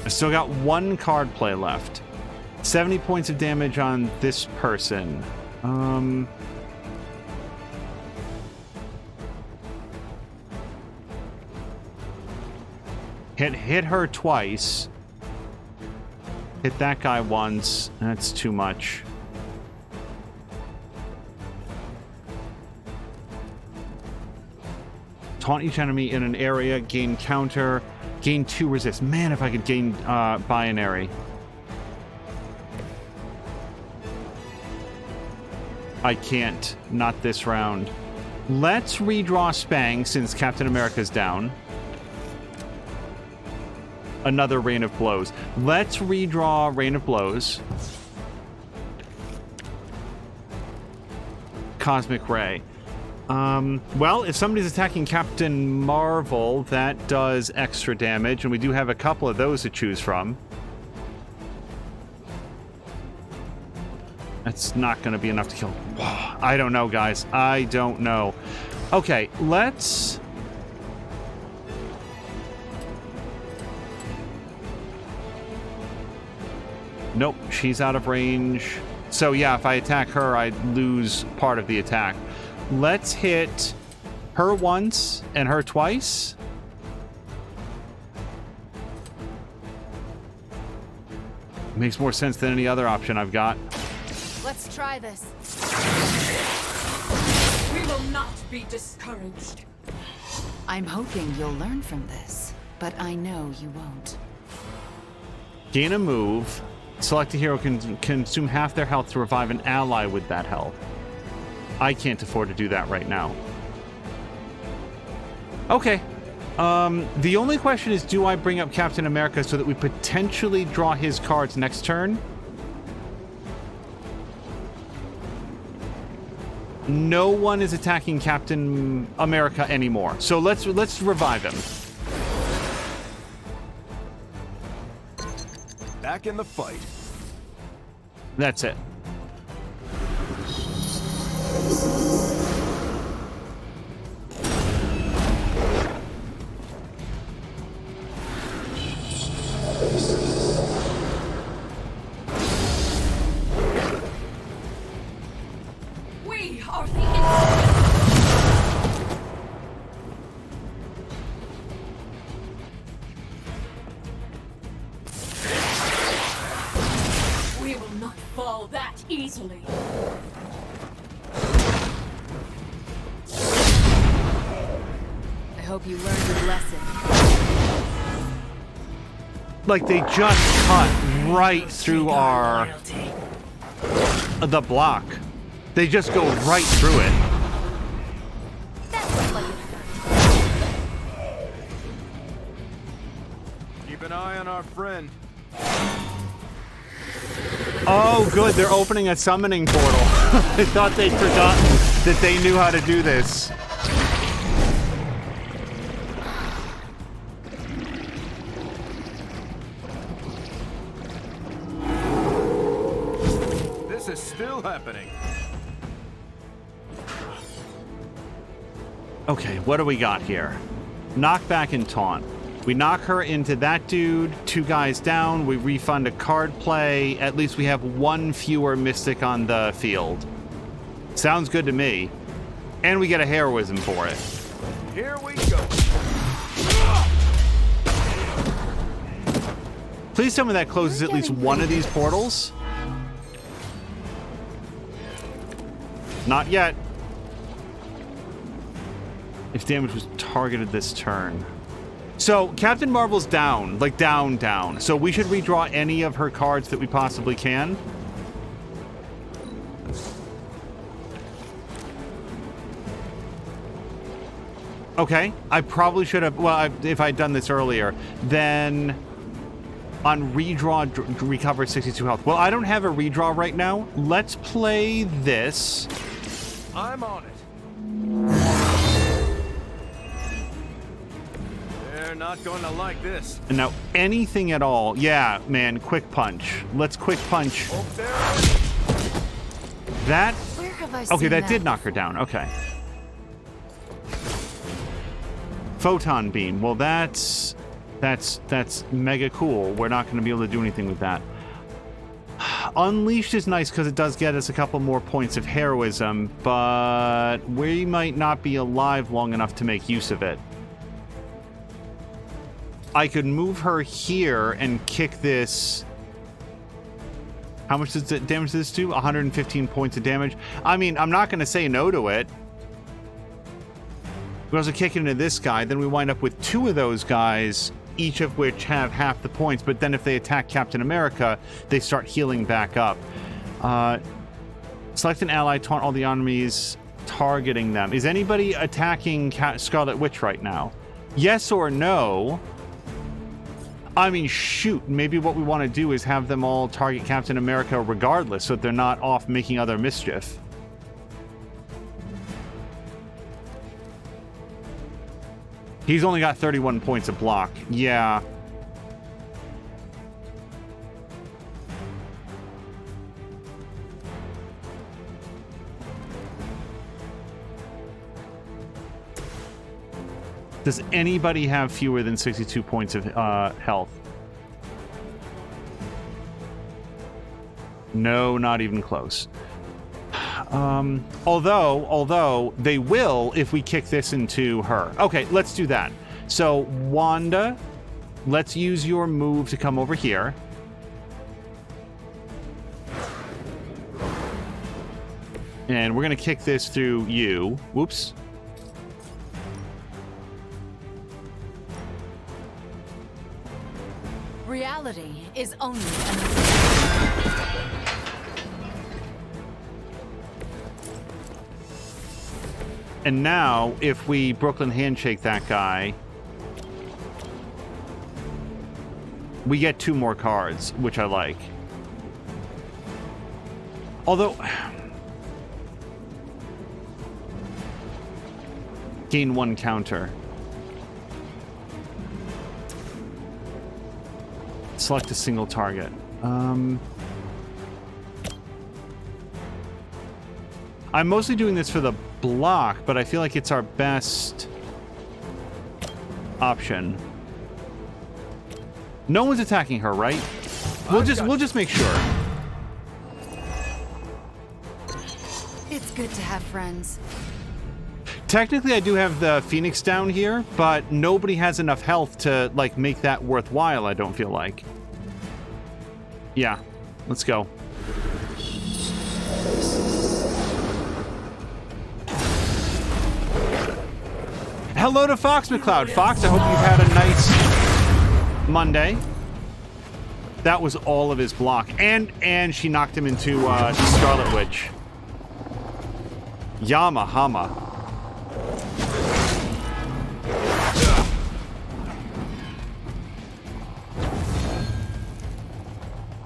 I still got one card play left. 70 points of damage on this person. Hit her twice. Hit that guy once. That's too much. Taunt each enemy in an area. Gain counter. Gain 2 resist. Man, if I could gain binary. I can't. Not this round. Let's redraw Spang since Captain America's down. Another Rain of Blows. Let's redraw Rain of Blows. Cosmic Ray. Well, if somebody's attacking Captain Marvel, that does extra damage, and we do have a couple of those to choose from. That's not going to be enough to kill. I don't know, guys. I don't know. Okay, let's... Nope, she's out of range. So yeah, if I attack her, I lose part of the attack. Let's hit her once and her twice. Makes more sense than any other option I've got. Let's try this. We will not be discouraged. I'm hoping you'll learn from this, but I know you won't. Gain a move. Select a hero can consume half their health to revive an ally with that health. I can't afford to do that right now. Okay. The only question is, do I bring up Captain America so that we potentially draw his cards next turn? No one is attacking Captain America anymore. So let's revive him. Back in the fight. That's it. We are We will not fall that easily. I hope you learned your lesson. Like, they just cut right through our... the block. They just go right through it. Keep an eye on our friend. Oh, good. They're opening a summoning portal. I thought they'd forgotten that they knew how to do this. This is still happening. Okay, what do we got here? Knockback and taunt. We knock her into that dude, 2 guys down, we refund a card play, at least we have 1 fewer mystic on the field. Sounds good to me. And we get a heroism for it. Here we go. Please tell me that closes at least one of these portals. Not yet. If damage was targeted this turn. So, Captain Marvel's down. Like, down. So we should redraw any of her cards that we possibly can. Okay. I probably should have... Well, if I'd done this earlier, then... On redraw, recover 62 health. Well, I don't have a redraw right now. Let's play this. I'm on it. They're not going to like this. And now, anything at all. Yeah, man, quick punch. Let's quick punch. That? Where have I Okay, seen that did knock her down. Okay. Photon beam. Well, that's mega cool. We're not going to be able to do anything with that. Unleashed is nice because it does get us a couple more points of heroism, but we might not be alive long enough to make use of it. I could move her here and kick this. How much does it damage this do? 115 points of damage. I mean, I'm not going to say no to it. We also kick into this guy, then we wind up with 2 of those guys, each of which have half the points, but then if they attack Captain America, they start healing back up. Select an ally, taunt all the enemies targeting them. Is anybody attacking Scarlet Witch right now? Yes or no? I mean, shoot, maybe what we want to do is have them all target Captain America regardless, so that they're not off making other mischief. He's only got 31 points of block. Yeah. Does anybody have fewer than 62 points of health? No, not even close. Although they will if we kick this into her. Okay, let's do that. So, Wanda, let's use your move to come over here. And we're going to kick this through you. Whoops. Reality is only And now, if we Brooklyn Handshake that guy, we get 2 more cards, which I like. Although... Gain 1 counter. Select a single target. I'm mostly doing this for the block, but I feel like it's our best option. No one's attacking her, right? We'll just make sure. It's good to have friends. Technically, I do have the Phoenix down here, but nobody has enough health to, like, make that worthwhile, I don't feel like. Yeah, let's go. Hello to Fox McCloud. Fox, I hope you've had a nice Monday. That was all of his block. And she knocked him into Scarlet Witch. Yama Hama.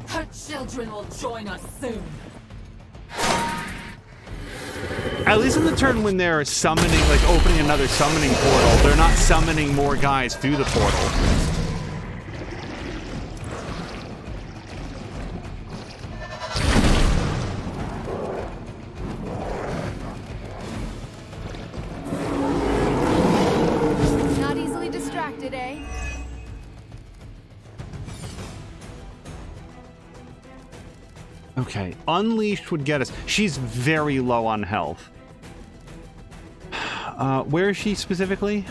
Her children will join us soon. At least in the turn when they're summoning, like opening another summoning portal, they're not summoning more guys through the portal. Not easily distracted, eh? Okay, Unleashed would get us. She's very low on health. Where is she specifically?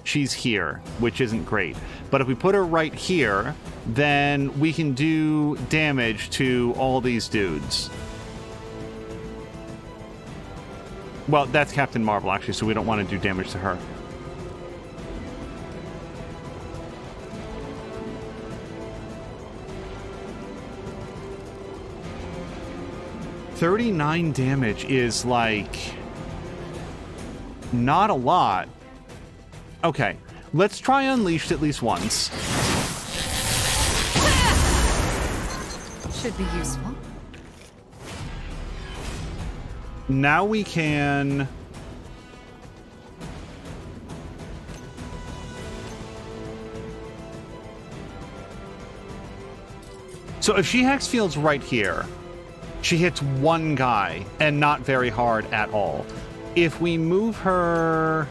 She's here, which isn't great. But if we put her right here, then we can do damage to all these dudes. Well, that's Captain Marvel, actually, so we don't want to do damage to her. $39 damage is like not a lot. Okay, let's try Unleashed at least once. Should be useful. Now we can... So if she Hex Field's right here, she hits one guy and not very hard at all. If we move her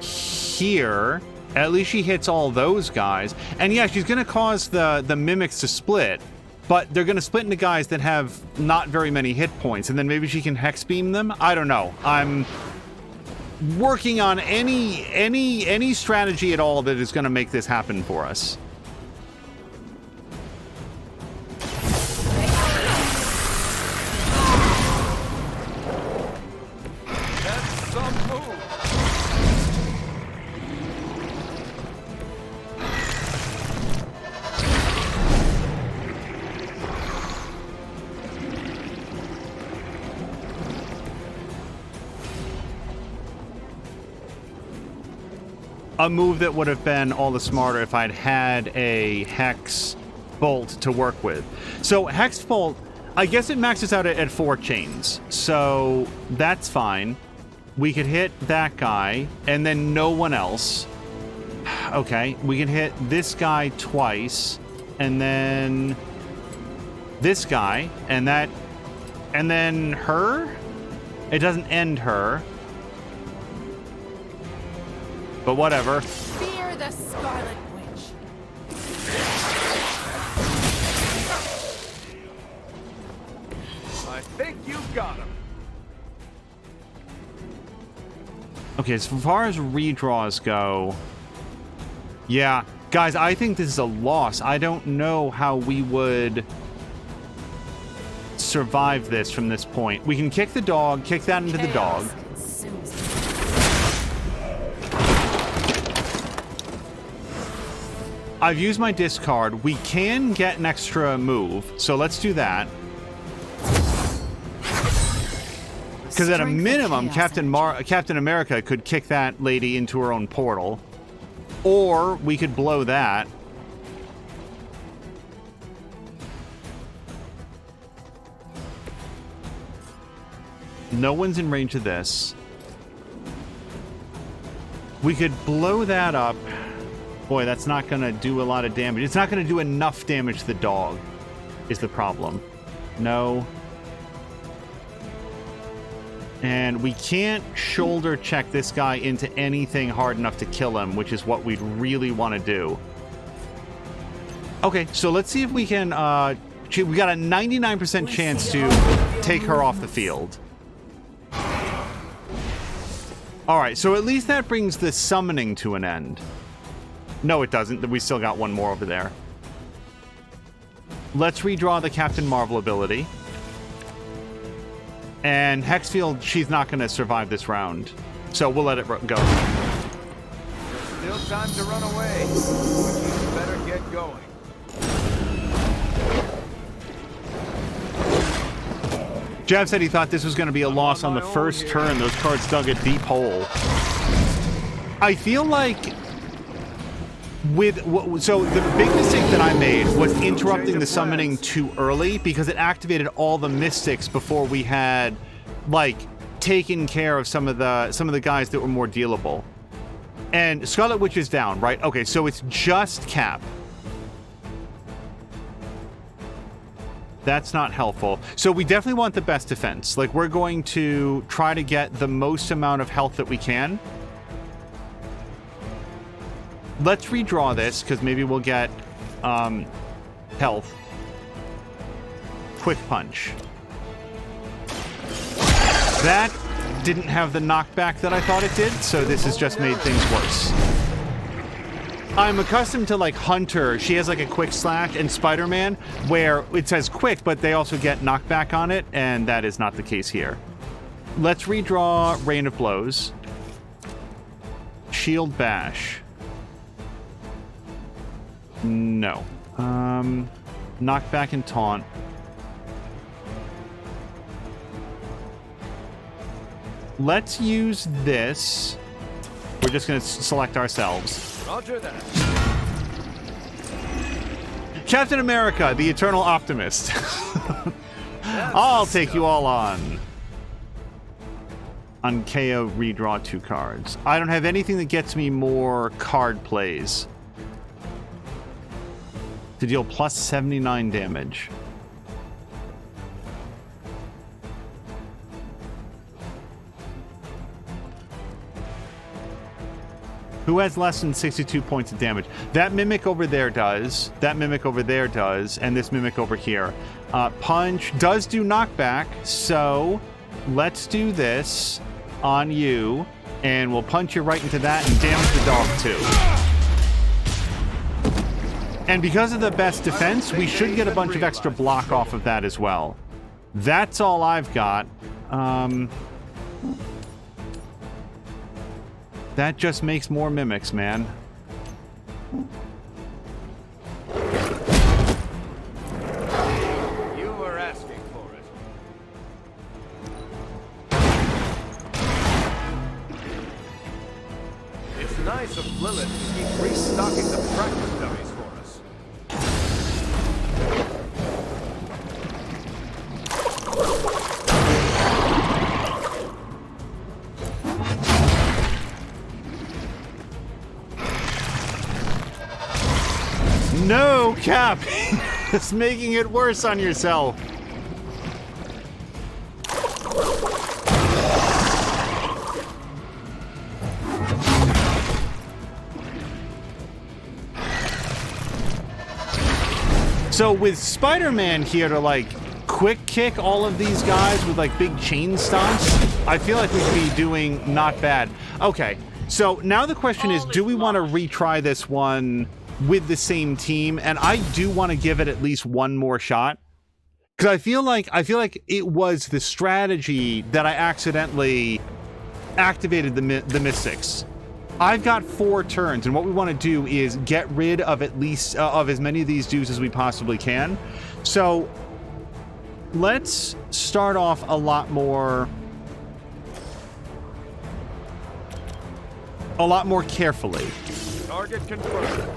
here, at least she hits all those guys. And yeah, she's going to cause the mimics to split, but they're going to split into guys that have not very many hit points, and then maybe she can Hex Beam them. I don't know. I'm working on any strategy at all that is going to make this happen for us. A move that would have been all the smarter if I'd had a Hex Bolt to work with. So Hex Bolt, I guess it maxes out at 4 chains. So that's fine. We could hit that guy and then no one else. Okay, we can hit this guy twice and then this guy and that, and then her? It doesn't end her. But whatever. Fear the Scarlet Witch. I think you got him. Okay, as far as redraws go, yeah, guys, I think this is a loss. I don't know how we would survive this from this point. We can kick the dog, kick that into the dog. I've used my discard. We can get an extra move, so let's do that. Because at a minimum, Captain America could kick that lady into her own portal. Or we could blow that. No one's in range of this. We could blow that up. Boy, that's not going to do a lot of damage. It's not going to do enough damage to the dog, is the problem. No. And we can't shoulder check this guy into anything hard enough to kill him, which is what we'd really want to do. Okay, so let's see if we can... we got a 99% chance to take her off the field. Alright, so at least that brings the summoning to an end. No, it doesn't. We still got one more over there. Let's redraw the Captain Marvel ability. And Hexfield, she's not going to survive this round. So we'll let it go. Still time to run away. But you better get going. Jav said he thought this was going to be a loss on the first turn. Those cards dug a deep hole. I feel like so the big mistake that I made was interrupting the summoning too early because it activated all the mystics before we had like taken care of some of the guys that were more dealable. And Scarlet Witch is down, right? Okay, so it's just Cap. That's not helpful. So we definitely want the best defense. Like, we're going to try to get the most amount of health that we can. Let's redraw this, because maybe we'll get health. Quick Punch. That didn't have the knockback that I thought it did, so this has just made things worse. I'm accustomed to, like, Hunter. She has, like, a quick slash, and Spider-Man, where it says quick, but they also get knockback on it, and that is not the case here. Let's redraw Rain of Blows. Shield Bash. No. Knockback and Taunt. Let's use this. We're just going to select ourselves. Roger that. Captain America, the Eternal Optimist. I'll take you all on. On KO, redraw 2 cards. I don't have anything that gets me more card plays. To deal plus 79 damage. Who has less than 62 points of damage? That Mimic over there does. That Mimic over there does. And this Mimic over here. Punch does do knockback. So let's do this on you. And we'll punch you right into that and damage the dog too. And because of the best defense, we should get a bunch of extra block off of that as well. That's all I've got. That just makes more mimics, man. You were asking for it. It's nice of Lilith to keep restocking the practice dummies for us. No, Cap! It's making it worse on yourself. So with Spider-Man here to, like, quick kick all of these guys with, like, big chain stomps, I feel like we could be doing not bad. Okay, so now the question is, do we want to retry this one with the same team? And I do want to give it at least one more shot, because I feel like it was the strategy that I accidentally activated the Mystics. I've got 4 turns, and what we want to do is get rid of at least of as many of these dudes as we possibly can. So let's start off a lot more carefully. Target confirmed.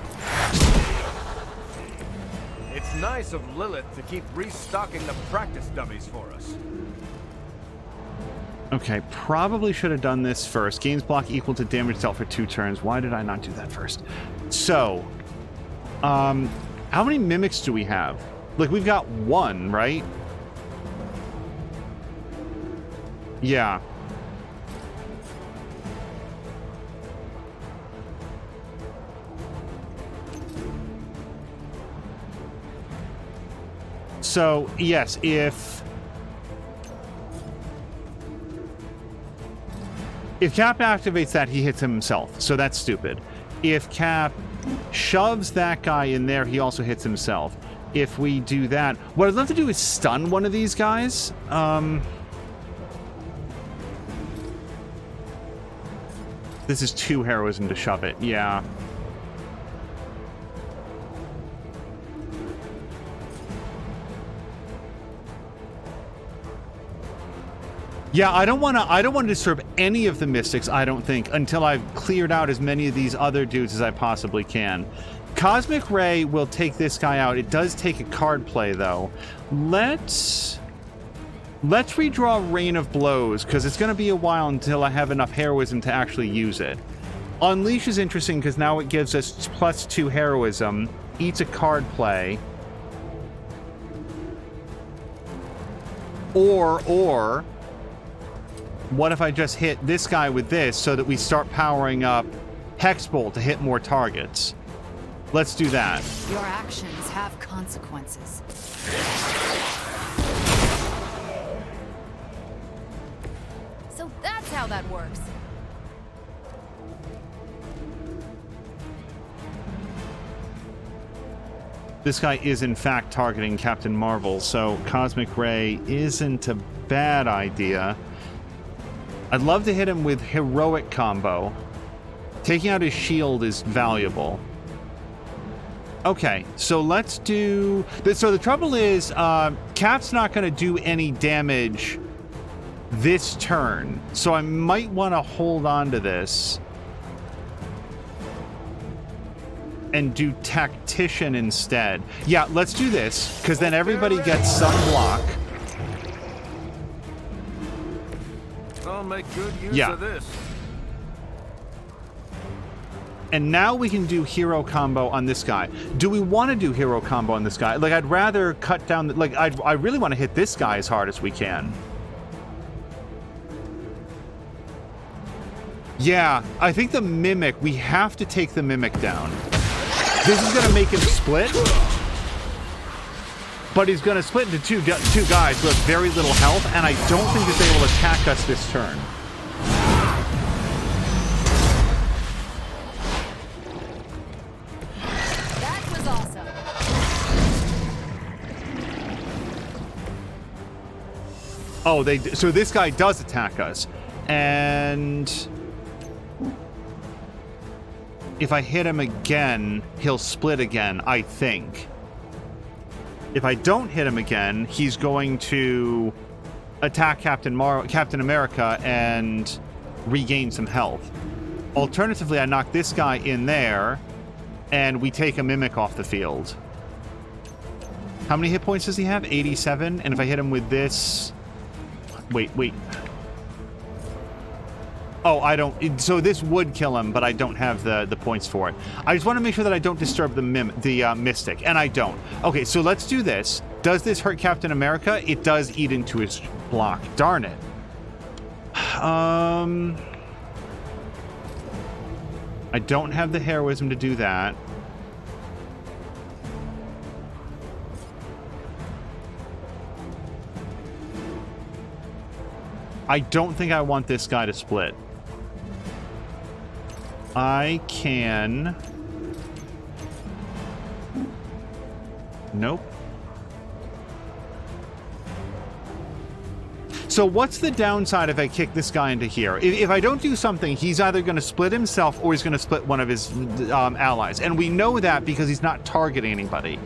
It's nice of Lilith to keep restocking the practice dummies for us. Okay, probably should have done this first. Gains block equal to damage dealt for 2 turns. Why did I not do that first? So, how many mimics do we have? Like, we've got 1, right? Yeah. So, yes, if Cap activates that, he hits himself. So that's stupid. If Cap shoves that guy in there, he also hits himself. If we do that, what I'd love to do is stun one of these guys. This is 2 heroism to shove it. Yeah. Yeah, I don't want to disturb any of the mystics, I don't think, until I've cleared out as many of these other dudes as I possibly can. Cosmic Ray will take this guy out. It does take a card play, though. Let's redraw Rain of Blows, because it's going to be a while until I have enough heroism to actually use it. Unleash is interesting, because now it gives us +2 heroism. Eats a card play. Or... what if I just hit this guy with this so that we start powering up Hexbolt to hit more targets? Let's do that. Your actions have consequences. So that's how that works. This guy is in fact targeting Captain Marvel, so Cosmic Ray isn't a bad idea. I'd love to hit him with Heroic combo. Taking out his shield is valuable. Okay, so let's do... So the trouble is, Cap's not going to do any damage this turn. So I might want to hold on to this. And do Tactician instead. Yeah, let's do this, because then everybody gets some block. I'll make good use of this. And now we can do hero combo on this guy. Do we want to do hero combo on this guy? Like, I'd rather cut down... I really want to hit this guy as hard as we can. Yeah, I think the Mimic... We have to take the Mimic down. This is going to make him split. But he's going to split into two guys who have very little health, and I don't think that they will attack us this turn. That was awesome. Oh, so this guy does attack us. And if I hit him again, he'll split again, I think. If I don't hit him again, he's going to attack Captain America and regain some health. Alternatively, I knock this guy in there, and we take a Mimic off the field. How many hit points does he have? 87? And if I hit him with this... Wait. Oh, I don't... So this would kill him, but I don't have the points for it. I just want to make sure that I don't disturb the Mystic, and I don't. Okay, so let's do this. Does this hurt Captain America? It does eat into his block. Darn it. I don't have the heroism to do that. I don't think I want this guy to split. I can... Nope. So what's the downside if I kick this guy into here? If I don't do something, he's either going to split himself or he's going to split one of his allies. And we know that because he's not targeting anybody.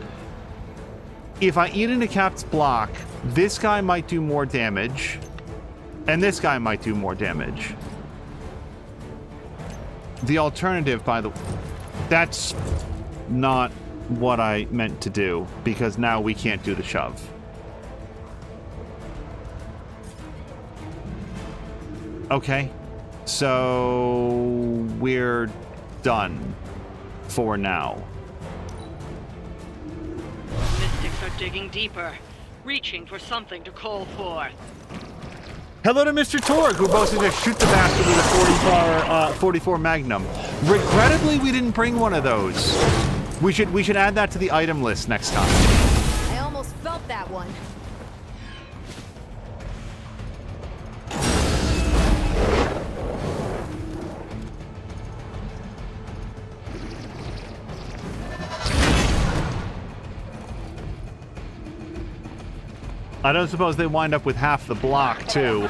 If I eat into Cap's block, this guy might do more damage. And this guy might do more damage. The alternative, by the way, that's not what I meant to do, because now we can't do the shove. Okay, so we're done for now. Mystics are digging deeper, reaching for something to call forth. Hello to Mr. Torg, who boasted to shoot the bastard with a 44 Magnum. Regrettably, we didn't bring one of those. We should add that to the item list next time. I almost felt that one. I don't suppose they wind up with half the block, too.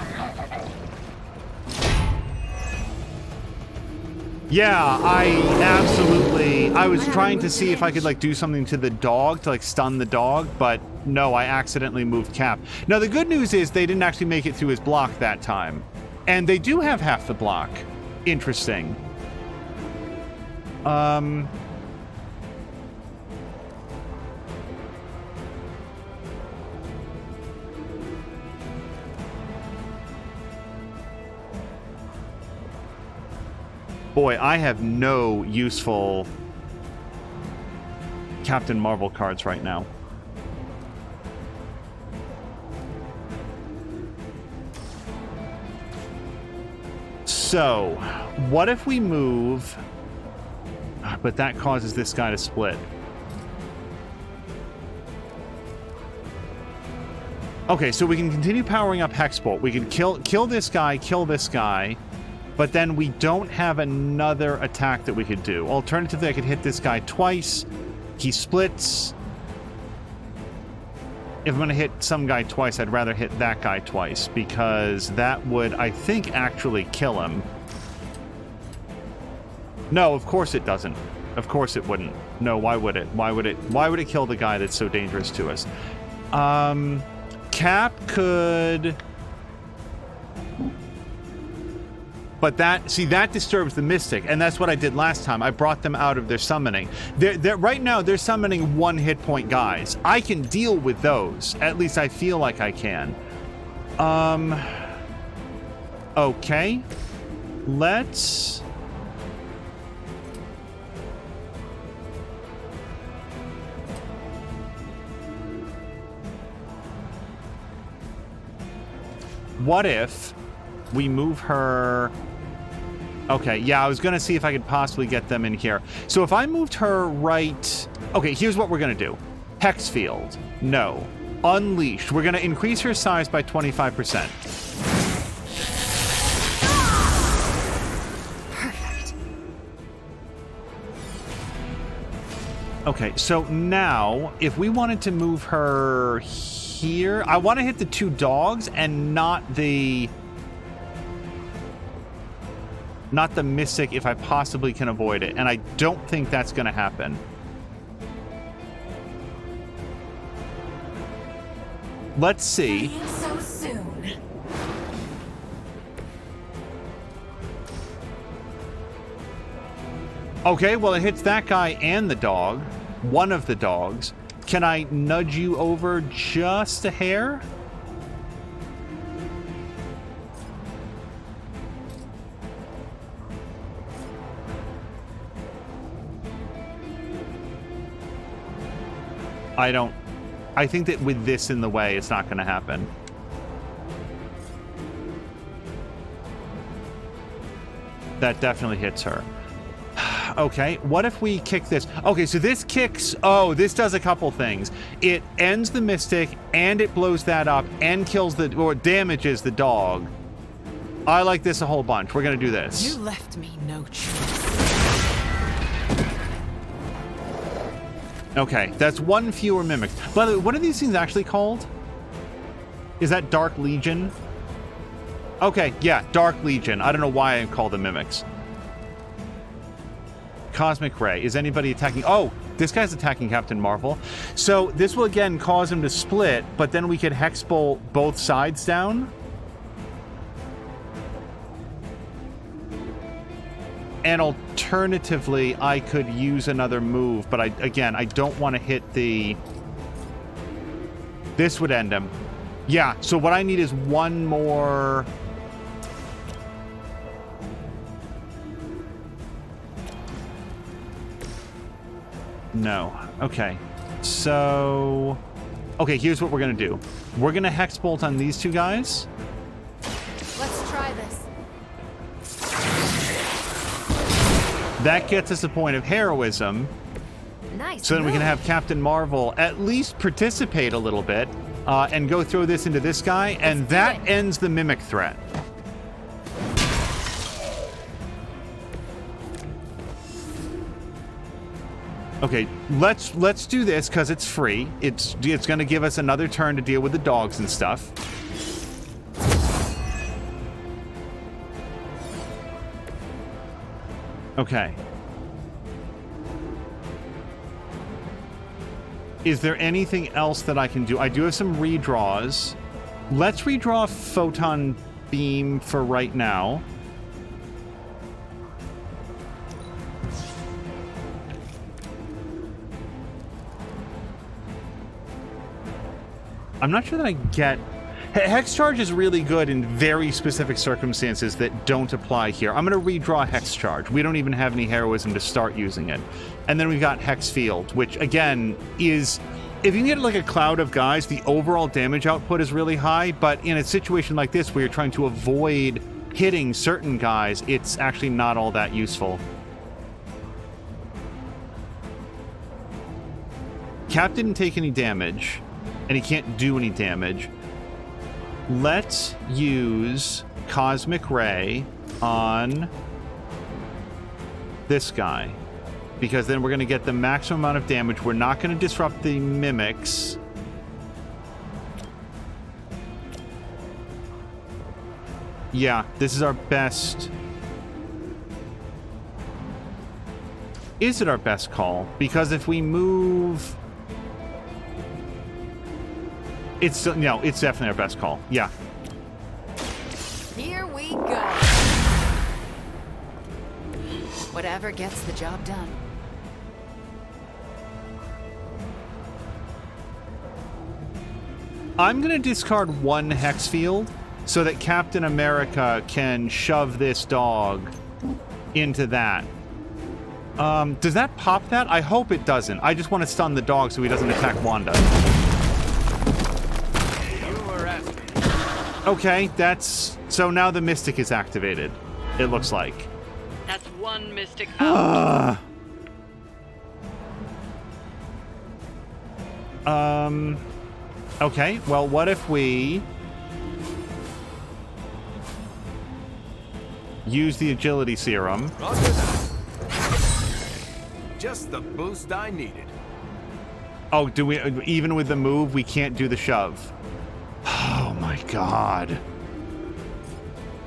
Yeah, I was trying to see if I could, like, do something to the dog, to, like, stun the dog, but no, I accidentally moved Cap. Now, the good news is they didn't actually make it through his block that time. And they do have half the block. Interesting. Boy, I have no useful Captain Marvel cards right now. So, what if we move... But that causes this guy to split. Okay, so we can continue powering up Hexbolt. We can kill this guy, but then we don't have another attack that we could do. Alternatively, I could hit this guy twice. He splits. If I'm going to hit some guy twice, I'd rather hit that guy twice, because that would, I think, actually kill him. No, of course it doesn't. Of course it wouldn't. No, why would it? Why would it kill the guy that's so dangerous to us? Cap could... But that disturbs the Mystic, and that's what I did last time. I brought them out of their summoning. Right now, they're summoning 1 hit point guys. I can deal with those. At least I feel like I can. Okay. Let's... What if we move her... Okay, yeah, I was going to see if I could possibly get them in here. So if I moved her right... Okay, here's what we're going to do. Hex Field. No. Unleashed. We're going to increase her size by 25%. Perfect. Okay, so now, if we wanted to move her here... I want to hit the 2 dogs and not the Mystic if I possibly can avoid it. And I don't think that's going to happen. Let's see. So soon. Okay, well, it hits that guy and the dog. One of the dogs. Can I nudge you over just a hair? I think that with this in the way, it's not going to happen. That definitely hits her. Okay, what if we kick this? Okay, so this kicks... Oh, this does a couple things. It ends the Mystic, and it blows that up, and kills the... or damages the dog. I like this a whole bunch. We're going to do this. You left me no choice. Okay, that's 1 fewer Mimics. By the way, what are these things actually called? Is that Dark Legion? Okay, yeah, Dark Legion. I don't know why I call them Mimics. Cosmic Ray. Is anybody attacking? Oh, this guy's attacking Captain Marvel. So this will again cause him to split, but then we could Hexbolt both sides down. And alternatively, I could use another move, but I don't want to hit the... This would end him. Yeah, so what I need is 1 more... No. Okay. So... Okay, here's what we're going to do. We're going to Hexbolt on these 2 guys. Let's try this. That gets us a point of heroism. Nice. So then we can have Captain Marvel at least participate a little bit and go throw this into this guy, and that ends the Mimic threat. Okay, let's do this because it's free. It's going to give us another turn to deal with the dogs and stuff. Okay. Is there anything else that I can do? I do have some redraws. Let's redraw Photon Beam for right now. I'm not sure that I get... Hex Charge is really good in very specific circumstances that don't apply here. I'm going to redraw Hex Charge. We don't even have any heroism to start using it. And then we've got Hex Field, which, again, is... If you can get like a cloud of guys, the overall damage output is really high, but in a situation like this where you're trying to avoid hitting certain guys, it's actually not all that useful. Cap didn't take any damage, and he can't do any damage. Let's use Cosmic Ray on this guy, because then we're going to get the maximum amount of damage. We're not going to disrupt the mimics. Yeah, this is our best. Is it our best call? Because if we move... It's definitely our best call. Yeah. Here we go. Whatever gets the job done. I'm going to discard one Hex Field so that Captain America can shove this dog into that. Does that pop that? I hope it doesn't. I just want to stun the dog so he doesn't attack Wanda. Okay, that's... So now the Mystic is activated, it looks like. That's one Mystic out. Okay, well, what if we... use the Agility Serum? Just the boost I needed. Oh, do we... Even with the move, we can't do the shove. Oh my god.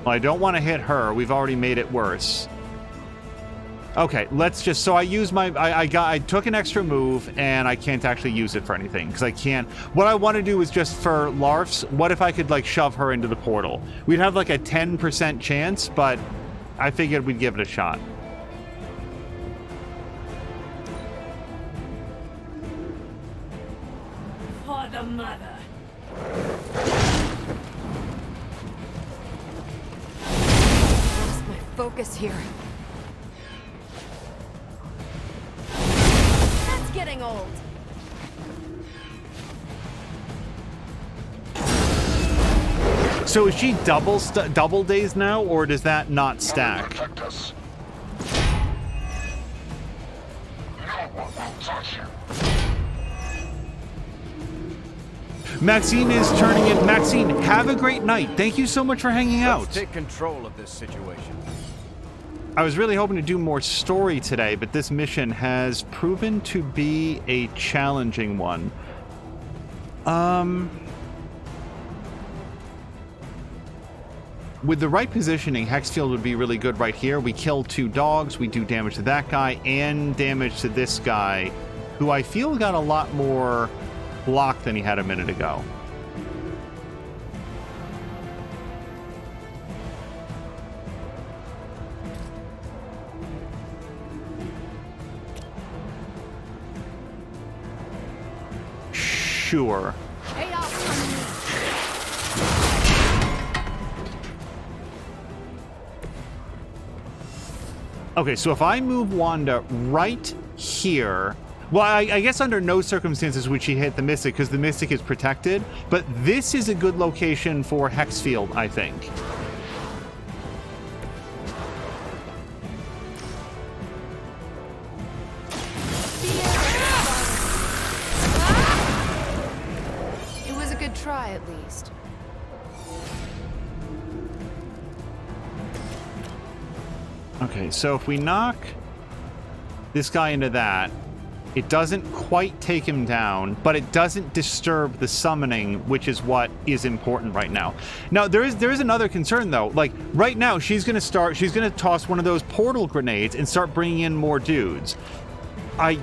Well, I don't want to hit her. We've already made it worse. Okay, let's just... So I use my... I took an extra move, and I can't actually use it for anything, because I can't... What I want to do is just for Larfs, what if I could, like, shove her into the portal? We'd have, like, a 10% chance, but I figured we'd give it a shot. For the mother. Lost my focus here. That's getting old. So is she double days now, or does that not stack? Protect us. No one will touch you. Maxine is turning in. Maxine, have a great night. Thank you so much for hanging out. Let's take control of this situation. I was really hoping to do more story today, but this mission has proven to be a challenging one. With the right positioning, Hexfield would be really good right here. We kill 2 dogs, we do damage to that guy, and damage to this guy, who I feel got a lot more block than he had a minute ago. Sure. Okay, so if I move Wanda right here... Well, I guess under no circumstances would she hit the Mystic, because the Mystic is protected, but this is a good location for Hexfield, I think. It was a good try, at least. Okay, so if we knock this guy into that, It doesn't quite take him down, but it doesn't disturb the summoning, which is what is important right now. Now, there is another concern, though. Like, right now, she's going to toss one of those portal grenades and start bringing in more dudes. I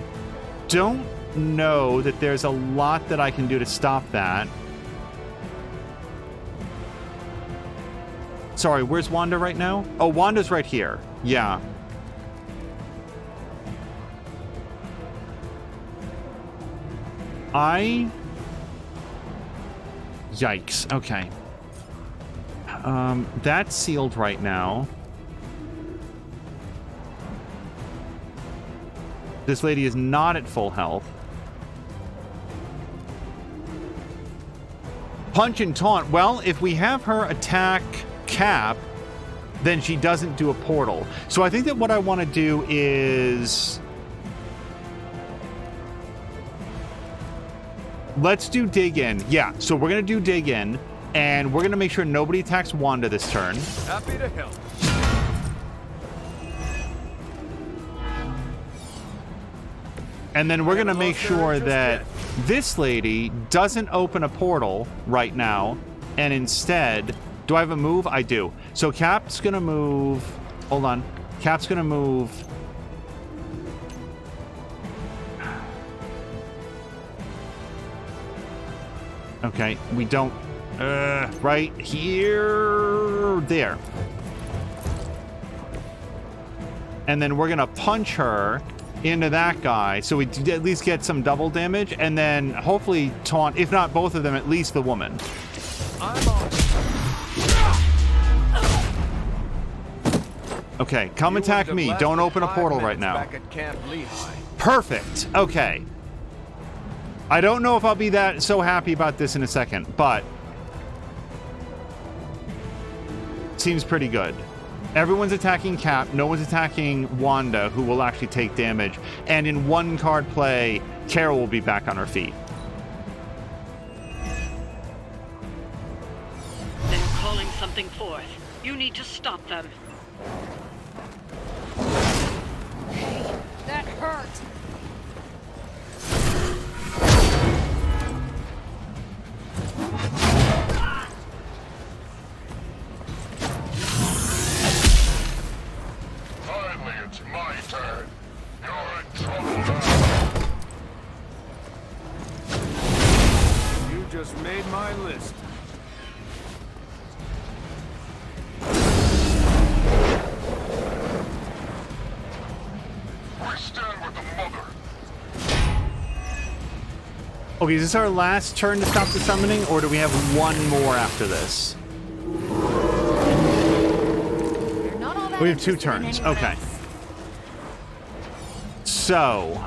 don't know that there's a lot that I can do to stop that. Sorry, where's Wanda right now? Oh, Wanda's right here. Yeah. Yikes. Okay. That's sealed right now. This lady is not at full health. Punch and taunt. Well, if we have her attack Cap, then she doesn't do a portal. So I think that what I want to do is... let's do dig in. Yeah, so we're going to do dig in, and we're going to make sure nobody attacks Wanda this turn. Happy to help. And then we're going to make sure that this lady doesn't open a portal right now, and instead... do I have a move? I do. So Cap's going to move... hold on. Cap's going to move... okay, we don't... right here... there. And then we're going to punch her into that guy, so we at least get some double damage, and then hopefully taunt, if not both of them, at least the woman. Okay, come attack me. Don't open a portal right now. Perfect. Okay. I don't know if I'll be that so happy about this in a second, but seems pretty good. Everyone's attacking Cap. No one's attacking Wanda, who will actually take damage. And in one card play, Carol will be back on her feet. They're calling something forth. You need to stop them. That hurt. Finally, it's my turn. You're in trouble now. You just made my list. We stand with the mother. Okay, is this our last turn to stop the summoning, or do we have one more after this? We have 2 turns. Okay. So...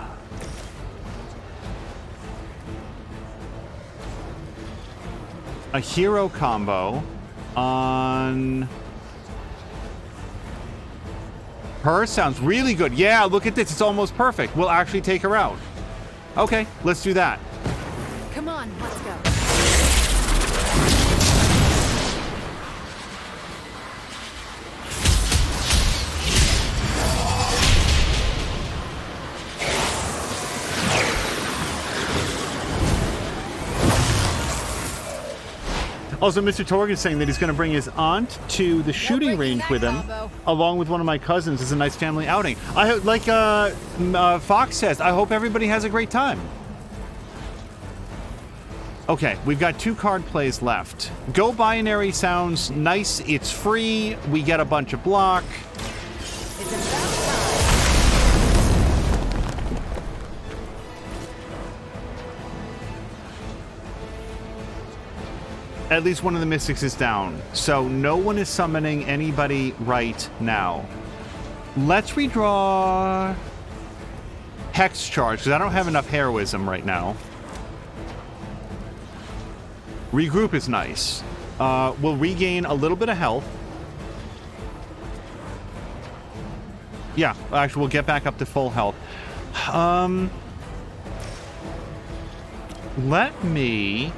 a hero combo on... her sounds really good. Yeah, look at this. It's almost perfect. We'll actually take her out. Okay, let's do that. Come on, let's go. Also, Mr. Torg is saying that he's going to bring his aunt to the shooting range with him, along with one of my cousins, as a nice family outing. I hope, like Fox says, I hope everybody has a great time. Okay, we've got 2 card plays left. Go Binary sounds nice. It's free. We get a bunch of block. At least one of the mystics is down, so no one is summoning anybody right now. Let's redraw Hex Charge, because I don't have enough heroism right now. Regroup is nice. We'll regain a little bit of health. Yeah, actually, we'll get back up to full health. Let me...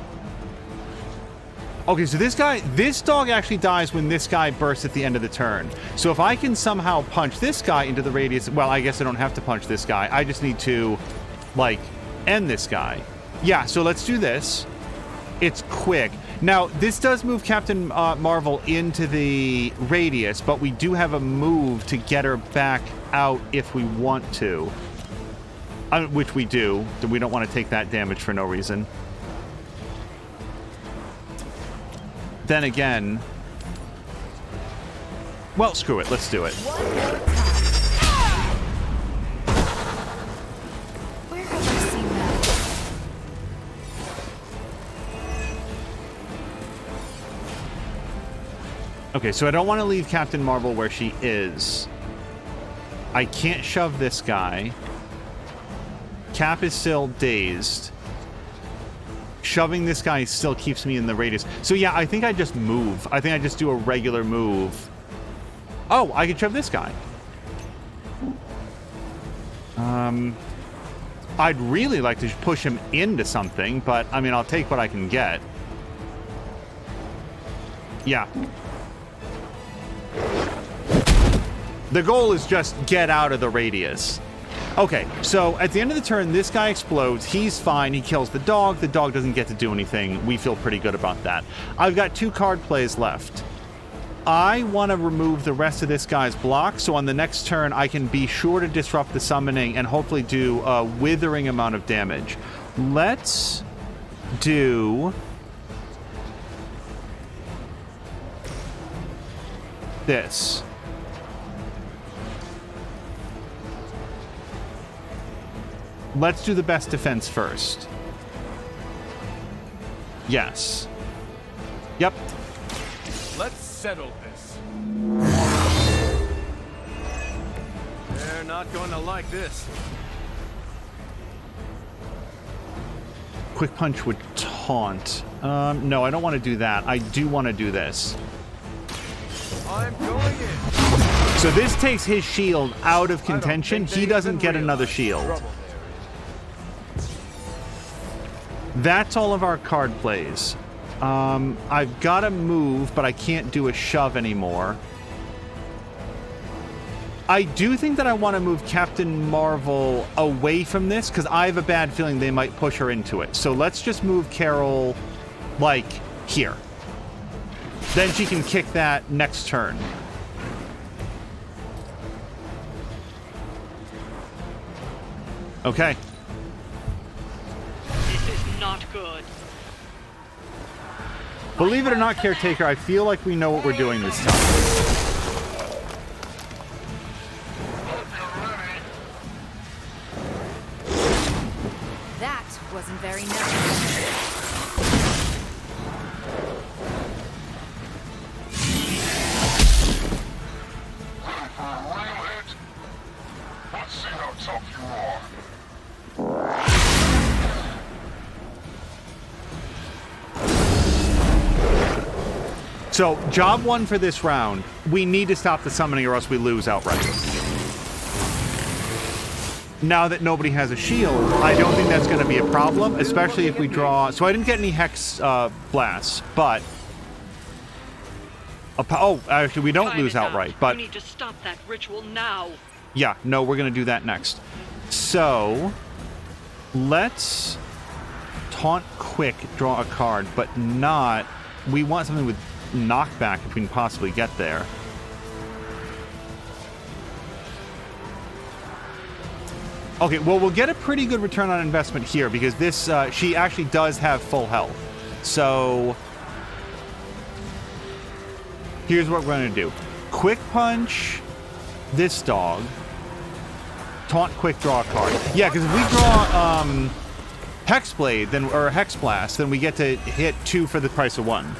okay, so this dog actually dies when this guy bursts at the end of the turn. So if I can somehow punch this guy into the radius... well, I guess I don't have to punch this guy. I just need to like, end this guy. Yeah, so let's do this. It's quick. Now, this does move Captain Marvel into the radius, but we do have a move to get her back out if we want to. Which we do. We don't want to take that damage for no reason. Then again... Well, screw it. Let's do it. Where have I seen that? Okay, so I don't want to leave Captain Marvel where she is. I can't shove this guy. Cap is still dazed. Shoving this guy still keeps me in the radius. So yeah, I think I just move. I think I just do a regular move. Oh, I can shove this guy. I'd really like to push him into something, but I mean, I'll take what I can get. Yeah. The goal is just get out of the radius. Okay, so at the end of the turn, this guy explodes. He's fine. He kills the dog. The dog doesn't get to do anything. We feel pretty good about that. I've got 2 card plays left. I want to remove the rest of this guy's block, so on the next turn, I can be sure to disrupt the summoning and hopefully do a withering amount of damage. Let's do... this. Let's do the best defense first. Yes. Yep. Let's settle this. They're not going to like this. Quick punch would taunt. No, I don't want to do that. I do want to do this. I'm going in. So this takes his shield out of contention. He doesn't get another shield. That's all of our card plays. I've got to move, but I can't do a shove anymore. I do think that I want to move Captain Marvel away from this, because I have a bad feeling they might push her into it. So let's just move Carol, like, here. Then she can kick that next turn. Okay. This is not good. Believe it or not, Caretaker, I feel like we know what we're doing this time. That wasn't very nice. Let's see how tough you are. So, job 1 for this round. We need to stop the summoning or else we lose outright. Now that nobody has a shield, I don't think that's going to be a problem, especially if we draw... So I didn't get any Hex blasts, but... Oh, actually, we don't lose outright, but... You need to stop that ritual now. Yeah, no, we're going to do that next. So, let's taunt quick, draw a card, but not... We want something with knockback if we can possibly get there. Okay, well, we'll get a pretty good return on investment here because this, she actually does have full health. So, here's what we're going to do. Quick punch this dog. Taunt quick, draw a card. Yeah, because if we draw Hexblade, then, or Hex Blast, then we get to hit 2 for the price of 1.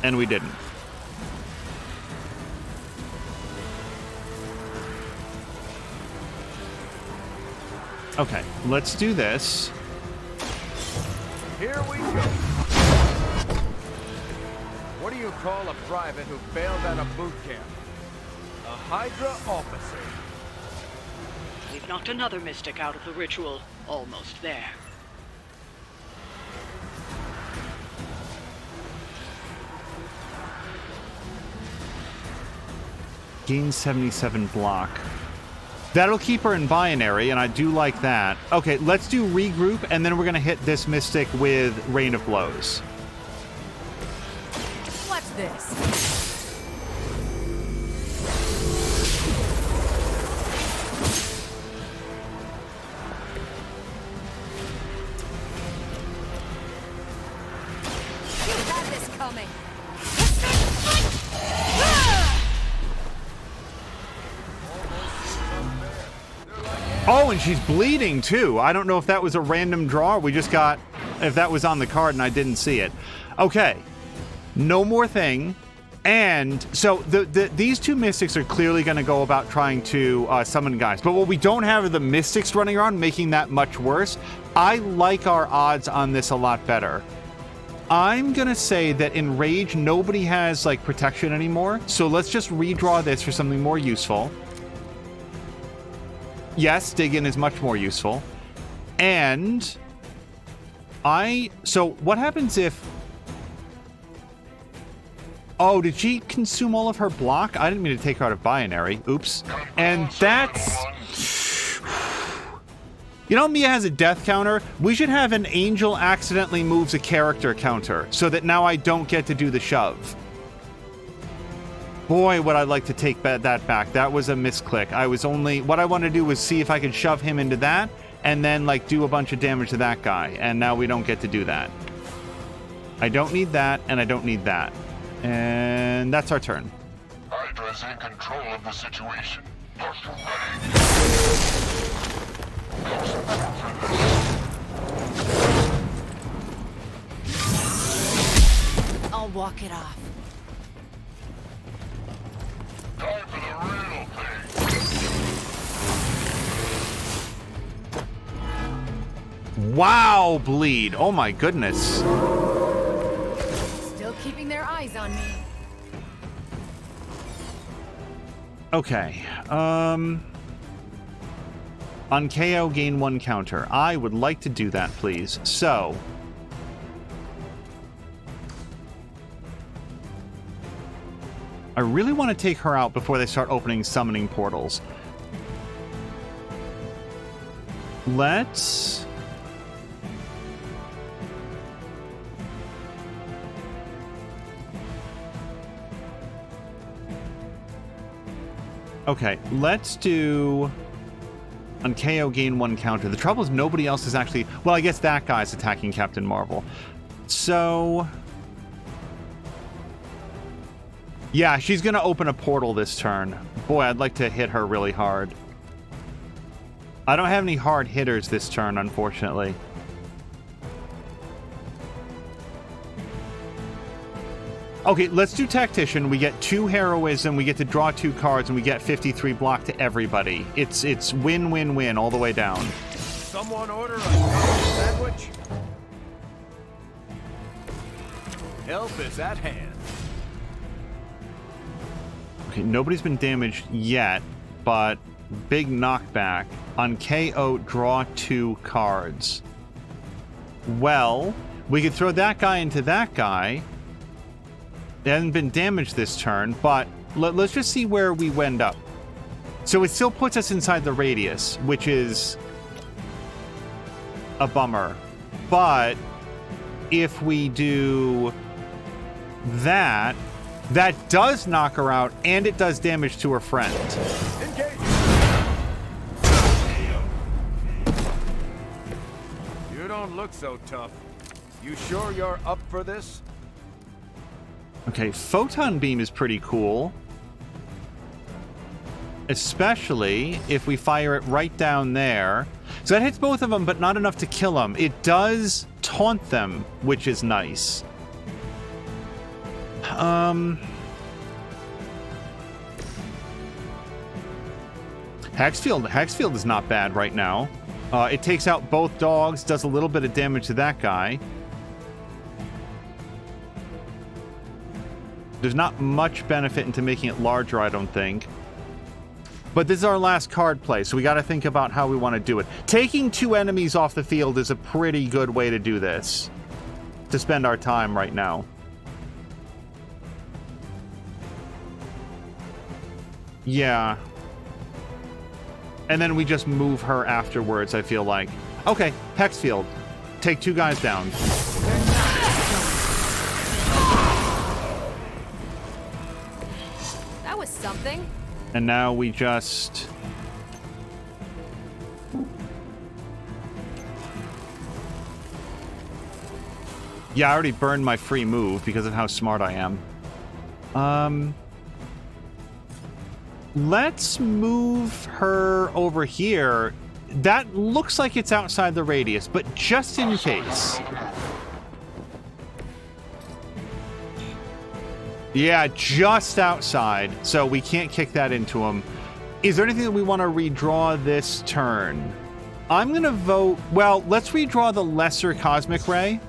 And we didn't. Okay, let's do this. Here we go. What do you call a private who failed out of boot camp? A Hydra officer. We've knocked another mystic out of the ritual. Almost there. Gain 77 block. That'll keep her in binary, and I do like that. Okay, let's do regroup, and then we're gonna hit this Mystic with Rain of Blows. What's this? Coming. Oh, and she's bleeding too. I don't know if that was a random draw. We just got, if that was on the card and I didn't see it. Okay, no more thing. And so these two Mystics are clearly going to go about trying to summon guys. But what we don't have are the Mystics running around, making that much worse. I like our odds on this a lot better. I'm going to say that in Rage, nobody has, like, protection anymore. So let's just redraw this for something more useful. Yes, Dig In is much more useful. And so what happens if... Oh, did she consume all of her block? I didn't mean to take her out of binary. Oops. And that's... You know, Mia has a death counter. We should have an angel accidentally moves a character counter so that now I don't get to do the shove. Boy, would I like to take that back. That was a misclick. What I wanted to do was see if I could shove him into that and then, like, do a bunch of damage to that guy. And now we don't get to do that. I don't need that, and I don't need that. And that's our turn. Hydra's in control of the situation. Are you ready? I'll walk it off. Time for the real thing. Wow, bleed. Oh my goodness. Still keeping their eyes on me. Okay. On KO, gain 1 counter. I would like to do that, please. So... I really want to take her out before they start opening summoning portals. Let's... Okay, let's do... On KO, gain 1 counter. The trouble is nobody else is actually... Well, I guess that guy's attacking Captain Marvel. So... Yeah, she's going to open a portal this turn. Boy, I'd like to hit her really hard. I don't have any hard hitters this turn, unfortunately. Okay, let's do Tactician. We get 2 Heroism, we get to draw 2 cards, and we get 53 block to everybody. It's win, win, win all the way down. Someone order a sandwich? Help is at hand. Okay, nobody's been damaged yet, but big knockback. On KO, draw 2 cards. Well, we could throw that guy into that guy. They hasn't been damaged this turn, but let's just see where we end up. So it still puts us inside the radius, which is a bummer. But if we do that, that does knock her out, and it does damage to her friend. Engage. You don't look so tough. You sure you're up for this? Okay, Photon Beam is pretty cool. Especially if we fire it right down there. So that hits both of them, but not enough to kill them. It does taunt them, which is nice. Hexfield is not bad right now. It takes out both dogs, does a little bit of damage to that guy. There's not much benefit into making it larger, I don't think. But this is our last card play, so we got to think about how we want to do it. Taking 2 enemies off the field is a pretty good way to do this. To spend our time right now. Yeah. And then we just move her afterwards, I feel like. Okay, Hex Field. Take 2 guys down. That was something. And now we just... Yeah, I already burned my free move because of how smart I am. Let's move her over here. That looks like it's outside the radius, but just in case. Yeah, just outside, so we can't kick that into him. Is there anything that we want to redraw this turn? I'm going to vote... Well, let's redraw the Lesser Cosmic Ray.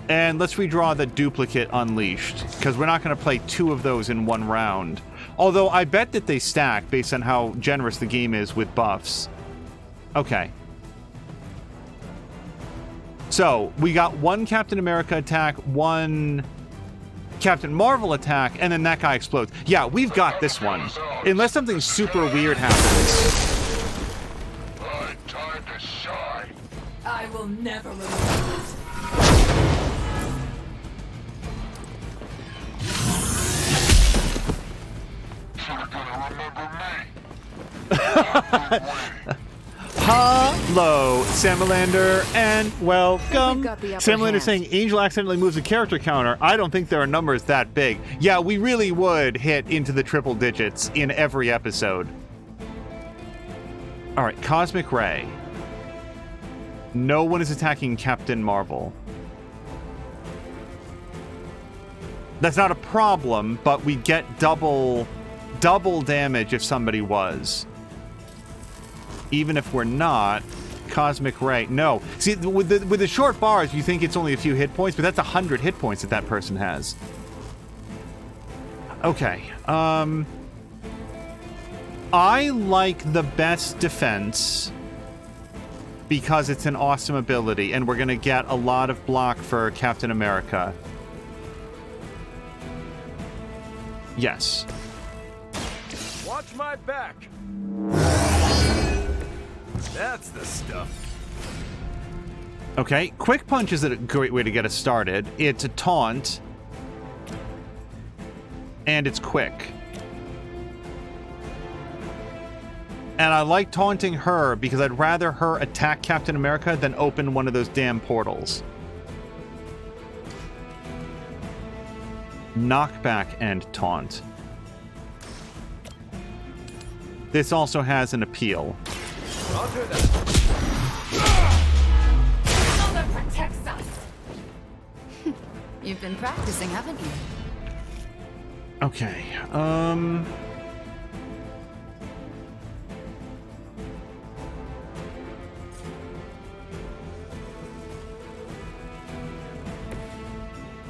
And let's redraw the Duplicate Unleashed, because we're not going to play 2 of those in 1 round. Although I bet that they stack based on how generous the game is with buffs. Okay. So, we got 1 Captain America attack, 1 Captain Marvel attack, and then that guy explodes. Yeah, we've got this one. Unless something super weird happens. Time to shine. I will never remember it. Hello, Samalander, and welcome. Samalander hand. saying Angel accidentally moves a character counter. I don't think there are numbers that big. Yeah, we really would hit into the triple digits in every episode. All right, Cosmic Ray. No one is attacking Captain Marvel. That's not a problem, but we get double damage if somebody was. Even if we're not, Cosmic Ray. No. See, with the short bars, you think it's only a few hit points, but that's 100 hit points that that person has. Okay. I like the best defense because it's an awesome ability, and we're going to get a lot of block for Captain America. Yes. Watch my back. That's the stuff. Okay, Quick Punch is a great way to get us started. It's a taunt. And it's quick. And I like taunting her because I'd rather her attack Captain America than open one of those damn portals. Knockback and taunt. This also has an appeal. Roger that. Mother protects us. You've been practicing, haven't you? Okay.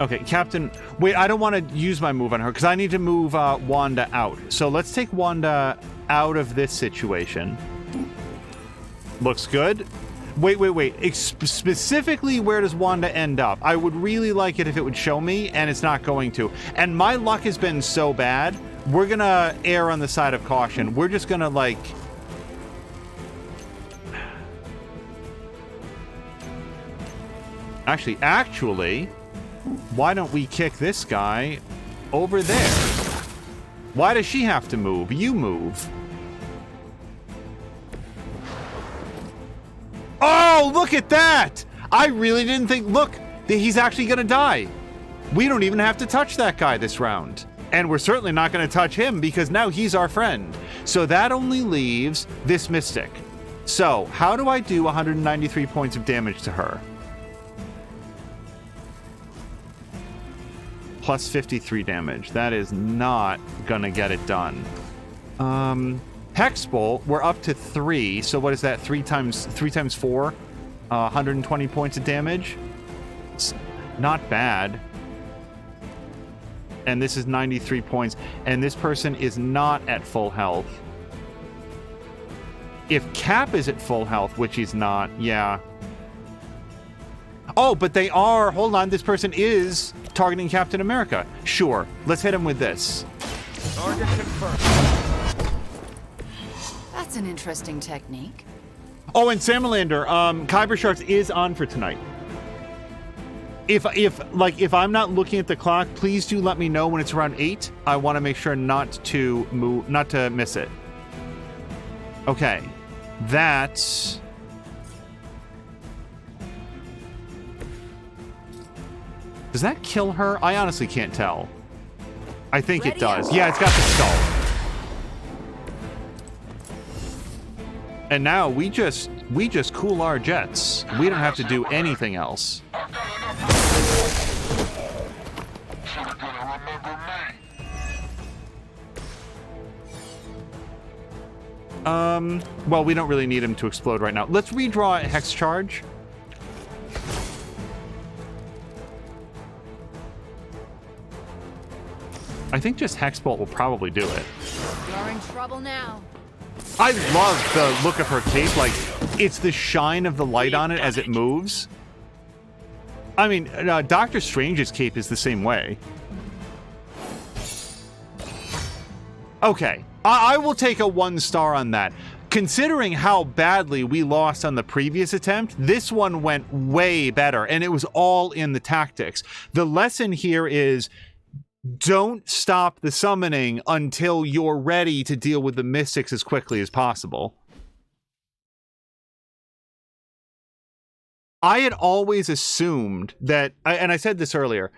Okay, Captain... Wait, I don't want to use my move on her, because I need to move Wanda out. So let's take Wanda out of this situation. Looks good. Wait. Specifically, where does Wanda end up? I would really like it if it would show me, and it's not going to. And my luck has been so bad, we're going to err on the side of caution. We're just going to, like... Actually... Why don't we kick this guy over there? Why does she have to move? You move. Oh, look at that! I really didn't think... Look, he's actually going to die. We don't even have to touch that guy this round. And we're certainly not going to touch him because now he's our friend. So that only leaves this Mystic. So, how do I do 193 points of damage to her? Plus 53 damage. That is not gonna get it done. Hex Bolt, we're up to 3. So what is that? 3 times 4? 120 points of damage. It's not bad. And this is 93 points. And this person is not at full health. If Cap is at full health, which he's not, yeah. Oh, but they are... Hold on, this person is targeting Captain America. Sure, let's hit him with this. Target confirmed. That's an interesting technique. Oh, and Salamander, Kyber Sharks is on for tonight. If I'm not looking at the clock, please do let me know when it's around 8. I want to make sure not to miss it. Okay. That's... Does that kill her? I honestly can't tell. I think it does. Yeah, it's got the skull. And now we just cool our jets. We don't have to do anything else. Well, we don't really need him to explode right now. Let's redraw a Hex Charge. I think just Hex Bolt will probably do it. You're in trouble now. I love the look of her cape. Like, it's the shine of the light on it as it moves. I mean, Doctor Strange's cape is the same way. Okay, I will take a 1 star on that. Considering how badly we lost on the previous attempt, this one went way better, and it was all in the tactics. The lesson here is, don't stop the summoning until you're ready to deal with the mystics as quickly as possible. I had always assumed that, and I said this earlier,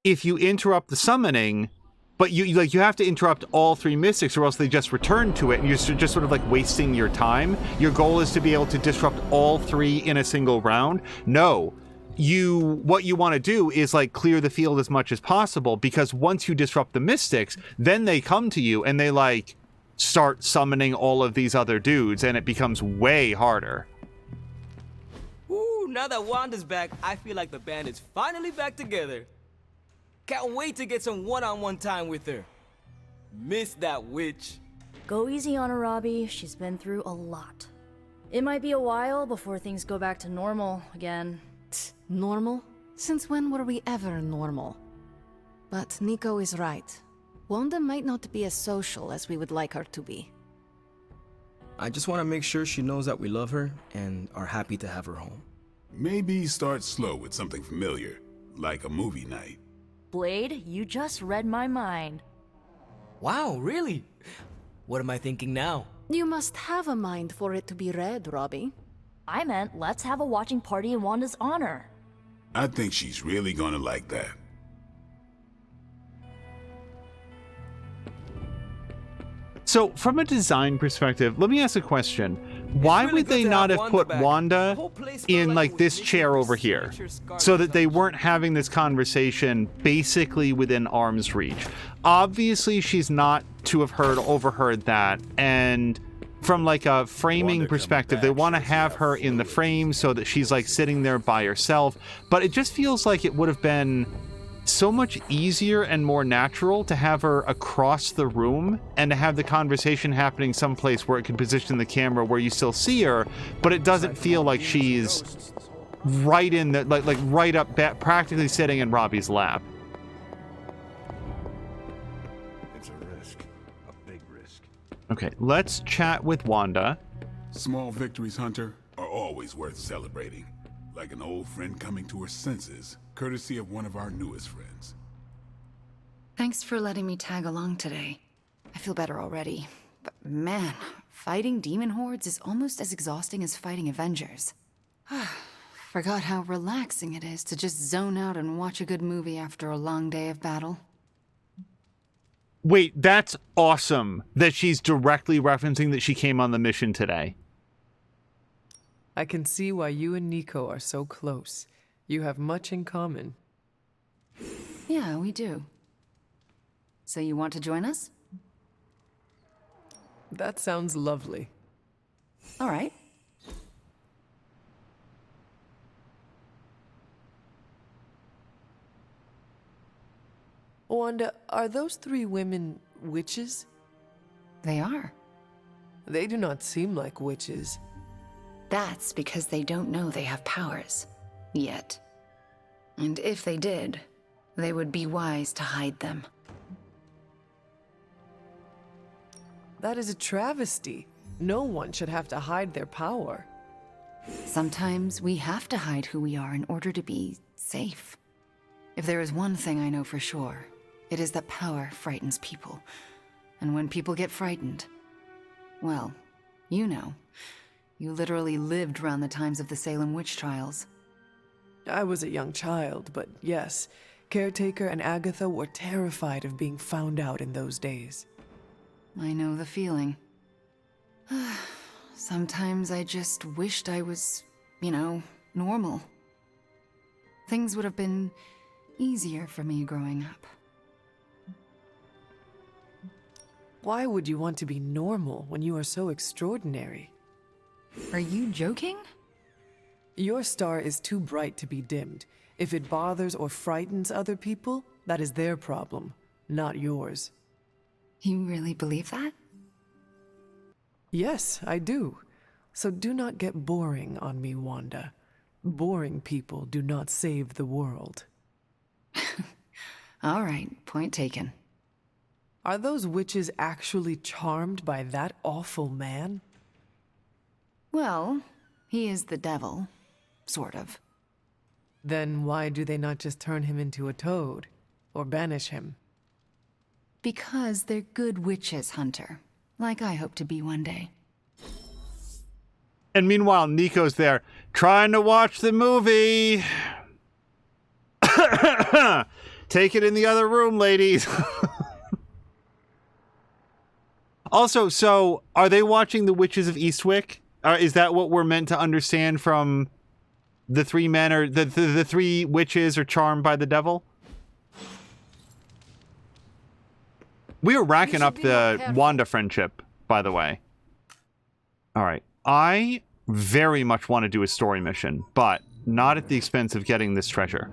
if you interrupt the summoning, but you have to interrupt all 3 mystics or else they just return to it and you're just sort of like wasting your time. Your goal is to be able to disrupt all 3 in a single round. No. What you want to do is like clear the field as much as possible, because once you disrupt the mystics, then they come to you and they like start summoning all of these other dudes and it becomes way harder. Ooh, now that Wanda's back, I feel like the band is finally back together. Can't wait to get some one-on-one time with her. Miss that witch. Go easy on her, Robbie. She's been through a lot. It might be a while before things go back to normal again. Normal? Since when were we ever normal? But Nico is right. Wanda might not be as social as we would like her to be. I just want to make sure she knows that we love her and are happy to have her home. Maybe start slow with something familiar, like a movie night. Blade, you just read my mind. Wow, really? What am I thinking now? You must have a mind for it to be read, Robbie. I meant let's have a watching party in Wanda's honor. I think she's really gonna like that. So, from a design perspective, let me ask a question. Why would they not have put Wanda in like this chair over here so that they weren't having this conversation basically within arm's reach? Obviously, she's not to have overheard that, and from like a framing perspective, they want to have her in the frame so that she's like sitting there by herself, but it just feels like it would have been so much easier and more natural to have her across the room and to have the conversation happening someplace where it could position the camera where you still see her, but it doesn't feel like she's right in the like right up practically sitting in Robbie's lap. It's a risk, a big risk. Okay, let's chat with Wanda. Small victories, Hunter, are always worth celebrating. Like an old friend coming to her senses, courtesy of one of our newest friends. Thanks for letting me tag along today. I feel better already. But man, fighting demon hordes is almost as exhausting as fighting Avengers. Forgot how relaxing it is to just zone out and watch a good movie after a long day of battle. Wait, that's awesome that she's directly referencing that she came on the mission today. I can see why you and Nico are so close. You have much in common. Yeah, we do. So you want to join us? That sounds lovely. All right. Wanda, are those 3 women witches? They are. They do not seem like witches. That's because they don't know they have powers. Yet. And if they did, they would be wise to hide them. That is a travesty. No one should have to hide their power. Sometimes we have to hide who we are in order to be safe. If there is one thing I know for sure, it is that power frightens people. And when people get frightened, well, you know, you literally lived around the times of the Salem witch trials. I was a young child, but yes, Caretaker and Agatha were terrified of being found out in those days. I know the feeling. Sometimes I just wished I was, you know, normal. Things would have been easier for me growing up. Why would you want to be normal when you are so extraordinary? Are you joking? Your star is too bright to be dimmed. If it bothers or frightens other people, that is their problem, not yours. You really believe that? Yes, I do. So do not get boring on me, Wanda. Boring people do not save the world. All right, point taken. Are those witches actually charmed by that awful man? Well, he is the devil, sort of. Then why do they not just turn him into a toad, or banish him? Because they're good witches, Hunter. Like I hope to be one day. And meanwhile, Nico's there trying to watch the movie. Take it in the other room, ladies. Also, so are they watching The Witches of Eastwick? Is that what we're meant to understand from the three men, or the three witches are charmed by the devil? We are racking up the Wanda friendship, by the way. All right. I very much want to do a story mission, but not at the expense of getting this treasure.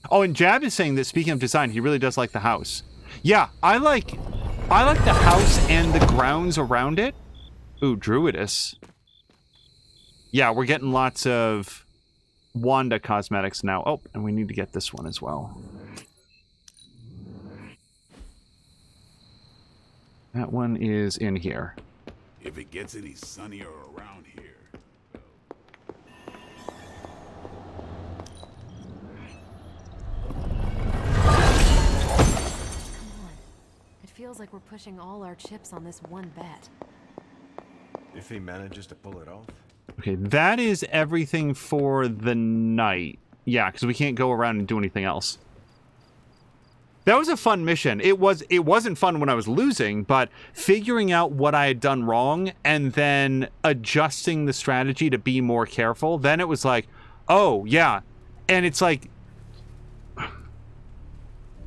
Oh, and Jab is saying that, speaking of design, he really does like the house. Yeah, I like the house and the grounds around it. Ooh, Druidess. Yeah, we're getting lots of Wanda cosmetics now. Oh, and we need to get this one as well. That one is in here. If it gets any sunnier around here. It feels like we're pushing all our chips on this one bet. If he manages to pull it off. Okay, that is everything for the night. Yeah, because we can't go around and do anything else. That was a fun mission. It wasn't fun when I was losing, but figuring out what I had done wrong and then adjusting the strategy to be more careful, then it was like, oh, yeah. And it's like,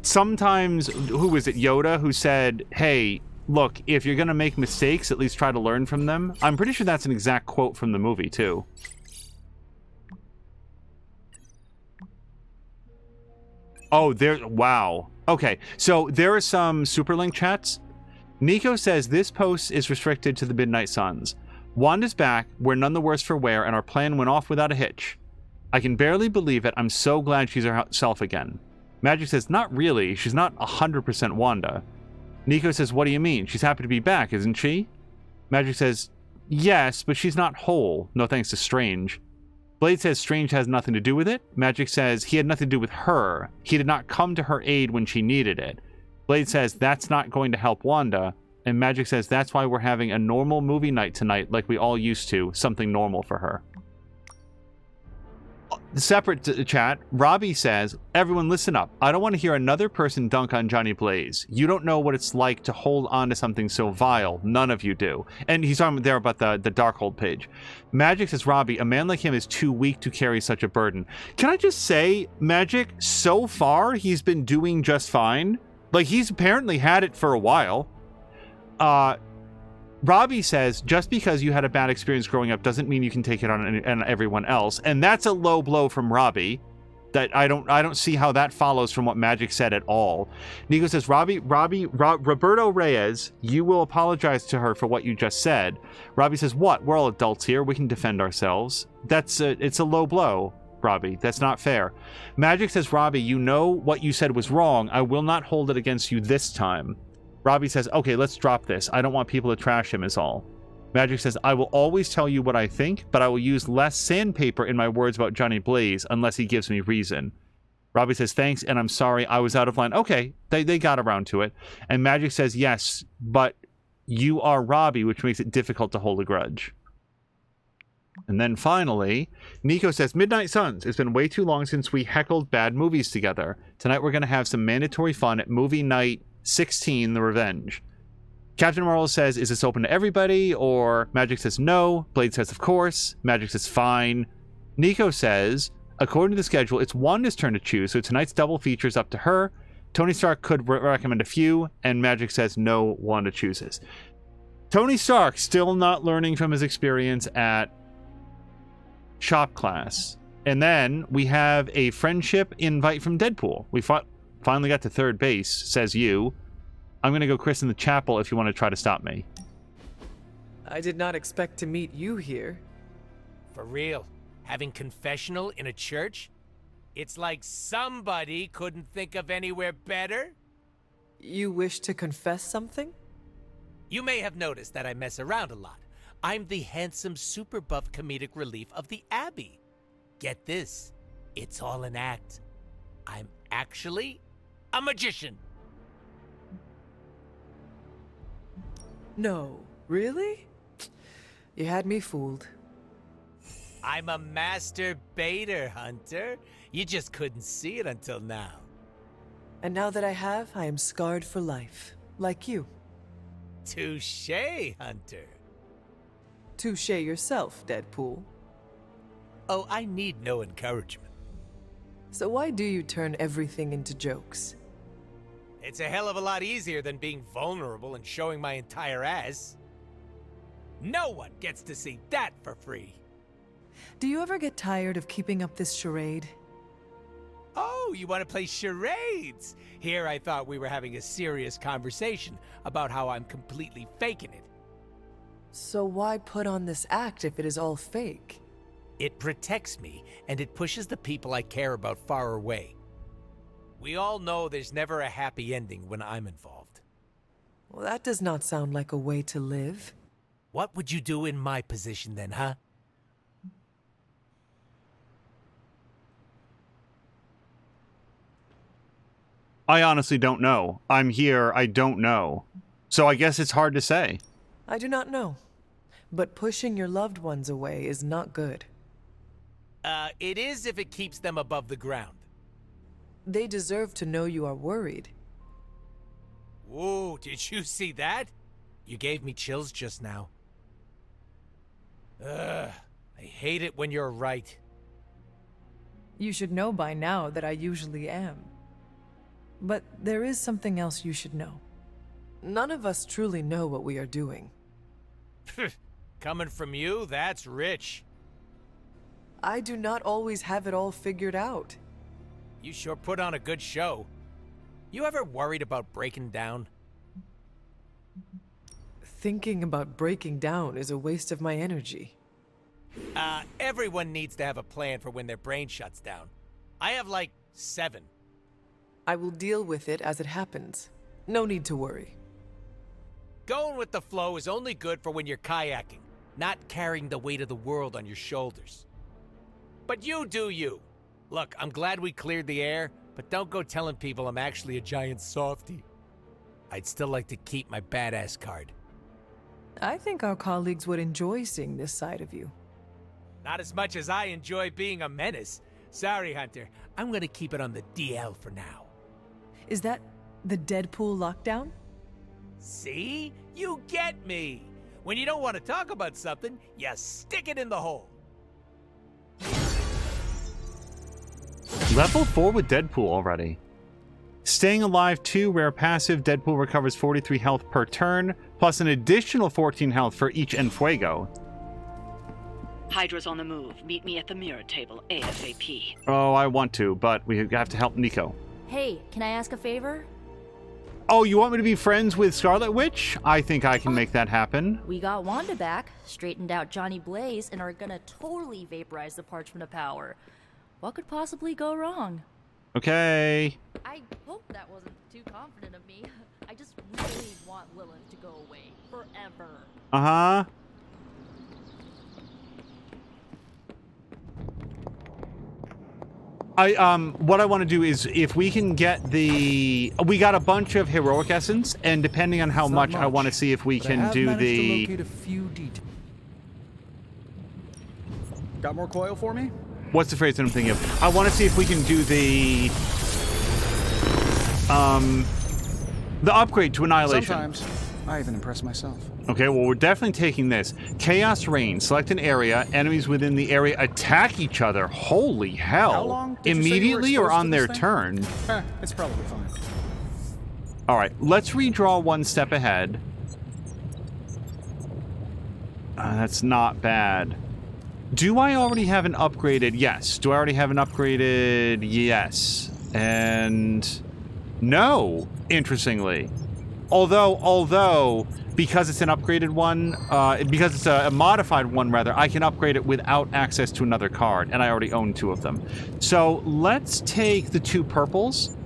sometimes, who was it, Yoda, who said, hey, look, if you're going to make mistakes, at least try to learn from them. I'm pretty sure that's an exact quote from the movie, too. Oh, wow. Okay, so there are some Superlink chats. Nico says, this post is restricted to the Midnight Suns. Wanda's back, we're none the worse for wear, and our plan went off without a hitch. I can barely believe it. I'm so glad she's herself again. Magic says, not really. She's not 100% Wanda. Nico says, what do you mean? She's happy to be back, isn't she? Magic says, yes, but she's not whole. No thanks to Strange. Blade says Strange has nothing to do with it. Magic says he had nothing to do with her. He did not come to her aid when she needed it. Blade says that's not going to help Wanda. And Magic says that's why we're having a normal movie night tonight like we all used to. Something normal for her. Separate chat, Robbie says, everyone listen up. I don't want to hear another person dunk on Johnny Blaze. You don't know what it's like to hold on to something so vile. None of you do. And he's talking there about the Darkhold page. Magic says, Robbie, a man like him is too weak to carry such a burden. Can I just say, Magic, so far, he's been doing just fine. Like, he's apparently had it for a while. Robbie says, just because you had a bad experience growing up doesn't mean you can take it on everyone else. And that's a low blow from Robbie. That I don't see how that follows from what Magic said at all. Nico says, Roberto Reyes, you will apologize to her for what you just said. Robbie says, what? We're all adults here. We can defend ourselves. It's a low blow, Robbie. That's not fair. Magic says, Robbie, you know what you said was wrong. I will not hold it against you this time. Robbie says, okay, let's drop this. I don't want people to trash him is all. Magic says, I will always tell you what I think, but I will use less sandpaper in my words about Johnny Blaze unless he gives me reason. Robbie says, thanks, and I'm sorry, I was out of line. Okay, they got around to it. And Magic says, yes, but you are Robbie, which makes it difficult to hold a grudge. And then finally, Nico says, Midnight Suns, it's been way too long since we heckled bad movies together. Tonight we're going to have some mandatory fun at movie night 16, The Revenge. Captain Marvel says, is this open to everybody? Or Magic says no. Blade says, of course. Magic says, fine. Nico says, according to the schedule, it's Wanda's turn to choose, so tonight's double feature is up to her. Tony Stark could recommend a few, and Magic says no, Wanda chooses. Tony Stark still not learning from his experience at shop class. And then we have a friendship invite from Deadpool. We finally got to third base, says you. I'm going to go christen the chapel if you want to try to stop me. I did not expect to meet you here. For real? Having confessional in a church? It's like somebody couldn't think of anywhere better? You wish to confess something? You may have noticed that I mess around a lot. I'm the handsome, super buff comedic relief of the Abbey. Get this, it's all an act. I'm actually a magician. No, really? You had me fooled. I'm a master baiter, Hunter. You just couldn't see it until now. And now that I have, I am scarred for life, like you. Touché, Hunter. Touché yourself, Deadpool. Oh, I need no encouragement. So why do you turn everything into jokes? It's a hell of a lot easier than being vulnerable and showing my entire ass. No one gets to see that for free. Do you ever get tired of keeping up this charade? Oh, you want to play charades? Here I thought we were having a serious conversation about how I'm completely faking it. So why put on this act if it is all fake? It protects me, and it pushes the people I care about far away. We all know there's never a happy ending when I'm involved. Well, that does not sound like a way to live. What would you do in my position then, huh? I honestly don't know. I'm here, I don't know. So I guess it's hard to say. I do not know. But pushing your loved ones away is not good. It is if it keeps them above the ground. They deserve to know you are worried. Whoa, did you see that? You gave me chills just now. I hate it when you're right. You should know by now that I usually am. But there is something else you should know. None of us truly know what we are doing. Coming from you, that's rich. I do not always have it all figured out. You sure put on a good show. You ever worried about breaking down? Thinking about breaking down is a waste of my energy. Everyone needs to have a plan for when their brain shuts down. I have like 7. I will deal with it as it happens. No need to worry. Going with the flow is only good for when you're kayaking, not carrying the weight of the world on your shoulders. But you do you. Look, I'm glad we cleared the air, but don't go telling people I'm actually a giant softie. I'd still like to keep my badass card. I think our colleagues would enjoy seeing this side of you. Not as much as I enjoy being a menace. Sorry, Hunter. I'm gonna keep it on the DL for now. Is that the Deadpool lockdown? See? You get me! When you don't want to talk about something, you stick it in the hole. Level 4 with Deadpool already. Staying Alive 2, rare passive. Deadpool recovers 43 health per turn, plus an additional 14 health for each Enfuego. Hydra's on the move. Meet me at the mirror table, ASAP. Oh, I want to, but we have to help Nico. Hey, can I ask a favor? Oh, you want me to be friends with Scarlet Witch? I think I can make that happen. We got Wanda back, straightened out Johnny Blaze, and are gonna totally vaporize the Parchment of Power. What could possibly go wrong? Okay. I hope that wasn't too confident of me. I I just really want Lilith to go away forever. Uh-huh. What I want to do is, if we can get we got a bunch of heroic essence, and depending on how much, I want to see if we can do the. To locate a few details. Got more coil for me? What's the phrase that I'm thinking of? I want to see if we can do the upgrade to Annihilation. Sometimes I even impress myself. Okay, well, we're definitely taking this. Chaos Rain. Select an area. Enemies within the area attack each other. Holy hell. How long did Immediately you say you were or on their exposed to turn? this thing? It's probably fine. All right, let's redraw one step ahead. That's not bad. Do I already have an upgraded? Yes. Do I already have an upgraded? Yes. And no, interestingly. Although, because it's an upgraded one, because it's a modified one, rather, I can upgrade it without access to another card, and I already own 2 of them. So let's take the 2 purples.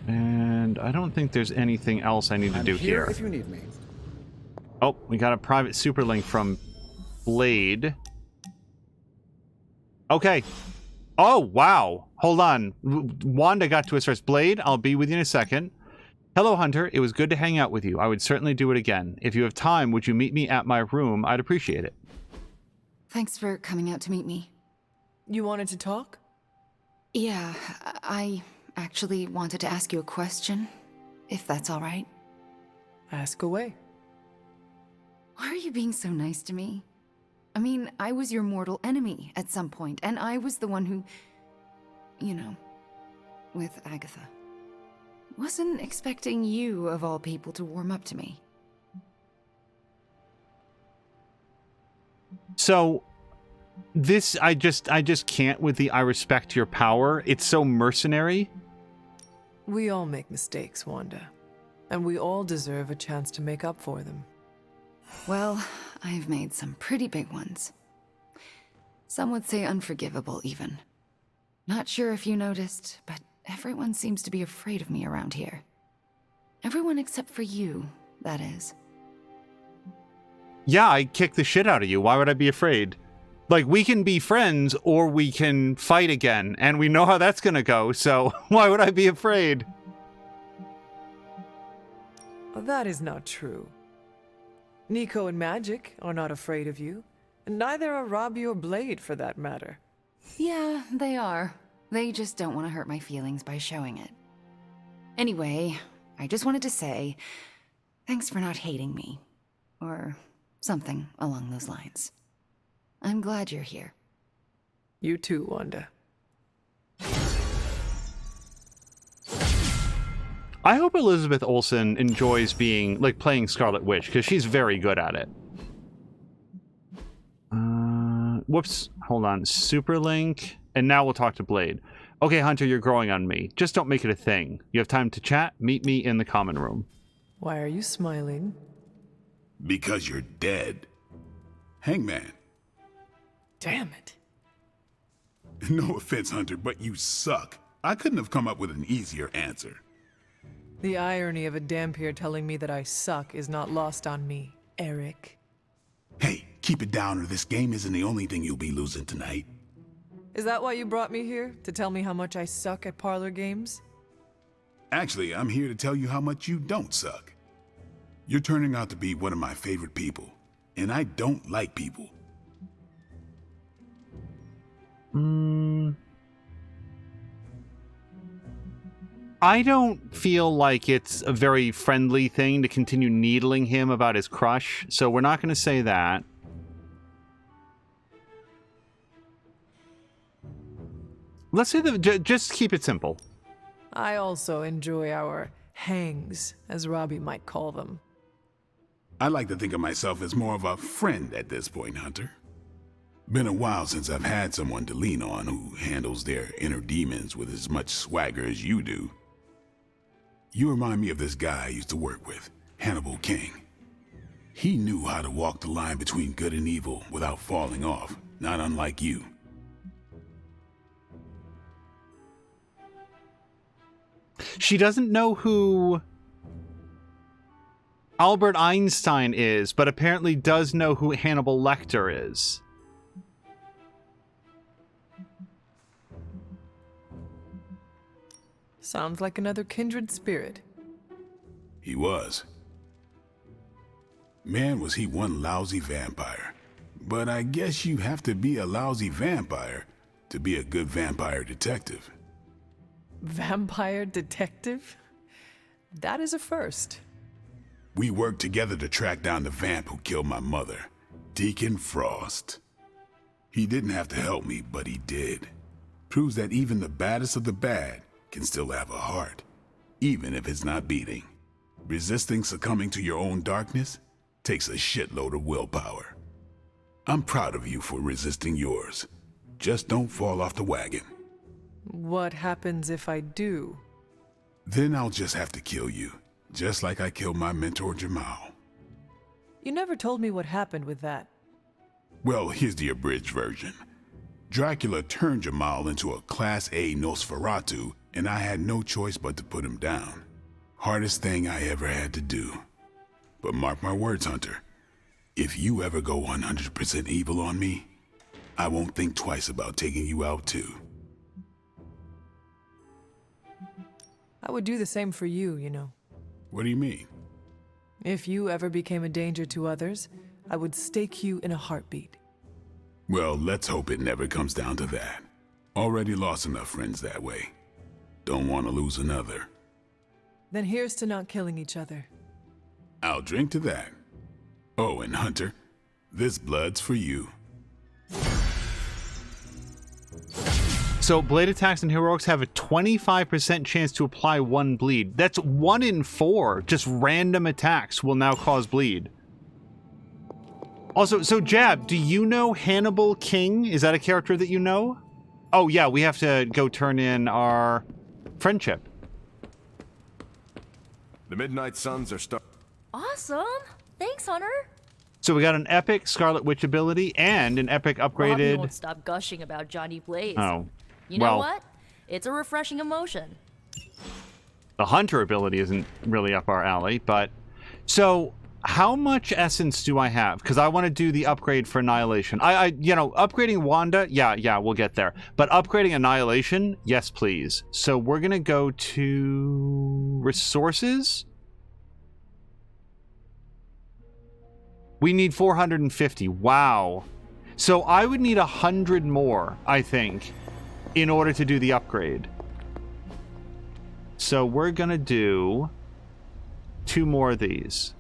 And I don't think there's anything else I need to do here. If you need me. Oh, we got a private super link from Blade. Okay. Oh, wow. Hold on. Wanda got to us first. Blade, I'll be with you in a second. Hello, Hunter. It was good to hang out with you. I would certainly do it again. If you have time, would you meet me at my room? I'd appreciate it. Thanks for coming out to meet me. You wanted to talk? Yeah, I actually wanted to ask you a question, if that's all right. Ask away. Why are you being so nice to me? I mean, I was your mortal enemy at some point, and I was the one who, you know, with Agatha. Wasn't expecting you, of all people, to warm up to me. So, this, I just can't with the I respect your power. It's so mercenary. We all make mistakes, Wanda. And we all deserve a chance to make up for them. Well, I've made some pretty big ones. Some would say unforgivable, even. Not sure if you noticed, but everyone seems to be afraid of me around here. Everyone except for you, that is. Yeah, I kicked the shit out of you. Why would I be afraid? Like, we can be friends or we can fight again, and we know how that's gonna go, so why would I be afraid? That is not true. Nico and Magic are not afraid of you, and neither are Robbie or Blade, for that matter. Yeah, they are. They just don't want to hurt my feelings by showing it. Anyway, I just wanted to say, thanks for not hating me. Or something along those lines. I'm glad you're here. You too, Wanda. I hope Elizabeth Olsen enjoys being, like, playing Scarlet Witch, because she's very good at it. Whoops. Hold on. Superlink. And now we'll talk to Blade. Okay, Hunter, you're growing on me. Just don't make it a thing. You have time to chat? Meet me in the common room. Why are you smiling? Because you're dead. Hangman. Damn it. No offense, Hunter, but you suck. I couldn't have come up with an easier answer. The irony of a Dampier telling me that I suck is not lost on me, Eric. Hey, keep it down or this game isn't the only thing you'll be losing tonight. Is that why you brought me here? To tell me how much I suck at parlor games? Actually, I'm here to tell you how much you don't suck. You're turning out to be one of my favorite people, and I don't like people. I don't feel like it's a very friendly thing to continue needling him about his crush, so we're not going to say that. Let's say just keep it simple. I also enjoy our hangs, as Robbie might call them. I like to think of myself as more of a friend at this point, Hunter. Been a while since I've had someone to lean on who handles their inner demons with as much swagger as you do. You remind me of this guy I used to work with, Hannibal King. He knew how to walk the line between good and evil without falling off, not unlike you. She doesn't know who Albert Einstein is, but apparently does know who Hannibal Lecter is. Sounds like another kindred spirit. He was. Man, was he one lousy vampire. But I guess you have to be a lousy vampire to be a good vampire detective. Vampire detective? That is a first. We worked together to track down the vamp who killed my mother, Deacon Frost. He didn't have to help me, but he did. Proves that even the baddest of the bad can still have a heart, even if it's not beating. Resisting succumbing to your own darkness takes a shitload of willpower. I'm proud of you for resisting yours. Just don't fall off the wagon. What happens if I do? Then I'll just have to kill you, just like I killed my mentor Jamal. You never told me what happened with that. Well, here's the abridged version. Dracula turned Jamal into a Class A Nosferatu, and I had no choice but to put him down. Hardest thing I ever had to do. But mark my words, Hunter. If you ever go 100% evil on me, I won't think twice about taking you out too. I would do the same for you, you know. What do you mean? If you ever became a danger to others, I would stake you in a heartbeat. Well, let's hope it never comes down to that. Already lost enough friends that way. Don't want to lose another. Then here's to not killing each other. I'll drink to that. Oh, and Hunter, this blood's for you. So blade attacks and heroics have a 25% chance to apply 1 bleed. That's 1 in 4. Just random attacks will now cause bleed. Also, so Jab, do you know Hannibal King? Is that a character that you know? Oh yeah, we have to go turn in our friendship. The Midnight Suns are Awesome! Thanks, Hunter! So we got an epic Scarlet Witch ability and an epic Robbie upgraded... won't stop gushing about Johnny Blaze. Oh. You know what? It's a refreshing emotion. The Hunter ability isn't really up our alley, but... So, how much essence do I have? Because I want to do the upgrade for Annihilation. You know, upgrading Wanda, yeah, we'll get there. But upgrading Annihilation, yes, please. So we're going to go to... Resources? We need 450. Wow. So I would need 100 more, I think, in order to do the upgrade. So we're going to do 2 more of these.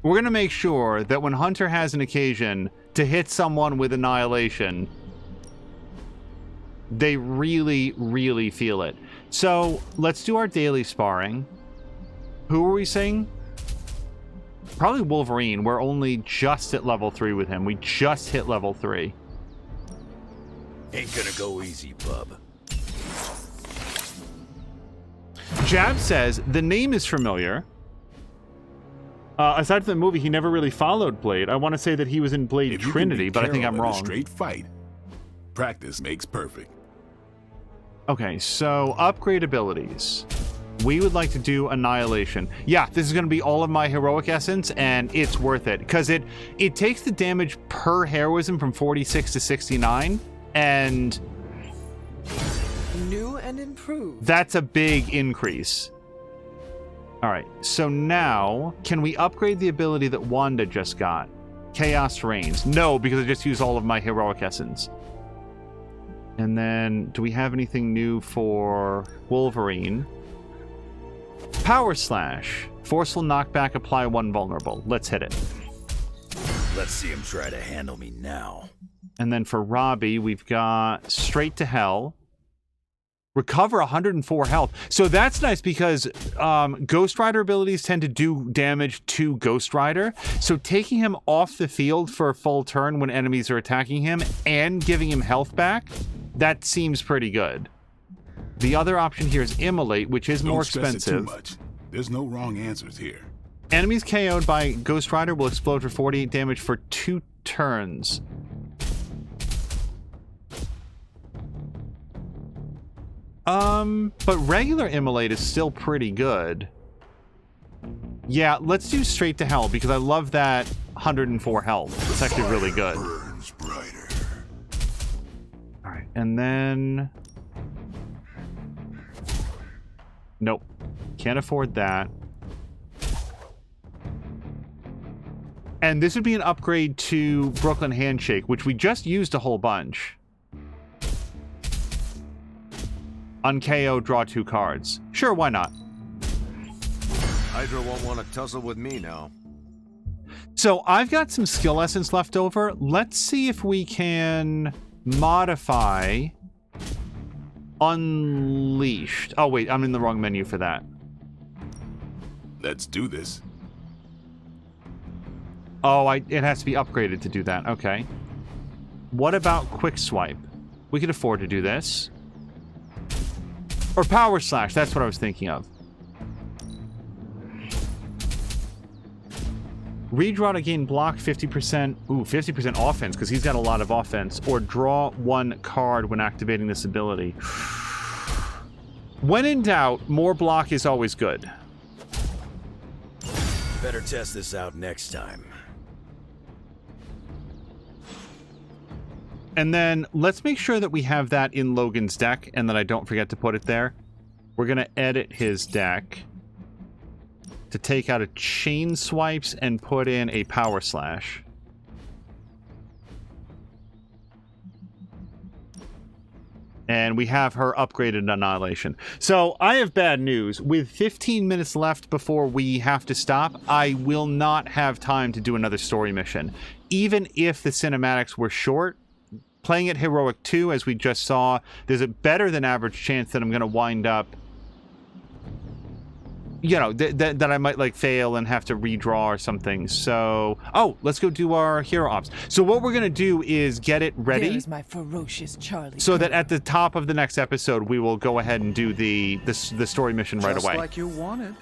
We're going to make sure that when Hunter has an occasion to hit someone with Annihilation, they really, really feel it. So let's do our daily sparring. Who are we saying? Probably Wolverine. We're only just at level 3 with him. We just hit level 3. Ain't gonna go easy, bub. Jab says, the name is familiar. Aside from the movie, he never really followed Blade. I want to say that he was in Blade Trinity, but I think I'm wrong. Straight fight. Practice makes perfect. Okay, so upgrade abilities. We would like to do Annihilation. Yeah, this is going to be all of my heroic essence, and it's worth it because it takes the damage per heroism from 46 to 69, and new and improved. That's a big increase. All right, so now can we upgrade the ability that Wanda just got? Chaos Reigns. No, because I just used all of my heroic essence. And then, do we have anything new for Wolverine? Power Slash. Forceful knockback, apply 1 vulnerable. Let's hit it. Let's see him try to handle me now. And then for Robbie, we've got Straight to Hell. Recover 104 health. So that's nice because Ghost Rider abilities tend to do damage to Ghost Rider. So taking him off the field for a full turn when enemies are attacking him and giving him health back, that seems pretty good. The other option here is Immolate, which is more expensive. Too much. There's no wrong answers here. Enemies KO'd by Ghost Rider will explode for 48 damage for 2 turns. But regular Immolate is still pretty good. Yeah, let's do Straight to Hell because I love that 104 health. It's actually really good. Alright, and then... Nope. Can't afford that. And this would be an upgrade to Brooklyn Handshake, which we just used a whole bunch. On KO, draw 2 cards. Sure, why not? Hydra won't want to tussle with me now. So I've got some skill essence left over. Let's see if we can modify Unleashed. Oh, wait, I'm in the wrong menu for that. Let's do this. Oh, it has to be upgraded to do that. Okay. What about Quick Swipe? We could afford to do this. Or Power Slash, that's what I was thinking of. Redraw to gain block 50%. Ooh, 50% offense, because he's got a lot of offense. Or draw 1 card when activating this ability. When in doubt, more block is always good. Better test this out next time. And then let's make sure that we have that in Logan's deck and that I don't forget to put it there. We're going to edit his deck to take out a Chain Swipes and put in a Power Slash. And we have her upgraded Annihilation. So I have bad news. With 15 minutes left before we have to stop, I will not have time to do another story mission. Even if the cinematics were short, playing at Heroic 2, as we just saw, there's a better than average chance that I'm going to wind up, you know, that I might, like, fail and have to redraw or something. So, oh, let's go do our hero ops. So what we're going to do is get it ready. There's my ferocious Charlie. So that at the top of the next episode, we will go ahead and do the story mission right away. Just like you wanted.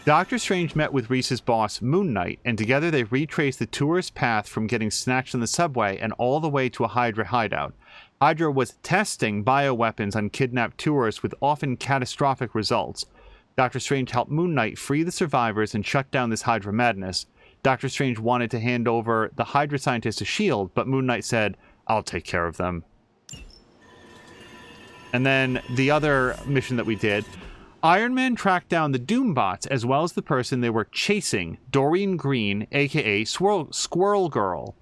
Doctor Strange met with Reese's boss, Moon Knight, and together they retraced the tourist's path from getting snatched on the subway and all the way to a Hydra hideout. Hydra was testing bioweapons on kidnapped tourists with often catastrophic results. Doctor Strange helped Moon Knight free the survivors and shut down this Hydra madness. Doctor Strange wanted to hand over the Hydra scientists to S.H.I.E.L.D., but Moon Knight said, "I'll take care of them." And then the other mission that we did, Iron Man tracked down the Doombots as well as the person they were chasing, Doreen Green, aka Squirrel Girl.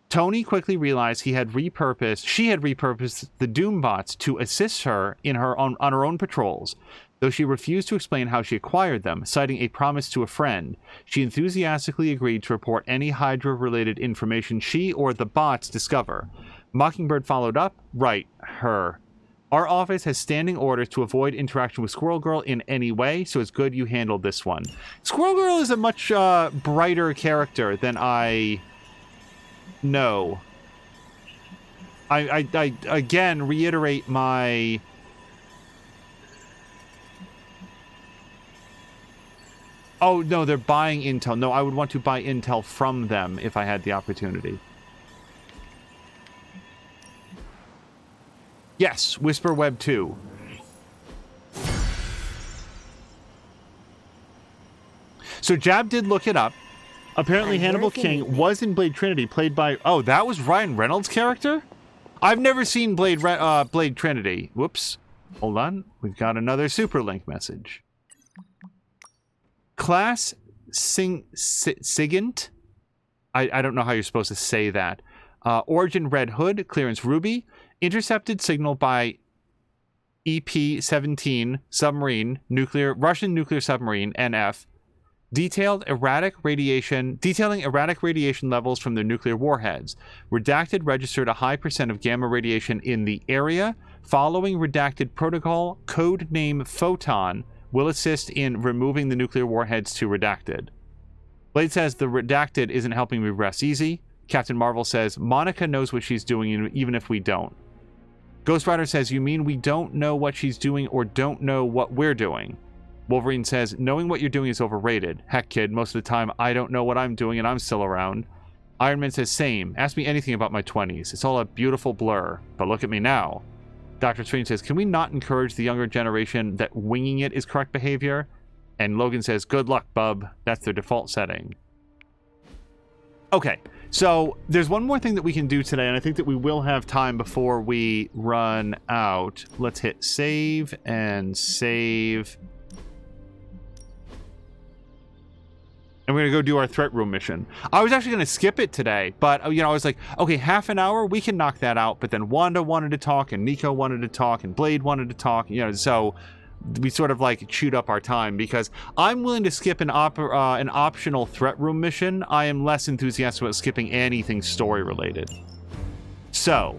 Tony quickly realized she had repurposed the Doombots to assist her on her own patrols. Though she refused to explain how she acquired them, citing a promise to a friend, she enthusiastically agreed to report any Hydra-related information she or the bots discover. Mockingbird followed up, right, her. Our office has standing orders to avoid interaction with Squirrel Girl in any way, so it's good you handled this one. Squirrel Girl is a much brighter character than I know. I again reiterate my... Oh, no, they're buying intel. No, I would want to buy intel from them if I had the opportunity. Yes, Whisper Web 2. So Jab did look it up. Apparently Hannibal King was in Blade Trinity, played by... Oh, that was Ryan Reynolds' character? I've never seen Blade Trinity. Whoops. Hold on. We've got another Superlink message. Class Sigint? I don't know how you're supposed to say that. Origin Red Hood, Clearance Ruby. Intercepted signal by EP-17 submarine, Russian nuclear submarine, NF. Detailing erratic radiation levels from their nuclear warheads. Redacted registered a high % of gamma radiation in the area. Following redacted protocol, code name Photon will assist in removing the nuclear warheads to redacted. Blade says the redacted isn't helping me rest easy. Captain Marvel says Monica knows what she's doing even if we don't. Ghost Rider says, you mean we don't know what she's doing or don't know what we're doing? Wolverine says, knowing what you're doing is overrated. Heck, kid, most of the time I don't know what I'm doing and I'm still around. Iron Man says, same. Ask me anything about my 20s. It's all a beautiful blur. But look at me now. Dr. Strange says, can we not encourage the younger generation that winging it is correct behavior? And Logan says, good luck, bub. That's their default setting. Okay, so there's one more thing that we can do today, and I think that we will have time before we run out. Let's hit save and save. And we're going to go do our threat room mission. I was actually going to skip it today, but, you know, I was like, okay, half an hour, we can knock that out. But then Wanda wanted to talk, and Nico wanted to talk, and Blade wanted to talk, you know, so we sort of like chewed up our time because I'm willing to skip an optional threat room mission. I am less enthusiastic about skipping anything story related. So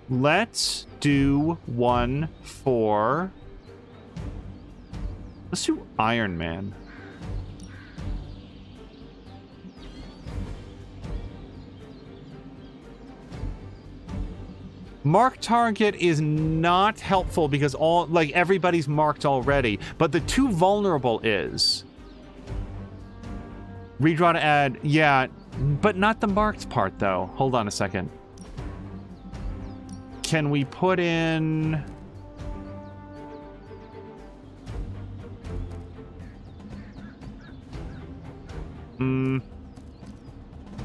let's do one for, let's do Iron Man. Mark target is not helpful because everybody's marked already, but the too vulnerable is. Redraw to add, yeah, but not the marked part though. Hold on a second. Can we put in...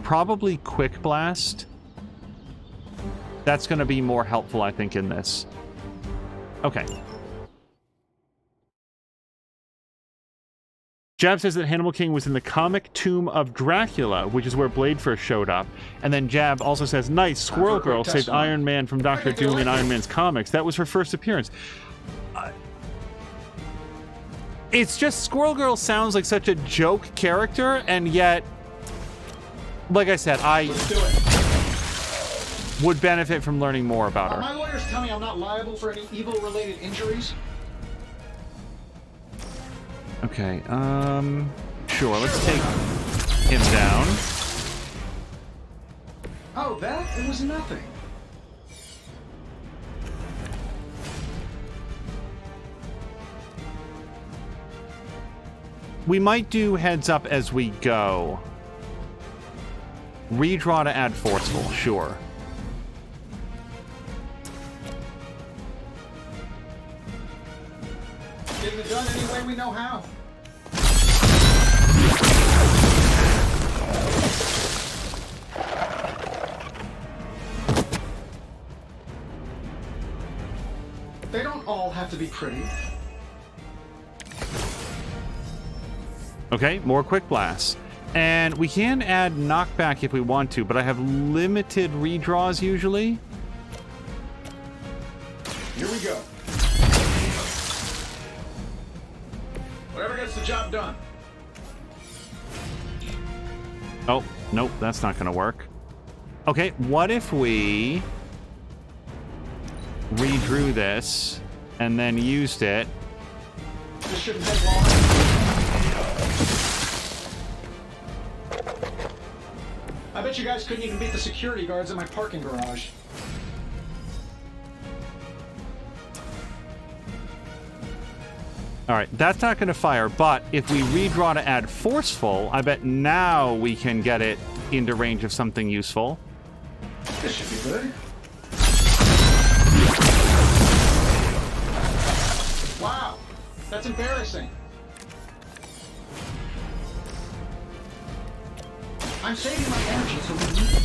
Probably Quick Blast. That's going to be more helpful, I think, in this. Okay. Jab says that Hannibal King was in the comic Tomb of Dracula, which is where Blade first showed up. And then Jab also says, nice, Squirrel Girl saved Iron Man from Dr. Doom in Iron Man's comics. That was her first appearance. It's just Squirrel Girl sounds like such a joke character, and yet, like I said, Let's do it. Would benefit from learning more about her. My lawyers tell me I'm not liable for any evil-related injuries. Okay, sure, let's take him down. Oh, that? It was nothing. We might do heads up as we go. Redraw to add forceful, sure. Getting it done any way we know how. They don't all have to be pretty. Okay, more quick blasts. And we can add knockback if we want to, but I have limited redraws usually. Here we go. Whatever gets the job done. Oh, nope, that's not going to work. Okay, what if we redrew this and then used it? This shouldn't take long. I bet you guys couldn't even beat the security guards at my parking garage. All right, that's not going to fire, but if we redraw to add forceful, I bet now we can get it into range of something useful. This should be good. Wow, that's embarrassing. I'm saving my energy so we need it.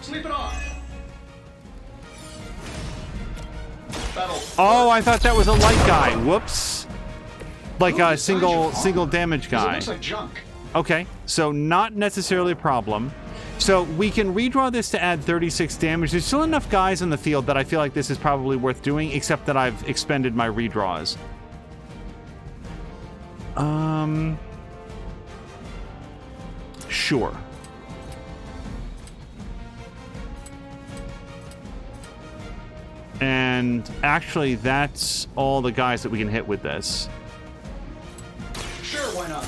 Sleep it off. Oh, I thought that was a light guy. Whoops. Like a single damage guy. It looks like junk. Okay, so not necessarily a problem. So we can redraw this to add 36 damage. There's still enough guys in the field that I feel like this is probably worth doing, except that I've expended my redraws. Sure. And actually, that's all the guys that we can hit with this. Sure, why not?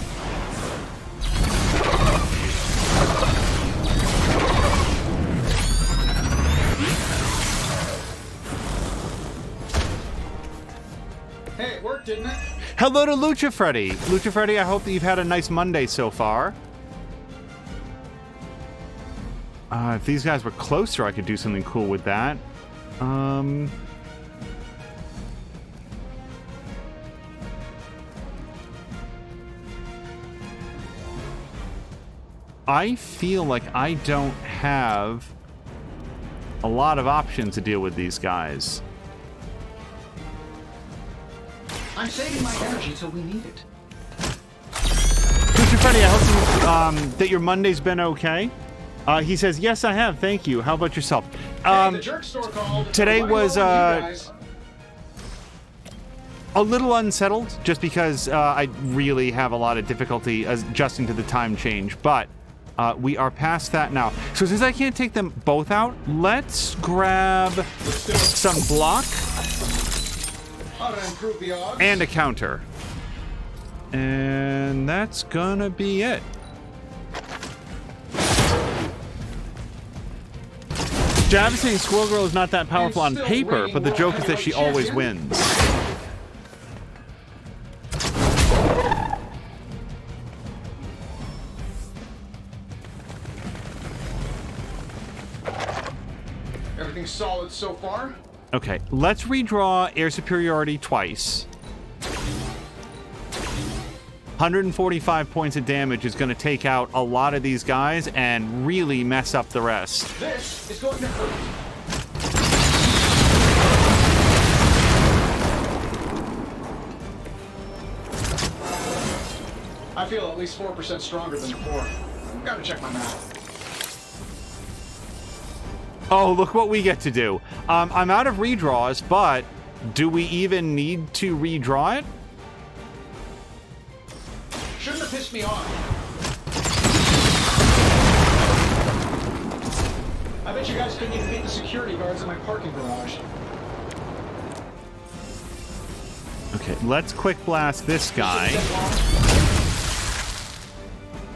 Hey, it worked, didn't it? Hello to Lucha Freddy. Lucha Freddy, I hope that you've had a nice Monday so far. If these guys were closer, I could do something cool with that. I feel like I don't have a lot of options to deal with these guys. I'm saving my energy till we need it. Mr. Freddy, I hope you, that your Monday's been okay. He says, yes, I have. Thank you. How about yourself? Hey, the jerk store called. Today was a little unsettled just because I really have a lot of difficulty adjusting to the time change, but we are past that now. So since I can't take them both out, let's grab some block and a counter. And that's gonna be it. Jab is saying Squirrel Girl is not that powerful on paper, but the joke is that she always wins. Everything's solid so far. Okay, let's redraw Air Superiority twice. 145 points of damage is going to take out a lot of these guys and really mess up the rest. This is going to hurt. I feel at least 4% stronger than before. Gotta check my math. Oh, look what we get to do. I'm out of redraws, but do we even need to redraw it? Shouldn't have pissed me off. I bet you guys couldn't even beat the security guards in my parking garage. Okay, let's quick blast this guy.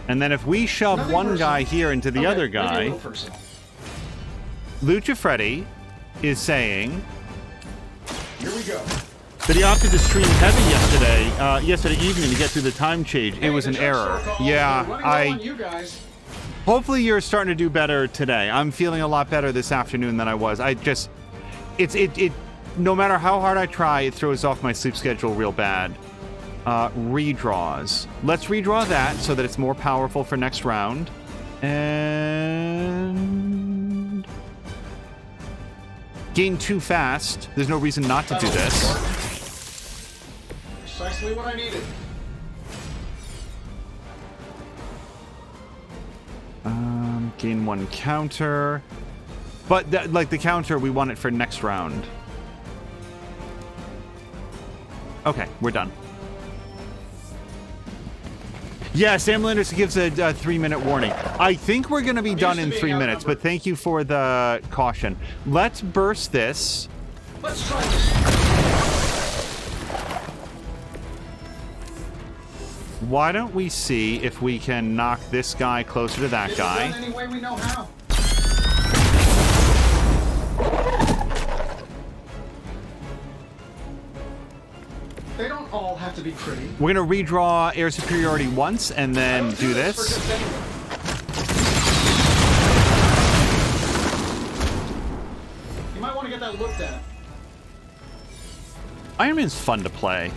And then if we shove one guy here into the other guy, Lucha Freddy is saying here we go. that he opted to stream heavy yesterday evening to get through the time change. It was an error. Yeah, hopefully you're starting to do better today. I'm feeling a lot better this afternoon than I was. No matter how hard I try, it throws off my sleep schedule real bad. Redraws. Let's redraw that so that it's more powerful for next round. And gain 2 fast. There's no reason not to do this. Precisely what I needed. Gain 1 counter. But the counter, we want it for next round. Okay, we're done. Yeah, Sam Landers gives a 3-minute warning. I think we're going to be done in 3 minutes, but thank you for the caution. Let's burst this. Let's try this. Why don't we see if we can knock this guy closer to that guy? Any way we know how. They don't all have to be pretty. We're going to redraw Air Superiority once and then do this. You might want to get that looked at. Iron Man's fun to play.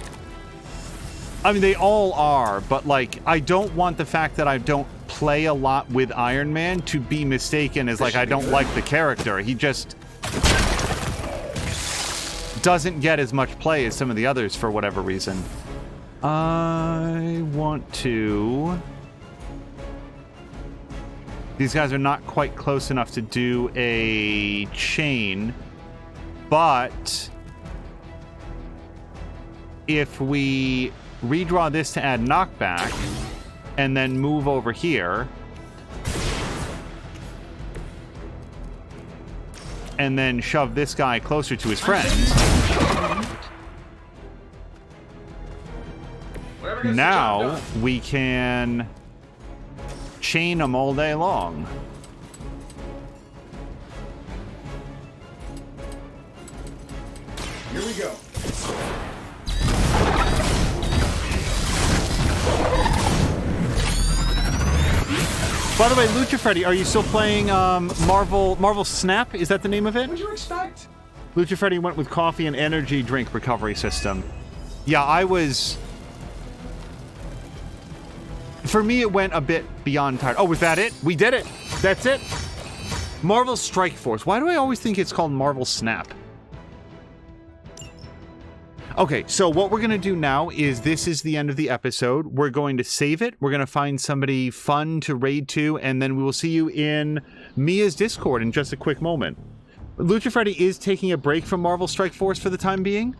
I mean, they all are, but, like, I don't want the fact that I don't play a lot with Iron Man to be mistaken as, like, I don't like the character. He just doesn't get as much play as some of the others for whatever reason. I want to... These guys are not quite close enough to do a chain, but if we redraw this to add knockback and then move over here and then shove this guy closer to his friend, now we can chain them all day long. Here we go. By the way, Lucha Freddy, are you still playing Marvel Snap? Is that the name of it? What'd you expect? Lucha Freddy went with coffee and energy drink recovery system. Yeah, I was... For me, it went a bit beyond tired. Oh, was that it? We did it. That's it. Marvel Strike Force. Why do I always think it's called Marvel Snap? Okay, so what we're going to do now is this is the end of the episode. We're going to save it. We're going to find somebody fun to raid to, and then we will see you in Mia's Discord in just a quick moment. Lucha Freddy is taking a break from Marvel Strike Force for the time being.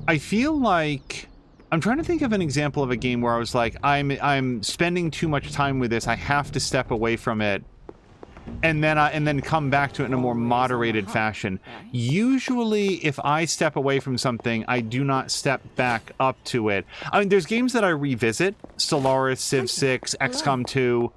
I feel like... I'm trying to think of an example of a game where I was like, I'm spending too much time with this. I have to step away from it. And then come back to it in a more moderated fashion. Usually, if I step away from something, I do not step back up to it. I mean, there's games that I revisit. Stellaris, Civ 6, XCOM 2.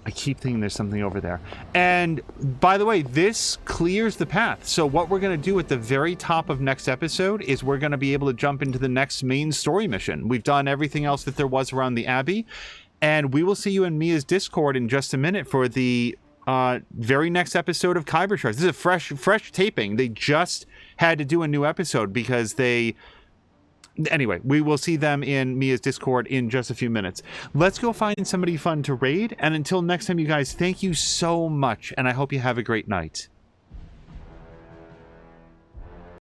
I keep thinking there's something over there. And, by the way, this clears the path. So what we're going to do at the very top of next episode is we're going to be able to jump into the next main story mission. We've done everything else that there was around the Abbey. And we will see you in Mia's Discord in just a minute for the very next episode of Kyber Shards. This is a fresh taping. They just had to do a new episode because they... Anyway, we will see them in Mia's Discord in just a few minutes. Let's go find somebody fun to raid. And until next time, you guys, thank you so much. And I hope you have a great night.